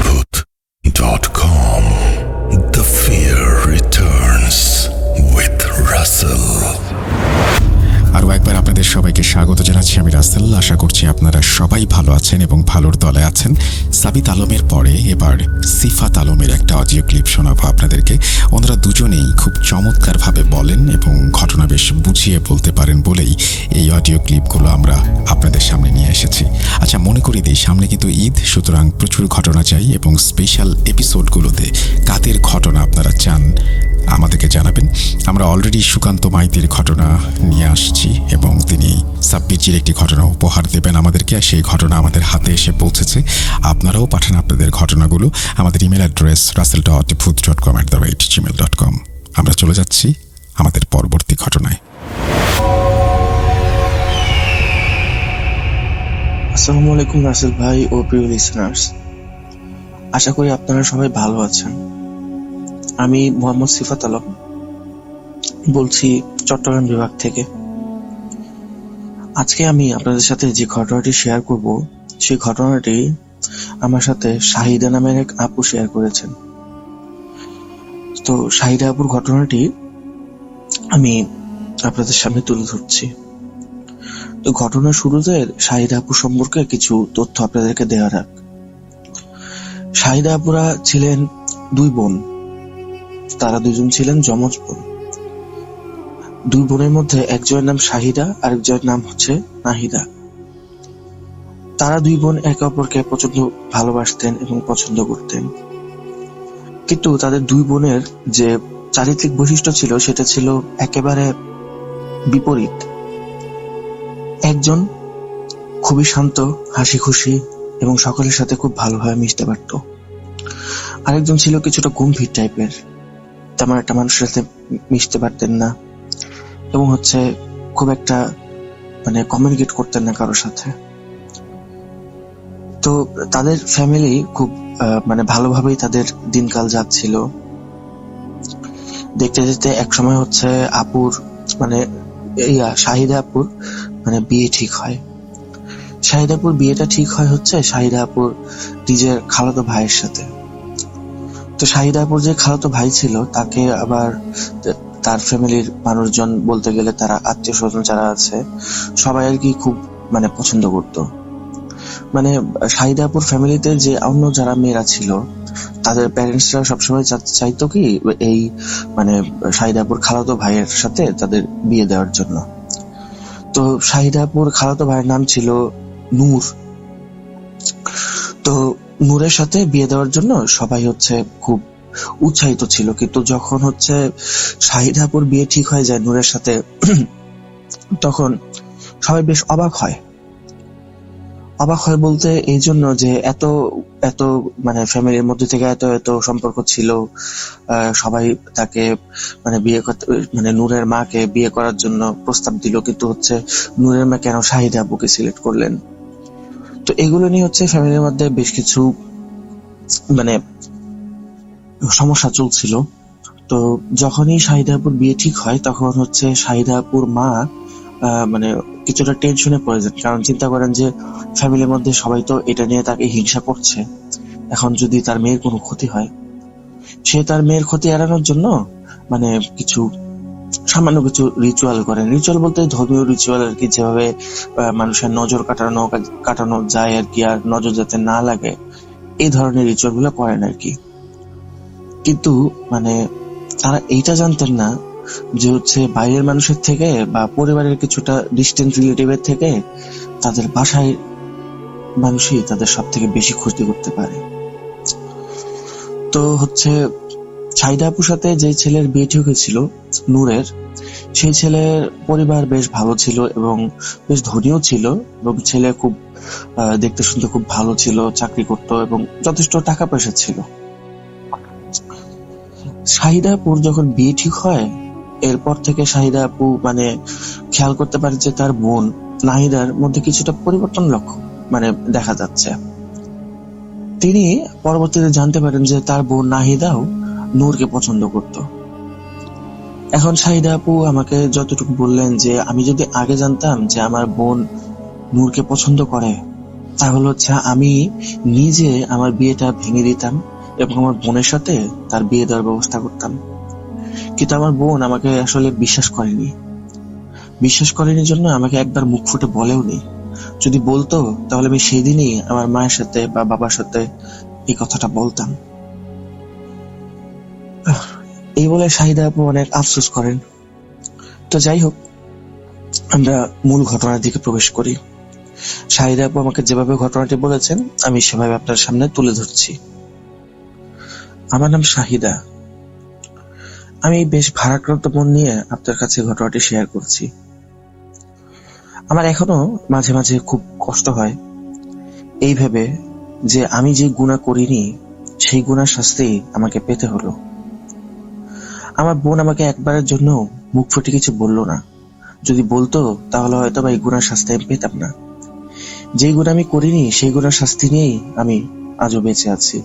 ভূত.com, The fear returns with Russell. আরও একবার আপনাদের সবাইকে স্বাগত জানাচ্ছি। আমি রাসেল। আশা করছি আপনারা সবাই ভালো আছেন এবং ভালোর দলে আছেন। সাবিত আলমের পরে এবার সিফাত আলমের একটা অডিও ক্লিপ শোনাবো আপনাদেরকে। ওনারা দুজনেই খুব চমৎকারভাবে বলেন এবং ঘটনা বেশ বুঝিয়ে বলতে পারেন বলেই এই অডিও ক্লিপগুলো আমরা আপনাদের সামনে নিয়ে এসেছি। আচ্ছা, মনে করি দিই সামনে কিন্তু ঈদ, সুতরাং প্রচুর ঘটনা চাই এবং স্পেশাল এপিসোডগুলোতে কাদের ঘটনা আপনারা চান আমাদেরকে জানাবেন। আমরা অলরেডি সুকান্ত মাইতির ঘটনা নিয়ে আসছি এবং তিনি সাব্বিরজির একটি ঘটনা উপহার দেবেন আমাদেরকে। সেই ঘটনা আমাদের হাতে এসে পৌঁছেছে। আপনারাও পাঠান আপনাদের ঘটনাগুলো। আমাদের ইমেল অ্যাড্রেস russell.booth.com@gmail.com। আমরা চলে যাচ্ছি আমাদের পরবর্তী ঘটনায়। আসসালামু আলাইকুম রাসেল ভাই ও প্রিয় লিসেনার্স, আশা করি আপনারা সবাই ভালো আছেন। আমি মোহাম্মদ সিফাত আলম বলছি চট্টগ্রাম বিভাগ থেকে। আজকে আমি আপনাদের সাথে যে ঘটনাটি শেয়ার করব সেই ঘটনাটি আমার সাথে শাহিদা নামের এক আপু শেয়ার করেছেন। তো শাহিদা আপুর ঘটনাটি আমি আপনাদের সামনে তুলে ধরছি। তো ঘটনার শুরুতে শাহিদা আপু সম্পর্কে কিছু তথ্য আপনাদেরকে দেওয়া রাখ। শাহিদা আপুরা ছিলেন দুই বোন। তারা দুজন ছিলেন যমজ বোন। দুই বোনের মধ্যে একজনের নাম শাহিদা, আরেকজনের নাম হচ্ছে নাহিদা। তারা দুই বোন একে অপরকে প্রচন্ড ভালোবাসতেন এবং পছন্দ করতেন, কিন্তু তাদের দুই বোনের যে চারিত্রিক বৈশিষ্ট্য ছিল সেটা ছিল একেবারে বিপরীত। একজন খুবই শান্ত, হাসি খুশি এবং সকলের সাথে খুব ভালোভাবে মিশতে পারত। আরেকজন ছিল কিছুটা গম্ভীর টাইপের, তেমন একটা মানুষের সাথে মিশতে পারতেন না এবং হচ্ছে খুব একটা কমিউনিকেট করতেন না কারোর সাথে। তো তাদের ফ্যামিলি খুব ভালোভাবেই তাদের দিনকাল যাচ্ছিল। দেখতে দেখতে এক সময় হচ্ছে আপুর শাহিদা আপুর বিয়ে ঠিক হয়। শাহিদাপুর বিয়েটা ঠিক হয় হচ্ছে শাহিদা আপুর নিজের খালাতো ভাইয়ের সাথে। তো শাহিদা আপুর যে খালাতো ভাই ছিল তাকে আবার তার ফ্যামিলির মানুষজন, বলতে গেলে তারা আত্মীয় স্বজন যারা আছে সবাই আর কি খুব পছন্দ করতো। শাহিদা আপুর ফ্যামিলিতে যে অন্য যারা মেয়েরা ছিল তাদের প্যারেন্টসরা সবসময় চাইতো কি এই শাহিদা আপুর খালাতো ভাইয়ের সাথে তাদের বিয়ে দেওয়ার জন্য। তো শাহিদা আপুর খালাতো ভাইয়ের নাম ছিল নূর। তো নূরের সাথে বিয়ে দেওয়ার জন্য সবাই হচ্ছে খুব উৎসাহিত ছিল, কিন্তু যখন হচ্ছে শাহিদা আপুর বিয়ে ঠিক হয়ে যায় নূরের সাথে, তখন সবাই বেশ অবাক হয়। অবাক হয় বলতে এই জন্য যে এত এত ফ্যামিলির মধ্যে থেকে এত এত সম্পর্ক ছিল, সবাই তাকে বিয়ে করতে নূরের মাকে বিয়ে করার জন্য প্রস্তাব দিল, কিন্তু হচ্ছে নূরের মা কেন শাহিদা আপুকে সিলেক্ট করলেন। তো এগুলো নিয়ে হচ্ছে ফ্যামিলির মধ্যে বেশ কিছু মানে সমস্যা চলছিল। তো যখনই শাহিদা আপুর বিয়ে ঠিক হয় তখন হচ্ছে শাহিদা আপুর মা মানে কিছুটা টেনশনে পড়ে যান, কারণ চিন্তা করেন যে ফ্যামিলির মধ্যে সবাই তো এটা নিয়ে তাকে হিংসা করছে, এখন যদি তার মেয়ের কোনো ক্ষতি হয়, সে তার মেয়ের ক্ষতি এড়ানোর জন্য মানে কিছু সামান্য কিছু রিচুয়াল করেন। রিচুয়াল বলতে ধর্মীয় রিচুয়াল আর কি, যেভাবে মানুষের নজর কাটানো যায় আর কি, আর নজর যাতে না লাগে এই ধরনের রিচুয়াল গুলো করেন আর কি। কিন্তু মানে তারা এইটা জানতেন না যে হচ্ছে বাইরের মানুষের থেকে বা পরিবারের কিছুটা ডিস্টেন্ট রিলেটিভের থেকে তাদের বাসায় মানুষই তাদের সব থেকে বেশি ক্ষতি করতে পারে। তো হচ্ছে শাহিদা আপুর সাথে যে ছেলের বিয়ে ঠিক হয়েছিল নূরের, সেই ছেলের পরিবার বেশ ভালো ছিল এবং বেশ ধনীও ছিল, এবং ছেলে খুব দেখতে শুনতে খুব ভালো ছিল, চাকরি করত এবং যথেষ্ট টাকা পয়সা ছিল। শাহিদা আপুর যখন বিয়ে ঠিক হয় এরপর থেকে শাহিদা আপু মানে খেয়াল করতে পারে যে তার বোন নাহিদার মধ্যে কিছুটা পরিবর্তন দেখা যাচ্ছে। তিনি পরবর্তীতে জানতে পারেন যে তার বোন নাহিদাও নূরকে পছন্দ করত। এখন শাহিদা আপু আমাকে যতটুকু বললেন যে আমি যদি আগে জানতাম যে আমার বোন নূরকে পছন্দ করে, তাহলে হচ্ছে আমি নিজে আমার বিয়েটা ভেঙে দিতাম এবং আমার বোনের সাথে তার বিয়ে দেওয়ার ব্যবস্থা করতাম। কিন্তু আমার বোন আমাকে আসলে বিশ্বাস করেনি জন্য আমাকে একবার মুখ ফুটে বলেও নি। যদি বলতো তাহলে আমি সেদিনই আমার মায়ের সাথে বা বাবার সাথে এই কথাটা বলতাম। এই বলে শাহিদা আপু অনেক আফসোস করেন। তো যাই হোক, আমরা মূল ঘটনার দিকে প্রবেশ করি। শাহিদা আপু আমাকে যেভাবে ঘটনাটি বলেছেন আমি সেভাবে আপনার সামনে তুলে ধরছি। আমার নাম শাহিদা। আমি বেশ ভারাক্রান্ত মন নিয়ে আপনার কাছে ঘটনাটি শেয়ার করছি। আমার এখনো মাঝে মাঝে খুব কষ্ট হয় এই ভেবে যে আমি যে গুনাহ করিনি সেই গুনার শাস্তি আমাকে পেতে হলো। আমার বোন আমাকে একবারের জন্য মুখ ফুটে কিছু বলল না। যদি বলতো তাহলে হয়তো বা এই গুনার শাস্তি আমি পেতাম না। যেই গুনাহ আমি করিনি সেই গুনার শাস্তি নিয়েই আমি আজও বেঁচে আছি।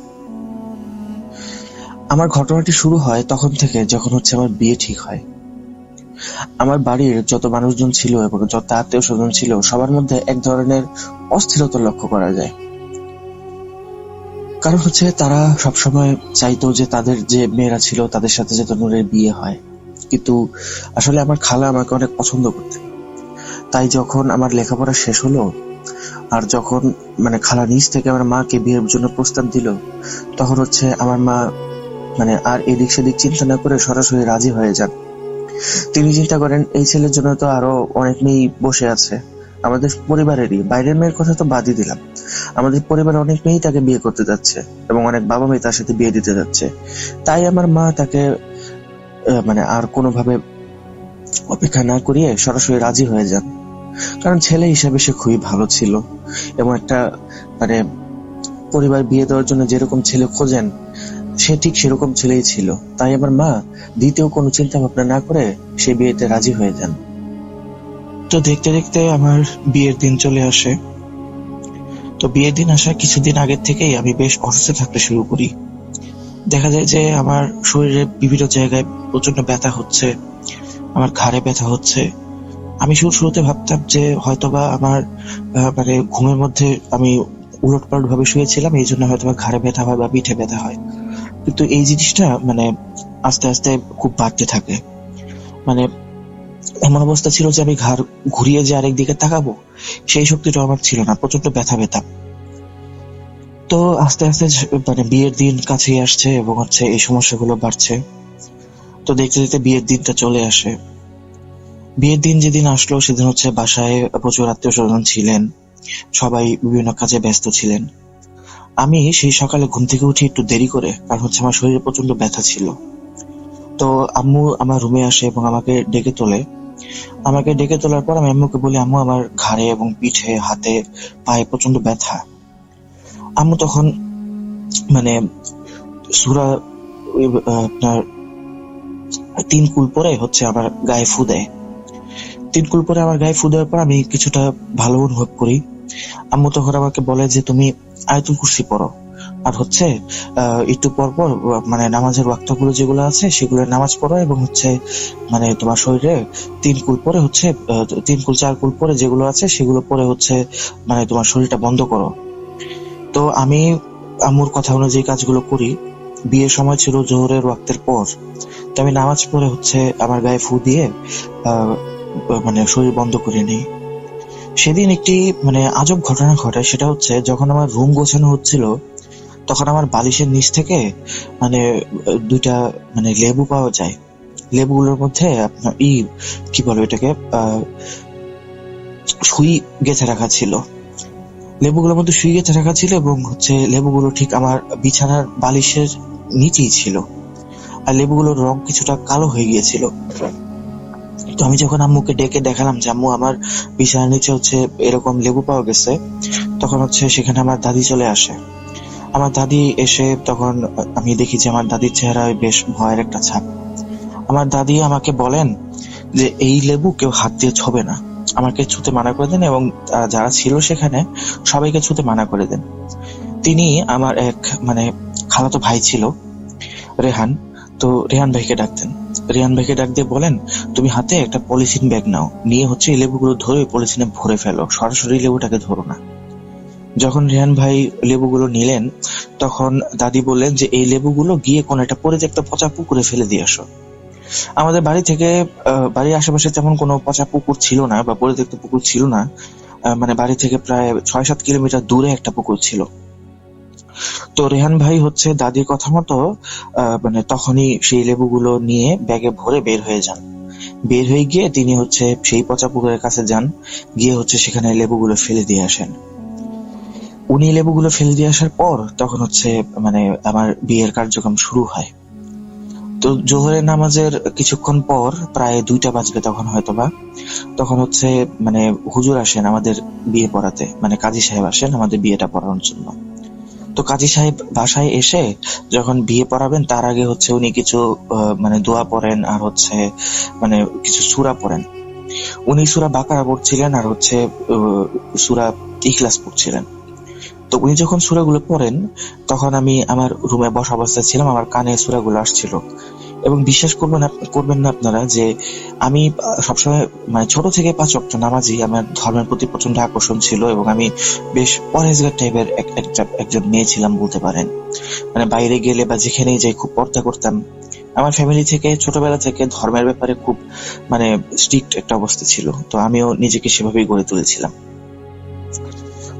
আমার ঘটনাটি শুরু হয় তখন থেকে যখন হচ্ছে আমার বিয়ে ঠিক হয়। আমার বাড়ির যত মানুষজন ছিল এবং যত আত্মীয় স্বজন ছিল সবার মধ্যে এক ধরনের অস্থিরতা লক্ষ্য করা যায়। কারণ হচ্ছে তারা সবসময় চাইতো যে তাদের যে মেয়েরা ছিল তাদের সাথে যাতে নূরের বিয়ে হয়, কিন্তু আসলে আমার খালা আমাকে অনেক পছন্দ করতেন। তাই যখন আমার লেখাপড়া শেষ হলো আর যখন খালা নিজ থেকে আমার মাকে বিয়ের জন্য প্রস্তাব দিল, তখন হচ্ছে আমার মা আর এদিক সেদিক চিন্তা না করে সরাসরি রাজি হয়ে যান। তিনি চিন্তা করেন এই ছেলের জন্য তো আরো অনেক মেয়ে বসে আছে, আমাদের পরিবারেরই, বাইরের মেয়ের কথা তো বাদই দিলাম, আমাদের পরিবারে অনেক মেয়েই তাকে বিয়ে করতে যাচ্ছে এবং অনেক বাবা মেয়ে তার সাথে বিয়ে দিতে যাচ্ছে। তাই আমার মা তাকে আর কোনোভাবে অপেক্ষা না করিয়ে সরাসরি রাজি হয়ে যান। কারণ ছেলে হিসাবে সে খুবই ভালো ছিল এবং একটা পরিবার বিয়ে দেওয়ার জন্য যেরকম ছেলে খোঁজেন সে ঠিক সেরকম ছেলেই ছিল। তাই আমার মা দ্বিতীয় কোনো চিন্তা ভাবনা না করে সে বিয়েতে রাজি হয়ে যান। তো দেখতে দেখতে আমার বিয়ের দিন চলে আসে। তো বিয়ের দিন আসার কিছুদিন আগের থেকেই আমি বেশ অসুস্থ থাকতে শুরু করি। দেখা যায় যে আমার শরীরে বিভিন্ন জায়গায় প্রচন্ড ব্যথা হচ্ছে, আমার ঘাড়ে ব্যথা হচ্ছে। আমি শুরুতে ভাবতাম যে হয়তোবা আমার ঘুমের মধ্যে আমি উলটপালট ভাবে শুয়েছিলাম, এই জন্য হয়তো ঘাড়ে ব্যথা হয় বা পিঠে ব্যথা হয়। কিন্তু এই জিনিসটা আস্তে আস্তে খুব বাড়তে থাকে। এমন অবস্থা ছিল যে আমি ঘাড় ঘুরিয়ে যে আরেক দিকে তাকাবো সেই শক্তিটা আমার ছিল না, প্রচন্ড ব্যথা পেতাম। তো আস্তে আস্তে বিয়ের দিন কাছেই আসছে এবং হচ্ছে এই সমস্যাগুলো বাড়ছে। তো দেখতে দেখতে বিয়ের দিনটা চলে আসে। বিয়ের দিন যেদিন আসলো সেদিন হচ্ছে বাসায় প্রচুর আত্মীয় স্বজন ছিলেন, সবাই বিভিন্ন কাজে ব্যস্ত ছিলেন। আমি সেই সকালে ঘুম থেকে উঠি একটু দেরি করে, কারণ হচ্ছে আমার শরীরে প্রচন্ড ব্যথা ছিল। তো আম্মু আমার রুমে আসে এবং আমাকে ডেকে তোলে। আমাকে ডেকে তোলার পর আমি আম্মুকে বলি, আম্মু আমার ঘাড়ে এবং পিঠে, হাতে, পায়ে প্রচন্ড ব্যথা। আম্মু তখন সূরা আপনার 3 কুল পরে হচ্ছে আমার গায়ে ফু দেয়। 3 কুল পরে আমার গায়ে ফু দেওয়ার পর আমি কিছুটা ভালো অনুভব করি আম্মু তখন আমাকে বলে যে তুমি আয়াতুল কুরসি পড়ো, আর হচ্ছে একটু পর পর মানে নামাজের ওয়াক্তগুলো যেগুলো আছে সেগুলো নামাজ পড়ো, এবং হচ্ছে মানে তোমার শরীরে 3 কুল পরে হচ্ছে 3 কুল 4 কুল পরে যেগুলো আছে সেগুলো পরে হচ্ছে মানে তোমার শরীরটা বন্ধ করো। তো আমি আম্মুর কথা অনুযায়ী কাজগুলো করি। বিয়ের সময় ছিল জোহরের ওয়াক্তের পর, তো আমি নামাজ পড়ে হচ্ছে আমার গায়ে ফু দিয়ে মানে শরীর বন্ধ করে নিই। সেদিন একটি মানে আজব ঘটনা ঘটে, সেটা হচ্ছে যখন আমার রুম গোছানো হচ্ছিল তখন আমার বালিশের নিচ থেকে মানে 2টা মানে লেবু পাওয়া যায়। লেবুগুলোর মধ্যে আপনার কি বলে এটাকে সুই গেঁথে রাখা ছিল। লেবুগুলোর মধ্যে সুই গেঁথে রাখা ছিল এবং হচ্ছে লেবুগুলো ঠিক আমার বিছানার বালিশের নিচেই ছিল, আর লেবুগুলোর রং কিছুটা কালো হয়ে গিয়েছিল। তো আমি যখন আম্মুকে ডেকে দেখালাম যে আম্মু আমার বিছানার নিচে হচ্ছে এরকম লেবু পাওয়া গেছে, তখন হচ্ছে সেখানে আমার দাদি চলে আসে। আমার দাদি এসে তখন আমি দেখি যে আমার দাদির চেহারায় বেশ ভয়ের একটা ছাপ। আমার দাদি আমাকে বলেন যে এই লেবু কেউ হাত দিয়ে ছোবে না, আমাকে ছুতে মানা করে দেন এবং যারা ছিল সেখানে সবাইকে ছুতে মানা করে দেন। তিনি আমার এক মানে খালাতো ভাই ছিল রেহান, তো রেহান ভাইকে ডাকতেন। রেহান ভাইকে ডাক দিয়ে বলেন তুমি হাতে একটা পলিথিন ব্যাগ নাও, নিয়ে হচ্ছে এই লেবুগুলো ধরে পলিথিনে ভরে ফেলো, সরাসরি লেবুটাকে ধরো না। যখন রেহান ভাই লেবুগুলো নিলেন তখন দাদি বললেন যে এই লেবুগুলো গিয়ে কোন একটা পরিত্যক্ত পচা পুকুরে ফেলে দিয়ে আসো। আমাদের বাড়ি থেকে বাড়ির আশেপাশে তেমন কোনো পচা পুকুর ছিল না বা পরিত্যক্ত পুকুর ছিল না, মানে বাড়ি থেকে প্রায় 6-7 কিলোমিটার দূরে একটা পুকুর ছিল। তো রেহান ভাই হচ্ছে দাদির কথা মতো মানে তখনই সেই লেবুগুলো নিয়ে ব্যাগে ভরে বের হয়ে যান। বের হয়ে গিয়ে তিনি হচ্ছে সেই পচা পুকুরের কাছে যান, গিয়ে হচ্ছে সেখানে লেবুগুলো ফেলে দিয়ে আসেন। উনি লেবুগুলো ফেলে দিয়ে আসার পর তখন হচ্ছে মানে আমার বিয়ের কার্যক্রম শুরু হয়। তো জোহরের নামাজের কিছুক্ষণ পর প্রায় 2টা বাজবে তখন হয়তোবা, তখন হচ্ছে মানে হুজুর আসেন আমাদের বিয়ে পড়াতে, মানে কাজী সাহেব আসেন আমাদের বিয়েটা পড়ানোর জন্য। তো কাজী সাহেব বাসায় এসে যখন বিয়ে পড়াবেন তার আগে হচ্ছে উনি কিছু মানে দোয়া পড়েন আর হচ্ছে মানে কিছু সূরা পড়েন। উনি সূরা বাকারা পড়ছিলেন আর হচ্ছে সূরা ইখলাস পড়ছিলেন। তো উনি যখন সূরাগুলো পড়েন তখন আমি আমার রুমে বসা অবস্থায় ছিলাম, আমার কানে সূরাগুলো আসছিল। এবং বিশ্বাস করবেন না আপনারা যে আমি সবসময় মানে ছোট থেকে 5 ওয়াক্ত নামাজি, আমার ধর্মের প্রতি প্রচন্ড আকর্ষণ ছিল এবং আমি বেশ পরহেজগার টাইপের একজন মেয়ে ছিলাম বলতে পারেন। মানে বাইরে গেলে বা যেখানেই যাই খুব পর্দা করতাম। আমার ফ্যামিলি থেকে ছোটবেলা থেকে ধর্মের ব্যাপারে খুব মানে স্ট্রিক্ট একটা অবস্থা ছিল, তো আমিও নিজেকে সেভাবেই গড়ে তুলেছিলাম।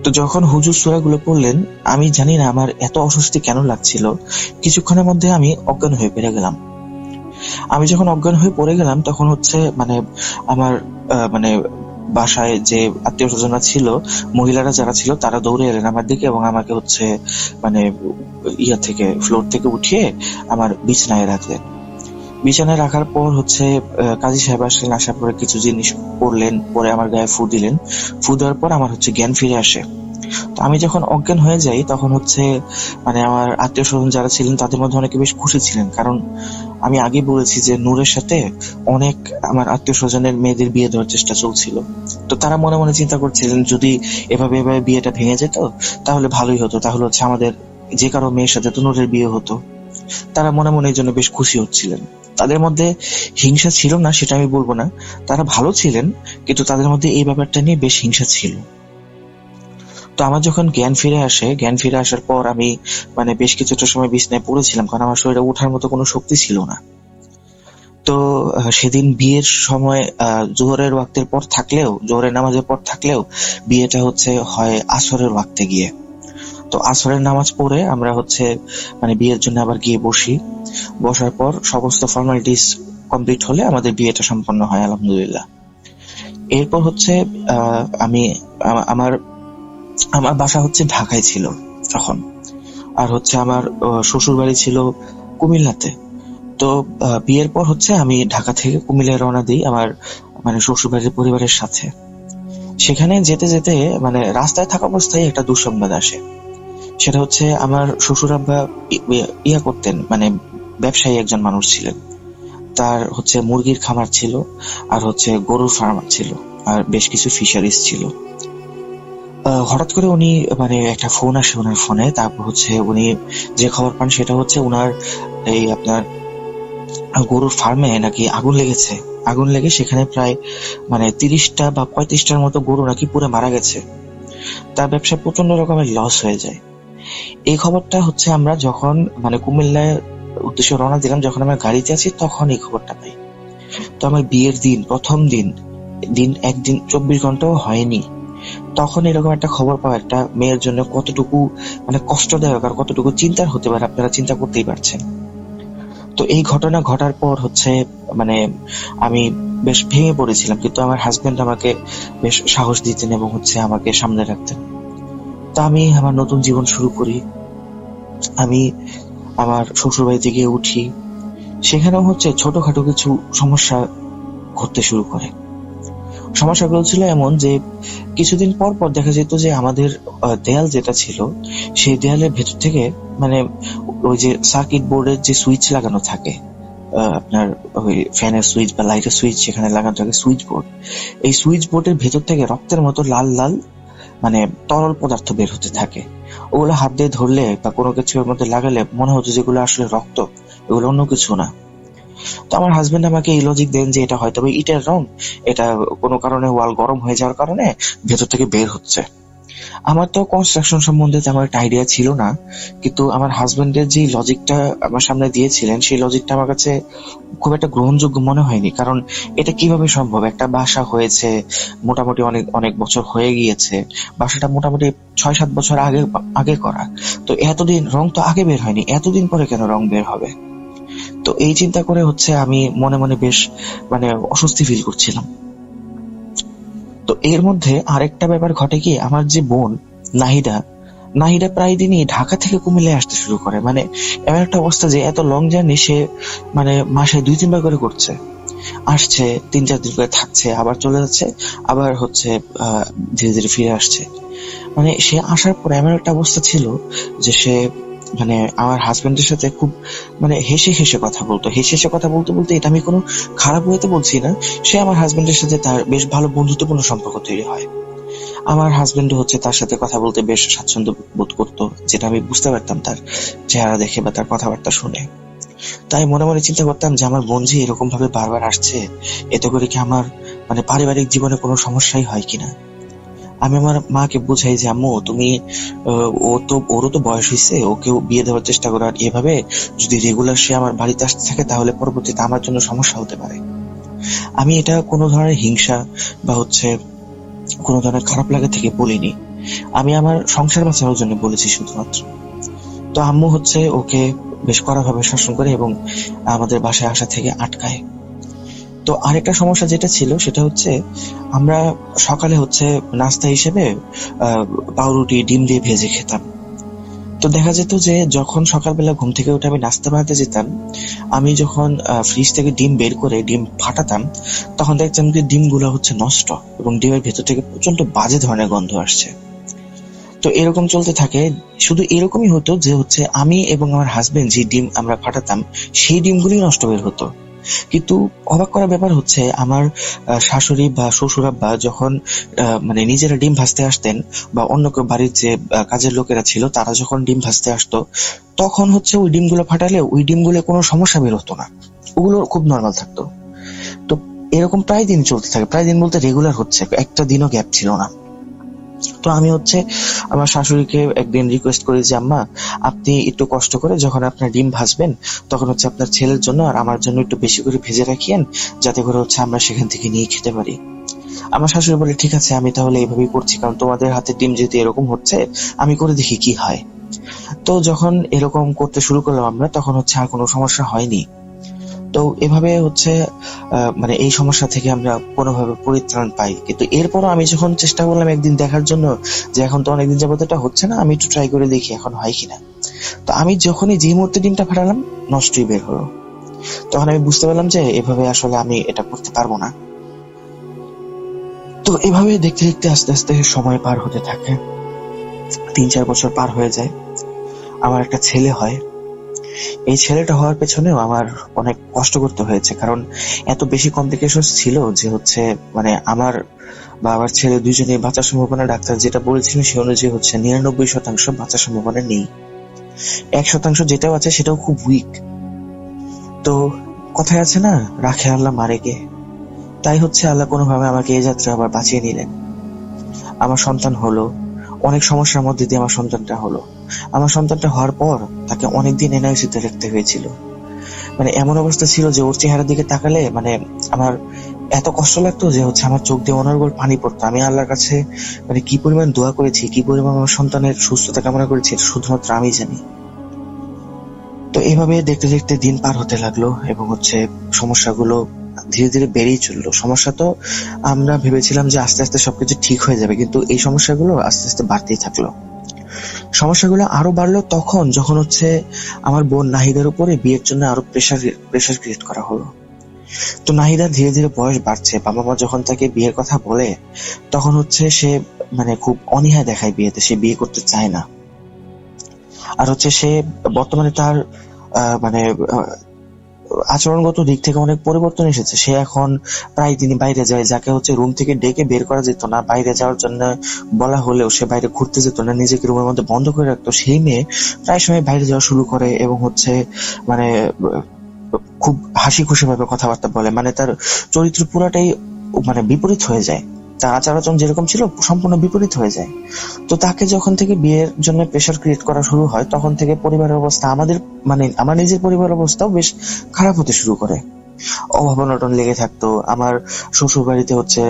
তো যখন হুজুর সূরাগুলো পড়লেন আমি জানি না আমার এত অস্বস্তি কেন লাগছিল, কিছুক্ষণের মধ্যে আমি অজ্ঞান হয়ে পড়ে গেলাম। আমি যখন অজ্ঞান হয়ে পড়ে গেলাম তখন হচ্ছে মানে আমার মানে বাসায় যে আত্মীয় স্বজনরা ছিল, মহিলারা যারা ছিল তারা দৌড়ে এলেন আমার দিকে এবং আমাকে হচ্ছে মানে ফ্লোর থেকে উঠিয়ে আমার বিছানায় রাখলেন। বিছানায় রাখার পর হচ্ছে কাজী সাহেব আসলেন, আসার পরে কিছু জিনিস পড়লেন, পরে আমার গায়ে ফু দিলেন। ফু দেওয়ার পর আমার হচ্ছে জ্ঞান ফিরে আসে। তো আমি যখন অজ্ঞান হয়ে যাই তখন হচ্ছে মানে আমার আত্মীয় স্বজন যারা ছিলেন তাদের মধ্যে অনেকে বেশ খুশি ছিলেন, কারণ আমি আগে বলেছি যে নূরের সাথে অনেক আমার আত্মীয় স্বজনের মেয়েদের বিয়ে দেওয়ার চেষ্টা চলছিল। তো তারা মনে মনে চিন্তা করছিলেন যদি এভাবে বিয়েটা ভেঙে যেত তাহলে ভালোই হতো, তাহলে হচ্ছে আমাদের যে কারো মেয়ের সাথে তো নূরের বিয়ে হতো। তারা মনে মনে এই জন্য বেশ খুশি হচ্ছিলেন। তাদের মধ্যে হিংসা ছিল না সেটা আমি বলবো না, তারা ভালো ছিলেন, কিন্তু তাদের মধ্যে এই ব্যাপারটা নিয়ে বেশ হিংসা ছিল। তো আমার যখন জ্ঞান ফিরে আসার পর আমি মানে বেশ কিছুটা সময় বিছানায় পড়েছিলাম, কারণ আমার শরীরে ওঠার মতো কোনো শক্তি ছিল না। তো সেদিন বিয়ের সময় জোহরের ওয়াক্তের পর থাকলেও, জোহরের নামাজের পর থাকলেও বিয়েটা হচ্ছে হয় আসরের ওয়াক্তে গিয়ে। তো আসরের নামাজ পড়ে আমরা হচ্ছে মানে বিয়ের জন্য আবার গিয়ে বসার পর সমস্ত ফর্মালিটিস কমপ্লিট হলে আমাদের বিয়েটা সম্পন্ন হয় আলহামদুলিল্লাহ। এরপর হচ্ছে আমি আমার বাসা হচ্ছে ঢাকায় ছিল তখন, আর হচ্ছে আমার শ্বশুর বাড়ি ছিল কুমিল্লাতে। তো বিয়ের পর হচ্ছে আমি ঢাকা থেকে কুমিল্লায় রওনা দিই আমার মানে শ্বশুর বাড়ির পরিবারের সাথে। সেখানে যেতে যেতে মানে রাস্তায় থাকা অবস্থায় একটা দুঃসংবাদ আসে। সেটা হচ্ছে আমার শ্বশুর আব্বা করতেন, মানে ব্যবসায়ী একজন মানুষ ছিলেন। তার হচ্ছে মুরগির খামার ছিল আর হচ্ছে গরুর ফার্ম ছিল আর বেশ কিছু ফিশারিজ ছিল। হঠাৎ করে উনি মানে একটা ফোন আসে ওনার ফোনে, তারপর হচ্ছে উনি যে খবর পান সেটা হচ্ছে ওনার এই আপনার গরুর ফার্মে নাকি আগুন লেগেছে। আগুন লেগে সেখানে প্রায় মানে 30টা বা 35টার মতো গরু নাকি পুরো মারা গেছে। তার ব্যবসায় প্রচন্ড রকমের লস হয়ে যায়। এই খবরটা হচ্ছে আমরা যখন মানে কুমিল্লার উদ্দেশ্যে রওনা দিলাম, যখন আমরা গাড়িতে আছি তখন এই খবরটা পাই। তো আমার বিয়ের দিন, প্রথম দিন একদিন 24 ঘন্টাও হয়নি, তখন এরকম একটা খবর পাওয়া একটা মেয়ের জন্য কতটুকু মানে কষ্টদায়ক আর কতটুকু চিন্তার হতে পারে আপনারা চিন্তা করতেই পারছেন। তো এই ঘটনা ঘটার পর হচ্ছে মানে আমি বেশ ভেঙে পড়েছিলাম, কিন্তু আমার হাজবেন্ড আমাকে বেশ সাহস দিতেন এবং হচ্ছে আমাকে সামনে রাখতেন। তা আমি আমার নতুন জীবন শুরু করি। আমি আমার শ্বশুর বাড়িতে গিয়ে উঠি, সেখানেও হচ্ছে ছোটখাটো কিছু সমস্যা ঘটতে শুরু করে। সমস্যাগুলো ছিল এমন যে কিছুদিন পর পর দেখা যেত যে আমাদের দেয়াল যেটা ছিল সেই দেয়ালের ভেতর থেকে মানে ওই যে সার্কিট বোর্ডের যে সুইচ লাগানো থাকে, আপনার ওই ফ্যানের সুইচ বা লাইটের সুইচ যেখানে লাগানো থাকে সুইচ বোর্ড, এই সুইচ বোর্ডের ভেতর থেকে রক্তের মতো লাল লাল মানে তরল পদার্থ বের হতে থাকে। ওগুলো হাত দিয়ে ধরলে বা কোনো কিছুর মধ্যে লাগালে মনে হতো যেগুলো আসলে রক্ত, এগুলো অন্য কিছু না। তো আমার হাজবেন্ড আমাকে এই লজিক দেন যে এটা হয়তো ইটের রং, এটা কোনো কারণে ওয়াল গরম হয়ে যাওয়ার কারণে ভেতর থেকে বের হচ্ছে। আমার তো কনস্ট্রাকশন সম্বন্ধে তেমন একটা আইডিয়া ছিল না, কিন্তু আমার হাজবেন্ডের যে লজিকটা আমার সামনে দিয়েছিলেন সেই লজিকটা আমার কাছে খুব একটা গ্রহণযোগ্য মনে হয়নি। কারণ এটা কিভাবে সম্ভব? একটা বাসা হয়েছে মোটামুটি অনেক অনেক বছর হয়ে গিয়েছে, বাসাটা মোটামুটি 6-7 বছর আগে করা, তো এতদিন রং তো আগে বের হয়নি, এতদিন পরে কেন রং বের হবে? তো এই চিন্তা করে হচ্ছে আমি মনে মনে বেশ মানে অস্বস্তি ফিল করছিলাম। তো এর মধ্যে আরেকটা ব্যাপার ঘটে কি, আমার যে বোন নাহিদা প্রায় দিনই ঢাকা থেকে কুমিল্লায় আসতে শুরু করে। মানে এমন একটা অবস্থা যে এত লং জার্নি সে মানে মাসে 2-3 বার করে করছে, আসছে 3-4 দিন করে থাকছে, আবার চলে যাচ্ছে, আবার হচ্ছে ধীরে ধীরে ফিরে আসছে। মানে সে আসার পর এমন একটা অবস্থা ছিল যে সে মানে আমার হাজবেন্ডের সাথে খুব মানে হেসে হেসে কথা বলতে এটা আমি কোনো খারাপ ওয়েতে বলছি না, সে আমার হাজবেন্ডের সাথে তার বেশ ভালো বন্ধুত্বপূর্ণ সম্পর্ক তৈরি হয়। আমার হাজবেন্ড হচ্ছে তার সাথে কথা বলতে বেশ স্বাচ্ছন্দ্য বোধ করতো, যেটা আমি বুঝতে পারতাম তার চেহারা দেখে বা তার কথাবার্তা শুনে। তাই মনে মনে চিন্তা করতাম যে আমার বোন যে এরকম ভাবে বারবার আসছে, এতে করে কি আমার মানে পারিবারিক জীবনে কোনো সমস্যাই হয় কিনা। আমি আমার মাকে বুঝাই যে আম্মু তুমি ওরও তো বয়স হয়েছে, ওকেও বিয়ে দেওয়ার চেষ্টা করো, আর এভাবে যদি রেগুলার সে আমার বাড়িতে আসতে থাকে তাহলে পরবর্তীতে আমার জন্য সমস্যা হতে পারে। আমি এটা কোনো ধরনের হিংসা বা হচ্ছে কোনো ধরনের খারাপ লাগা থেকে বলিনি, আমি আমার সংসার বাঁচানোর জন্য বলেছি শুধুমাত্র। তো আম্মু হচ্ছে ওকে বেশ কড়াভাবে শাসন করে এবং আমাদের বাসায় আসা থেকে আটকায়। তো আরেকটা সমস্যা যেটা ছিল সেটা হচ্ছে আমরা সকালে হচ্ছে নাস্তা হিসেবে পাউরুটি ডিম দিয়ে ভেজে খেতাম। তো দেখা যেত যে যখন সকালবেলা ঘুম থেকে উঠে আমি নাস্তা বানাতে যেতাম, আমি যখন ফ্রিজ থেকে ডিম বের করে ডিম ফাটাতাম তখন দেখতাম যে ডিমগুলো হচ্ছে নষ্ট এবং ডিমের ভেতর থেকে প্রচন্ড বাজে ধরনের গন্ধ আসছে। তো এরকম চলতে থাকে। শুধু এরকমই হতো যে হচ্ছে আমি এবং আমার হাজবেন্ড যে ডিম আমরা ফাটাতাম সেই ডিমগুলি নষ্ট বের হতো। কিন্তু অবাক করার ব্যাপার হচ্ছে আমার শাশুড়ি বা শ্বশুরাব্বা যখন মানে নিজেরা ডিম ভাজতে আসতেন বা অন্য কেউ বাড়ির যে কাজের লোকেরা ছিল তারা যখন ডিম ভাজতে আসতো তখন হচ্ছে ওই ডিমগুলো ফাটালে ওই ডিমগুলো কোনো সমস্যা বের হতো না, ওগুলো খুব নর্মাল থাকতো। তো এরকম প্রায় দিন চলতে থাকে, প্রায় দিন বলতে রেগুলার হচ্ছে, একটা দিনও গ্যাপ ছিল না। তো আমি হচ্ছে আমার শাশুড়িকে একদিন রিকোয়েস্ট করি যে আম্মা আপনি একটু কষ্ট করে যখন আপনার ডিম ভাজবেন তখন হচ্ছে আপনার ছেলের জন্য আর আমার জন্য একটু বেশি করে ভেজে রাখিয়েন, যাতে করে হচ্ছে আমরা সেখান থেকে নিয়ে খেতে পারি। আমার শাশুড়ি বলে ঠিক আছে আমি তাহলে এইভাবেই করছি, কারণ তোমাদের হাতে ডিম যেহেতু এরকম হচ্ছে আমি করে দেখি কি হয়। তো যখন এরকম করতে শুরু করলাম আমরা তখন হচ্ছে আর কোনো সমস্যা হয়নি। তো এভাবে হচ্ছে মানে এই সমস্যা থেকে আমরা কোনোভাবে পরিত্রাণ পাই। কিন্তু এরপরও আমি যখন চেষ্টা করলাম একদিন দেখার জন্য যে এখন তো অনেকদিন যাবত এটা হচ্ছে না, আমি একটু ট্রাই করে দেখি এখন হয় কিনা। তো আমি যখনই যে মুহূর্তে ডিমটা ফাটালাম নষ্টই বের হলো। তখন আমি বুঝতে পারলাম যে এভাবে আসলে আমি এটা করতে পারবো না। তো এভাবে দেখতে দেখতে আস্তে আস্তে সময় পার হতে থাকে, 3-4 বছর পার হয়ে যায়। আমার একটা ছেলে হয়। এই ছেলেটা হওয়ার পেছনেও আমার অনেক কষ্ট করতে হয়েছে, কারণ এত বেশি কমপ্লিকেশন ছিল যে হচ্ছে মানে আমার বা আমার ছেলে দুজনে বাঁচার সম্ভাবনা, ডাক্তার যেটা বলেছিলেন সে অনুযায়ী হচ্ছে 99% বাঁচার সম্ভাবনা নেই। 1% যেটাও আছে সেটাও খুব উইক। তো কথায় আছে না, রাখে আল্লাহ মারে কে, তাই হচ্ছে আল্লাহ কোনোভাবে আমাকে এই যাত্রা আবার বাঁচিয়ে নিলেন। আমার সন্তান হলো, অনেক সমস্যার মধ্যে দিয়ে আমার সন্তানটা হলো। আমার সন্তানটা হওয়ার পর তাকে অনেকদিন এনআইসিউতে রাখতে হয়েছিল। মানে এমন অবস্থা ছিল যে ওর চেহারার দিকে তাকালে মানে আমার এত কষ্ট লাগতো যে হচ্ছে আমার চোখ দিয়ে অনর্গল পানি পড়তো। আমি আল্লাহর কাছে মানে কি পরিমাণ দোয়া করেছি, কি পরিমাণ আমার সন্তানের সুস্থতা কামনা করেছি, এটা শুধুমাত্র আমি জানি। তো এইভাবে দেখতে দেখতে দিন পার হতে লাগলো এবং হচ্ছে সমস্যাগুলো ধীরে ধীরে বেড়েই চললো। সমস্যা তো আমরা ভেবেছিলাম যে আস্তে আস্তে সবকিছু ঠিক হয়ে যাবে, কিন্তু এই সমস্যাগুলো আস্তে আস্তে বাড়তেই থাকলো। সমস্যাগুলো আরো বাড়লো তখন যখন হচ্ছে আমার বোন নাহিদার উপরে বিয়ের জন্য আরো প্রেশার ক্রিয়েট করা হলো। তো নাহিদা ধীরে ধীরে বয়স বাড়ছে, বাবা মা যখন তাকে বিয়ের কথা বলে তখন হচ্ছে সে মানে খুব অনীহা দেখায় বিয়েতে, সে বিয়ে করতে চায় না। আর হচ্ছে সে বর্তমানে তার মানে আচরণগত দিক থেকে অনেক পরিবর্তন এসেছে। সে এখন প্রায় দিনই বাইরে যায়, যাকে হচ্ছে রুম থেকে ডেকে বের করা যেত না, বাইরে যাওয়ার জন্য বলা হলেও সে বাইরে ঘুরতে যেত না, নিজেকে রুমের মধ্যে বন্ধ করে রাখতো। সেই মেয়ে প্রায় সময় বাইরে যাওয়া শুরু করে এবং হচ্ছে মানে খুব হাসি খুশি ভাবে কথাবার্তা বলে, মানে তার চরিত্র পুরাটাই মানে বিপরীত হয়ে যায়। তার আচার আচরণ যেরকম ছিল সম্পূর্ণ বিপরীত হয়ে যায়। তো তাকে যখন থেকে বিয়ের জন্য প্রেশার ক্রিয়েট করা শুরু হয় তখন থেকে পরিবারের অবস্থা আমাদের মানে আমার নিজের পরিবারের অবস্থাও বেশ খারাপ হতে শুরু করে। অভাব অনটন লেগে থাকতো। আমার শ্বশুর বাড়িতে হচ্ছে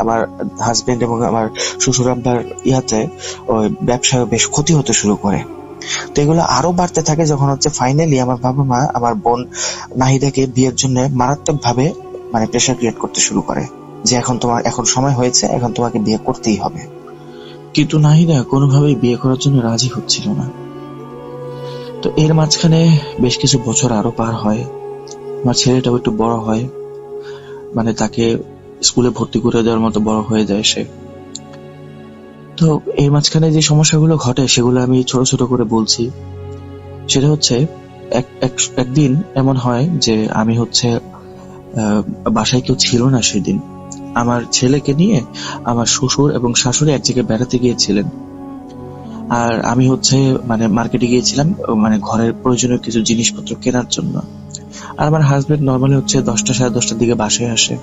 আমার হাজবেন্ড এবং আমার শ্বশুর আব্বার ইয়াতে ওই ব্যবসায় বেশ ক্ষতি হতে শুরু করে। তো এগুলো আরো বাড়তে থাকে যখন হচ্ছে ফাইনালি আমার বাবা মা আমার বোন নাহিদাকে বিয়ের জন্য মারাত্মক ভাবে মানে প্রেশার ক্রিয়েট করতে শুরু করে যে এখন সময় হয়েছে, এখন তোমাকে বিয়ে করতেই হবে। কিন্তু নাহিদা কোনোভাবেই বিয়ে করার জন্য রাজি হচ্ছিল না। তো এর মাঝখানে বেশ কিছু বছর আরো পার হয়, আমার ছেলেটাও একটু বড় হয়, মানে তাকে স্কুলে ভর্তি করে দেওয়ার মতো বড় হয়ে যায় সে। তো এর মাঝখানে যে সমস্যাগুলো ঘটে সেগুলো আমি ছোট ছোট করে বলছি। সেটা হচ্ছে একদিন এমন হয় যে আমি হচ্ছে বাসায় কেউ ছিল না সেদিন। আমার ছেলেকে নিয়ে আমার শ্বশুর এবং শাশুড়ি এক জায়গায় বেড়াতে গিয়েছিলেন, আর আমি হচ্ছে মানে মার্কেটে গিয়েছিলাম মানে ঘরের প্রয়োজনীয় কিছু জিনিসপত্র কেনার জন্য। আর আমার হাজবেন্ড নর্মালি হচ্ছে 10টা সাড়ে 10টার দিকে বাসায় আসে।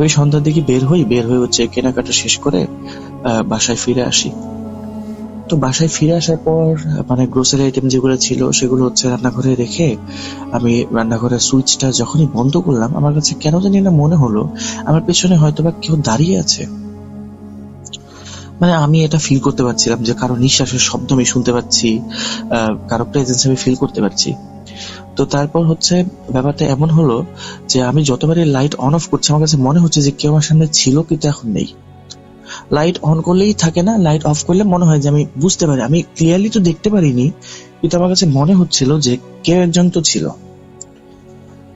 ওই সন্ধ্যার দিকে বের হয়ে হচ্ছে কেনাকাটা শেষ করে বাসায় ফিরে আসি। তো বাসায় ফিরে আসার পর মানে গ্রোসারি আইটেম যেগুলো ছিল সেগুলো হচ্ছে রান্নাঘরে রেখে আমি রান্নাঘরের সুইচটা যখনই বন্ধ করলাম আমার কাছে কেন জানি না মনে হলো আমার পেছনে হয়তোবা কেউ দাঁড়িয়ে আছে। মানে আমি এটা ফিল করতে পারছিলাম যে কারো নিঃশ্বাসের শব্দ আমি শুনতে পাচ্ছি, কারো প্রেজেন্স আমি ফিল করতে পারছি। তো তারপর হচ্ছে ব্যাপারটা এমন হলো যে আমি যতবারই লাইট অন অফ করছি আমার কাছে মনে হচ্ছে যে কেউ আমার সামনে ছিল কিন্তু এখন নেই। লাইট অন করলেই থাকে না, লাইট অফ করলে মনে হয় যে আমি বুঝতে পারি, আমি ক্লিয়ারলি তো দেখতে পারিনি কিন্তু আমার কাছে মনে হচ্ছিল যে কেউ একজন তো ছিল।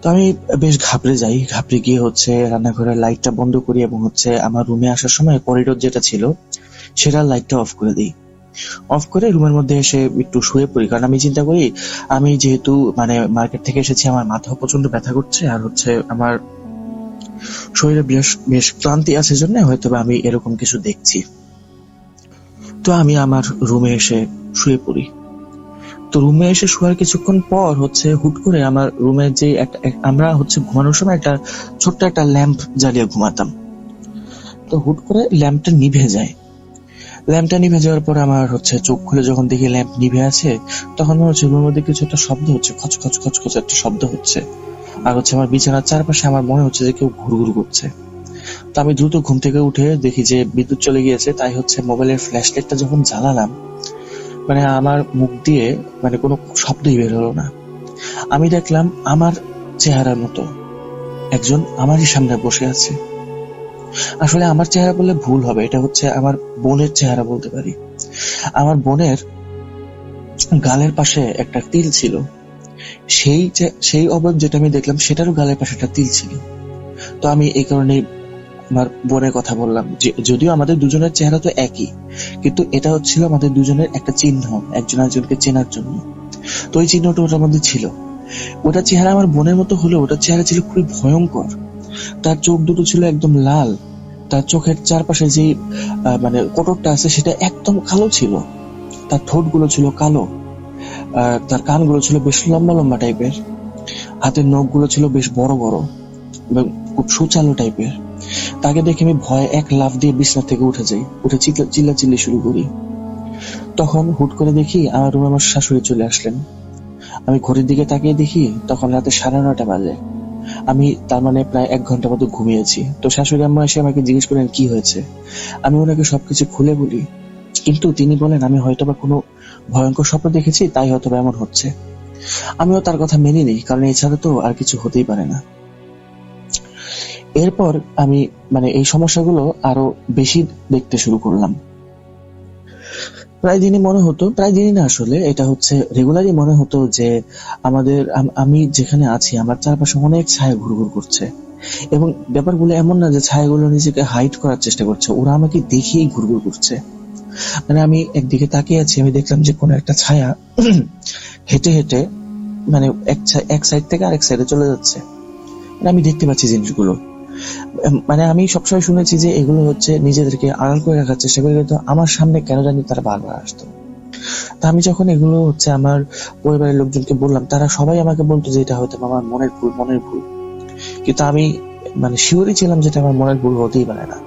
তো আমি বেশ ঘাবড়ে যাই, ঘাবড়ে গিয়ে হচ্ছে রান্নাঘরের লাইটটা বন্ধ করি এবং হচ্ছে আমার রুমে আসার সময় করিডোর যেটা ছিল সেটার লাইটটা অফ করে দিই। অফ করে রুমের মধ্যে এসে একটু শুয়ে পড়ি, কারণ আমি চিন্তা করি আমি যেহেতু মানে মার্কেট থেকে এসেছি আমার মাথা প্রচন্ড ব্যথা করছে আর হচ্ছে আমার শরীরে বেশ ক্লান্তি আছে জন্য হয়তো আমি এরকম কিছু দেখছি। তো আমি আমার রুমে এসে শুয়ে পড়ি। তো রুমে এসে শোয়ার কিছুক্ষণ পর হচ্ছে হুট করে আমার রুমে যে আমরা হচ্ছে ঘুমানোর সময় একটা ছোট্ট একটা ল্যাম্প জ্বালিয়ে ঘুমাতাম। তো হুট করে ল্যাম্পটা নিভে যায়। ল্যাম্পটা নিভে যাওয়ার পর আমার হচ্ছে চোখ খুলে যখন দেখি ল্যাম্প নিভে আছে তখন মনে হচ্ছে রুমের মধ্যে কিছু একটা শব্দ হচ্ছে, খচ খচ খচ খচ একটা শব্দ হচ্ছে। আর হচ্ছে আমার বিছানার চারপাশে আমার মনে হচ্ছে যে কেউ ঘুরঘুর করছে। তো আমি দ্রুত ঘুম থেকে উঠে দেখি যে বিদ্যুৎ চলে গিয়েছে, তাই হচ্ছে মোবাইলের ফ্ল্যাশ লাইটটা যখন জ্বালালাম মানে আমার মুখ দিয়ে মানে কোনো শব্দই বের হলো না। আমি দেখলাম আমার চেহারার মতো একজন আমারই সামনে বসে আছে। আসলে আমার চেহারা বললে ভুল হবে, এটা হচ্ছে আমার বোনের চেহারা বলতে পারি। আমার বোনের গালের পাশে একটা তিল ছিল, সেই অবয়ব যেটা আমি দেখলাম সেটারও গালের পাশে একটা তিল ছিল। তো আমি এই কারণে আমার বোনের কথা বললাম যে যদিও আমাদের দুজনের চেহারা তো একই, কিন্তু এটা হচ্ছিল আমাদের দুজনের একটা চিহ্ন একজন একজনকে চেনার জন্য। তো ওই চিহ্নটা ওটার মধ্যে ছিল। ওটার চেহারা আমার বোনের মতো হলেও ওটার চেহারা ছিল খুবই ভয়ঙ্কর। তার চোখ দুটো ছিল একদম লাল, তার চোখের চারপাশে যে মানে কোটরটা আছে সেটা একদম কালো ছিল, তার ঠোঁটগুলো ছিল কালো, আর তার কানগুলো ছিল বেশ লম্বা লম্বা টাইপের, হাতের নখগুলো ছিল বেশ বড় বড় এবং খুব সুচালো টাইপের। তাকে দেখে আমি ভয়ে এক লাফ দিয়ে বিছনা থেকে উঠে যাই, উঠে চিল্লাচিল্লি শুরু করি। তখন হুট করে দেখি আমার রুমে আমার শাশুড়ি চলে আসলেন। আমি ঘড়ির দিকে তাকিয়ে দেখি তখন রাতে 9:30 বাজে। আমি তার মানে প্রায় 1 ঘন্টা মতো ঘুমিয়েছি। তো শাশুড়ি আম্মা এসে আমাকে জিজ্ঞেস করেন কি হয়েছে। আমি ওনাকে সবকিছু খুলে বলি, কিন্তু তিনি বলেন আমি হয়তোবা কোনো ভয়ঙ্কর স্বপ্ন দেখেছি, তাই হয়তোবা এমন হচ্ছে। আমিও তার কথা মেনে নিই, কারণ এছাড়া তো আর কিছু হতেই পারে না। এরপর আমি মানে এই সমস্যাগুলো আরো বেশি দেখতে শুরু করলাম। প্রায় দিনই মনে হতো, প্রায় দিনই না আসলে এটা হচ্ছে রেগুলারই মনে হতো যে আমি যেখানে আছি আমার চারপাশে অনেক ছায়া ঘুরঘুর করছে, এবং ব্যাপারগুলো এমন না যে ছায়াগুলো নিজেকে হাইড করার চেষ্টা করছে, ওরা আমাকে দেখিয়েই ঘুরঘুর করছে। মানে আমি একদিকে তাকিয়ে আছি, আমি দেখলাম যে কোনো একটা ছায়া হেঁটে হেঁটে মানে এক সাইড থেকে আরেক সাইডে চলে যাচ্ছে। মানে আমি দেখতে পাচ্ছি জিনিসগুলো। মানে আমি সবসময় শুনেছি যে এগুলো হচ্ছে নিজেদেরকে আড়াল করে রাখার চেষ্টা করে, কিন্তু আমার সামনে কেন জানি তারা বারবার আসতো। তা আমি যখন এগুলো হচ্ছে আমার পরিবারের লোকজনকে বললাম, তারা সবাই আমাকে বলতো যে এটা হয়তো আমার মনের ভুল। কিন্তু আমি মানে শিওরই ছিলাম যেটা আমার মনের ভুল হতেই পারে না।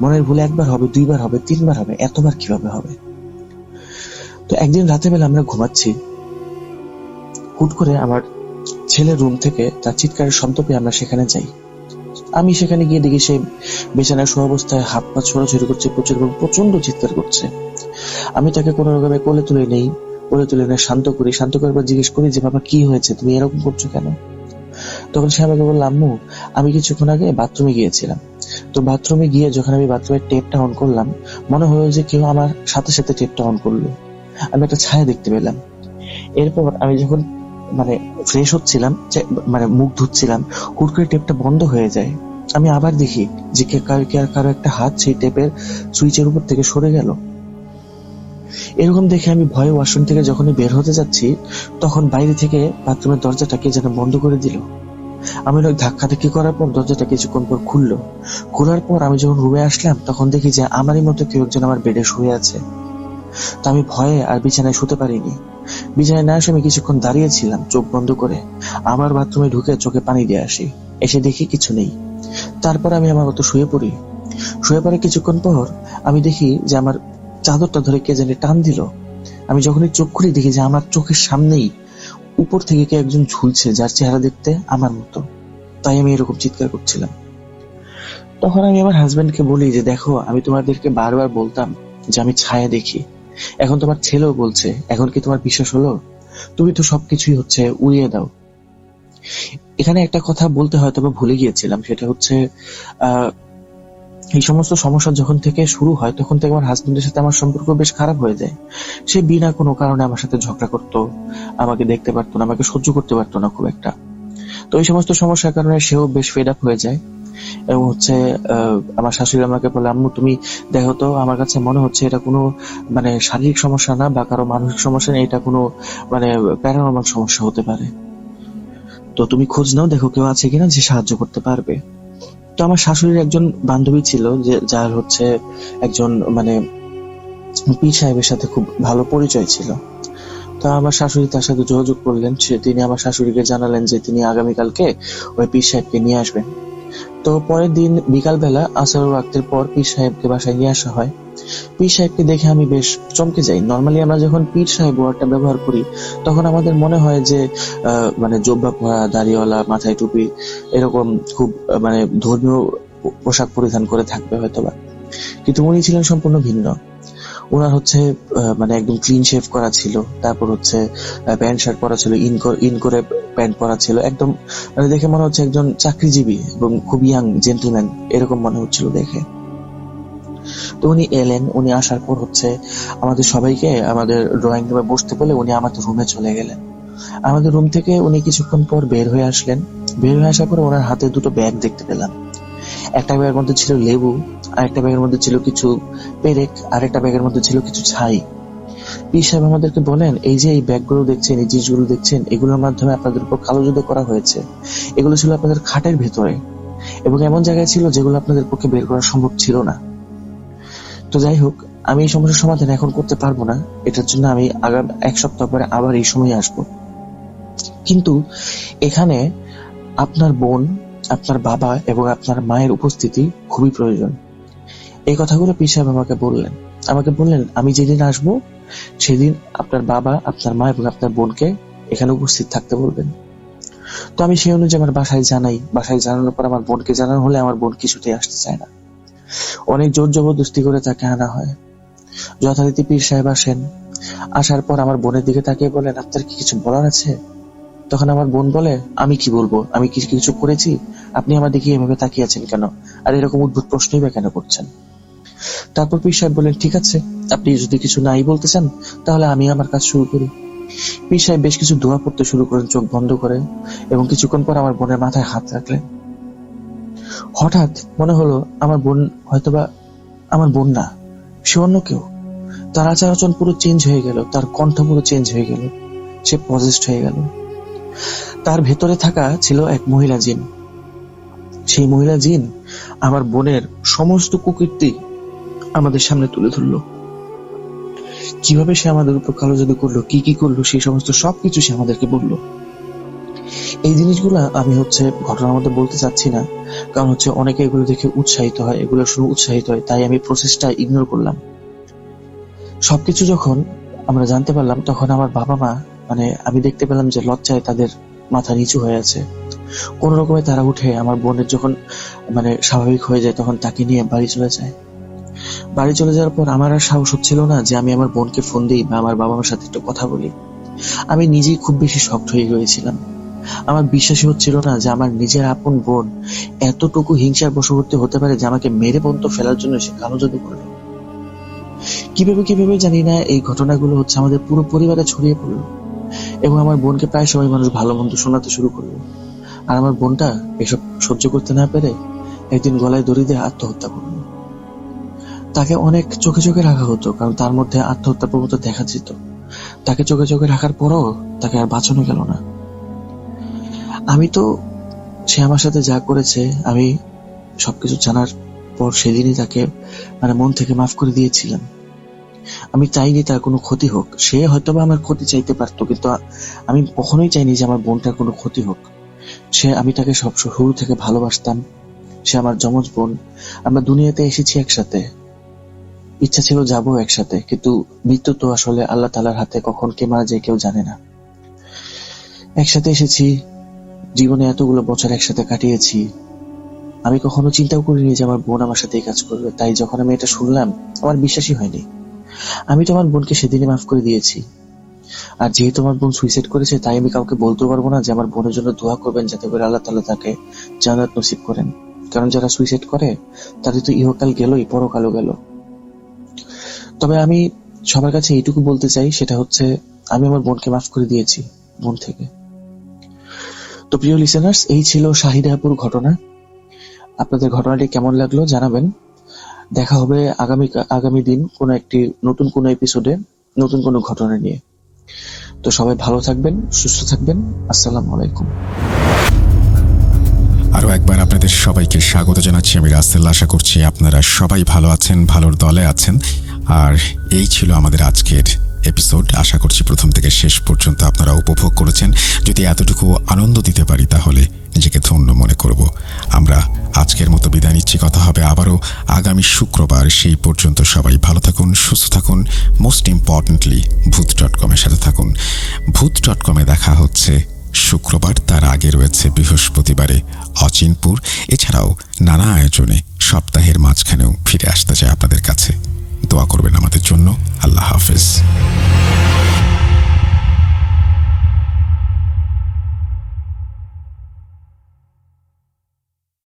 মনের ভুল 1 বার হবে, 2 বার হবে, 3 বার হবে, এতবার কিভাবে হবে? তো একদিন রাতে বেলা আমরা ঘুমাচ্ছি, হুট করে আমার ছেলের রুম থেকে তার চিৎকারের শব্দ পেয়ে আমরা সেখানে যাই। আমি সেখানে গিয়ে দেখি সে বিছানায় শোয়া অবস্থায় হাত পা ছোড়াছুড়ি করছে প্রচুর, এবং প্রচন্ড চিৎকার করছে। আমি তাকে কোনো রকমে কোলে তুলে নেই, শান্ত করার পর জিজ্ঞেস করি যে বাবা কি হয়েছে, তুমি এরকম করছো কেন? তখন সে আমাকে বলল, আম্মু আমি কিছুক্ষণ আগে বাথরুমে গিয়েছিলাম, তো বাথরুমে গিয়ে যখন আমি বাথরুমের টেপটা অন করলাম, মনে হলো যে কেউ আমার সাথে সাথে টেপটা অন করলো। আমি একটা ছায়া দেখতে পেলাম। এরপর আমি যখন মানে ফ্রেশ হচ্ছিলাম, মানে মুখ ধুচ্ছিলাম, হুট করে টেপটা বন্ধ হয়ে যায়। আমি আবার দেখি যে কারো একটা হাত সেই টেপের সুইচের উপর থেকে সরে গেল। এরকম দেখে আমি ভয়ে ওয়াশরুম থেকে যখনই বের হতে যাচ্ছি, তখন বাইরে থেকে বাথরুমের দরজাটাকে যেন বন্ধ করে দিল। আমি অনেক ধাক্কাধাক্কি করার পর দরজাটা কিছুক্ষণ পর খুললো। খোলার পর আমি যখন রুমে আসলাম, তখন দেখি যে আমারই মতো কেউ একজন আমার বেডে শুয়ে আছে। তো আমি ভয়ে আর বিছানায় শুতে পারিনি। বিছানায় না এসে আমি কিছুক্ষণ দাঁড়িয়েছিলাম চোখ বন্ধ করে। আবার বাথরুমে ঢুকে চোখে পানি দিয়ে আসি, এসে দেখি কিছু নেই। তারপর আমি আমার মতো শুয়ে পড়ি। শুয়ে পড়ে কিছুক্ষণ পর আমি দেখি যে আমার চাদরটা ধরে কে জানি টান দিল। আমি যখনই চোখ খুলি দেখি যে আমার চোখের সামনেই উপর থেকে কে একজন ঝুলছে, যার চেহারা দেখতে আমার মতো। তাই আমি এরকম চিৎকার করছিলাম। তখন আমি আমার হাজবেন্ডকে বলি যে দেখো, আমি তোমাদেরকে বারবার বলতাম যে আমি ছায়া দেখি, এখন তোমার ছেলেও বলছে, এখন কি তোমার বিশ্বাস হলো? তুমি তো সবকিছুই হচ্ছে উড়িয়ে দাও। এখানে একটা কথা বলতে হয়তো বা ভুলে গিয়েছিলাম, সেটা হচ্ছে এই সমস্ত সমস্যা যখন থেকে শুরু হয়, তখন থেকে আমার হাজবেন্ডের সাথে আমার সম্পর্ক বেশ খারাপ হয়ে যায়। সে বিনা কোনো কারণে আমার সাথে ঝগড়া করতো, আমাকে দেখতে পারতো না, আমাকে সহ্য করতে পারতো না খুব একটা। তো এই সমস্ত সমস্যার কারণে সেও বেশ ফেড আপ হয়ে যায়, এবং হচ্ছে আমার শাশুড়ি আমাকে বলে, আম্মু তুমি দেখো তো, আমার কাছে মনে হচ্ছে এটা কোনো মানে শারীরিক সমস্যা না বা কারো মানসিক সমস্যা নেই, এটা কোনো মানে প্যারানর্মাল সমস্যা হতে পারে, তো তুমি খোঁজ নাও, দেখো কেউ আছে কিনা যে সাহায্য করতে পারবে। তো আমার শাশুড়ির একজন বান্ধবী ছিল, যে যার হচ্ছে একজন মানে পীর সাহেবের সাথে খুব ভালো পরিচয় ছিল। তো আমার শাশুড়ি তার সাথে যোগাযোগ করলেন। তিনি আমার শাশুড়িকে জানালেন যে তিনি আগামীকালকে ওই পীর সাহেবকে নিয়ে আসবেন। তো পরের দিন বিকালবেলা আসর ওয়াক্তের পর পীর সাহেবকে বাসায় নিয়ে আসা হয়। পীর সাহেবকে দেখে আমি বেশ চমকে যাই। নর্মালি আমরা যখন পীর সাহেব ওয়ার্ডটা ব্যবহার করি, তখন আমাদের মনে হয় যে মানে জোব্বা পরা, দাড়িওয়ালা, মাথায় টুপি, এরকম খুব মানে ধর্মীয় পোশাক পরিধান করে থাকবে হয়তোবা, কিন্তু উনি ছিলেন সম্পূর্ণ ভিন্ন। ওনার হচ্ছে মানে একদম ক্লিন শেভ করা ছিল, তারপর হচ্ছে প্যান্ট শার্ট পরা ছিল, ইন করে প্যান্ট পরা ছিল, একদম মানে দেখে মনে হচ্ছে একজন চাকরিজীবী এবং খুব ইয়াং জেন্টলম্যান এরকম মনে হচ্ছিল দেখে। তো উনি এলেন। উনি আসার পর হচ্ছে আমাদের সবাইকে আমাদের ড্রয়িং রুমে বসতে বলে উনি আমাদের রুমে চলে গেলেন। আমাদের রুম থেকে উনি কিছুক্ষণ পর বের হয়ে আসলেন। বের হয়ে আসার পর ওনার হাতে 2টো ব্যাগ দেখতে পেলাম। একটা ব্যাগের মধ্যে ছিল লেবু, আরেকটা ব্যাগের মধ্যে ছিল কিছু পেরেক, আরেকটা ব্যাগের মধ্যে ছিল কিছু ছাই। পীর সাহেব আমাদেরকে বলেন, এই যে এই ব্যাগগুলো দেখছেন, এই জিনিসগুলো দেখছেন, এগুলোর মাধ্যমে আপনাদের উপর কালো জাদু করা হয়েছে। এগুলো ছিল আপনাদের খাটের ভেতরে এবং এমন জায়গায় ছিল যেগুলো আপনাদের পক্ষে বের করা সম্ভব ছিল না। তো যাই হোক, আমি এই সমস্যার সমাধান এখন করতে পারবো না, এটার জন্য আমি আগামী 1 সপ্তাহ পরে আবার এই সময় আসবো। কিন্তু এখানে আপনার বোন, আপনার বাবা এবং আপনার মায়ের উপস্থিতি খুবই প্রয়োজন। এই কথাগুলো পীর সাহেব আমাকে বললেন আমি যেদিন আসবো সেদিন আপনার বাবা, আপনার মা এবং আপনার বোনকে এখানে উপস্থিত থাকতে বলবেন। তো আমি সেই অনুযায়ী আমার বাসায় জানাই। বাসায় জানানোর পর আমার বোনকে জানানো হলে আমার বোন কিছুতেই আসতে চায় না, অনেক জোর জবরদস্তি করে তাকে আনা হয়। যথারীতি পীর সাহেব আসেন। আসার পর আমার বোনের দিকে তাকিয়ে বলেন, আপনার কি কিছু বলার আছে? তখন আমার বোন বলে, আমি কি বলবো, আমি কি কিছু করেছি? আপনি আমার দিকে এভাবে তাকিয়ে আছেন কেন, আর এরকম উদ্ভুত প্রশ্নই বা কেন করছেন? তারপর পীর সাহেব বলেন, ঠিক আছে, আপনি যদি কিছু নাই বলতে চান তাহলে আমি আমার কাজ শুরু করি। পীর সাহেব বেশ কিছু দোয়া পড়তে শুরু করেন চোখ বন্ধ করে, এবং কিছুক্ষণ পর আমার বোনের মাথায় হাত রাখলেন। হঠাৎ মনে হলো আমার বোন হয়তোবা আমার বোন না, সে অন্য কেউ। তার আচার আচরণ পুরো চেঞ্জ হয়ে গেল, তার কণ্ঠ পুরো চেঞ্জ হয়ে গেল, সে পজেসড হয়ে গেল। তার ভেতরে থাকা ছিল এক মহিলা জিন। সেই মহিলা জিন আমার বোনের সমস্ত কুকীর্তি আমাদের সামনে তুলে ধরলো। কিভাবে সে আমাদের উপর কালো জাদু করলো, কি কি করলো, সেই সমস্ত সবকিছু সে আমাদেরকে বললো। এই জিনিসগুলো আমি ঘটনার মধ্যে বলতে চাচ্ছি না, কারণ অনেকে এগুলো দেখে উৎসাহিত হয়, এগুলো শুনে উৎসাহিত হয়, তাই আমি প্রসেসটা ইগনোর করলাম। সবকিছু যখন আমরা জানতে পারলাম তখন আমার বাবা মা, আমি দেখতে পেলাম যে লজ্জায় তাদের মাথা নিচু হয়ে আছে। কোন রকমে তারা উঠে আমার বোনের যখন স্বাভাবিক হয়ে যায় তখন তাকে নিয়ে বাড়ি চলে যায়। বাড়ি চলে যাওয়ার পর আমার আর সাহস হচ্ছিল না যে আমি আমার বোনকে ফোন দিই বা আমার বাবা মার সাথে একটু কথা বলি। আমি নিজেই খুব বেশি শক্ট হয়ে গিয়েছিলাম। আমার বিশ্বাসই হচ্ছিল না যে আমার নিজের আপন বোন এতটুকু হিংসার বশবর্তী হতে পারে যে আমাকে মেরে পর্যন্ত ফেলার জন্য সে কালো জাদু করলো। কিভাবে জানি না এই ঘটনাগুলো আমাদের পুরো পরিবারে ছড়িয়ে পড়লো, এবং আমার বোনকে প্রায় সবাই মানুষ ভালো মন্দ শোনাতে শুরু করলো। আর আমার বোনটা এসব সহ্য করতে না পেরে একদিন গলায় দড়ি দিয়ে আত্মহত্যা করলো। তাকে অনেক চোখে রাখা হতো, কারণ তার মধ্যে আত্মহত্যা প্রবণতা দেখা যেত। তাকে চোখে রাখার পরও তাকে আর বাঁচানো গেল না। আমি তো সে আমার সাথে যা করেছে আমি সবকিছু জানার পর সেদিনই তাকে মন থেকে মাফ করে দিয়েছিলাম। আমি চাইনি তার কোনো ক্ষতি হোক। সে হয়তোবা আমার ক্ষতি চাইতে পারতো, কিন্তু আমি কখনোই চাইনি যে আমার বোনটার কোনো ক্ষতি হোক। আমি তাকে সব শুরু থেকে ভালোবাসতাম। সে আমার যমজ বোন। আমরা দুনিয়াতে এসেছি একসাথে, ইচ্ছা ছিল যাবো একসাথে, কিন্তু মৃত্যু তো আসলে আল্লাহ তাআলার হাতে, কখন কে মারা যায় কেউ জানে না। একসাথে এসেছি, জীবনে এতগুলো বছর একসাথে কাটিয়েছি। আমি কখনো চিন্তাও করিনি যে আমার বোন আমার সাথে এই কাজ করবে। তাই যখন আমি এটা শুনলাম আমার বিশ্বাসই হয়নি। আমি তো আমার বোনকে সেদিনই মাফ করে দিয়েছি। আর যেহেতু আমার বোন সুইসাইড করেছে, তাই আমি কাউকে বলতেও পারবো না যে আমার বোনের জন্য দোয়া করবেন যাতে করে আল্লাহ তাআলা তাকে জান্নাত নসিব করেন। কারণ যারা সুইসাইড করে তাদের তো ইহকাল গেলই, পরকালও গেল। তবে আমি সবার কাছে এইটুকু বলতে চাই, সেটা আমি আমার বোনকে মাফ করে দিয়েছি মন থেকে। তো প্রিয় লিসেনার্স, এই ছিল শাহিদাপুর ঘটনা। আপনাদের ঘটনাটি কেমন লাগলো জানাবেন। দেখা হবে আগামী দিন নতুন কোনো এপিসোডে, নতুন কোনো ঘটনা নিয়ে। তো সবাই ভালো থাকবেন, সুস্থ থাকবেন। আসসালামু আলাইকুম। আরও একবার আপনাদের সবাইকে স্বাগত জানাচ্ছি। আমি রাসেল। আশা করছি আপনারা সবাই ভালো আছেন, ভালোর দলে আছেন। আর এই ছিল আমাদের আজকের এপিসোড। আশা করছি প্রথম থেকে শেষ পর্যন্ত আপনারা উপভোগ করেছেন। যদি এতটুকু আনন্দ দিতে পারি তাহলে নিজেকে ধন্য মনে করব। আমরা আজকের মতো বিদায় নিচ্ছি। কথা হবে আবারও আগামী শুক্রবার। সেই পর্যন্ত সবাই ভালো থাকুন, সুস্থ থাকুন। মোস্ট ইম্পর্টেন্টলি ভূত.com-এর সাথে থাকুন। ভূত.com-এ দেখা হচ্ছে শুক্রবার, তার আগে রয়েছে বৃহস্পতিবারে অচিনপুর। এছাড়াও নানা আয়োজনে সপ্তাহের মাঝখানেও ফিরে আসতে চাই আপনাদের কাছে। দোয়া করবেন আমাদের জন্য। আল্লাহ হাফেজ।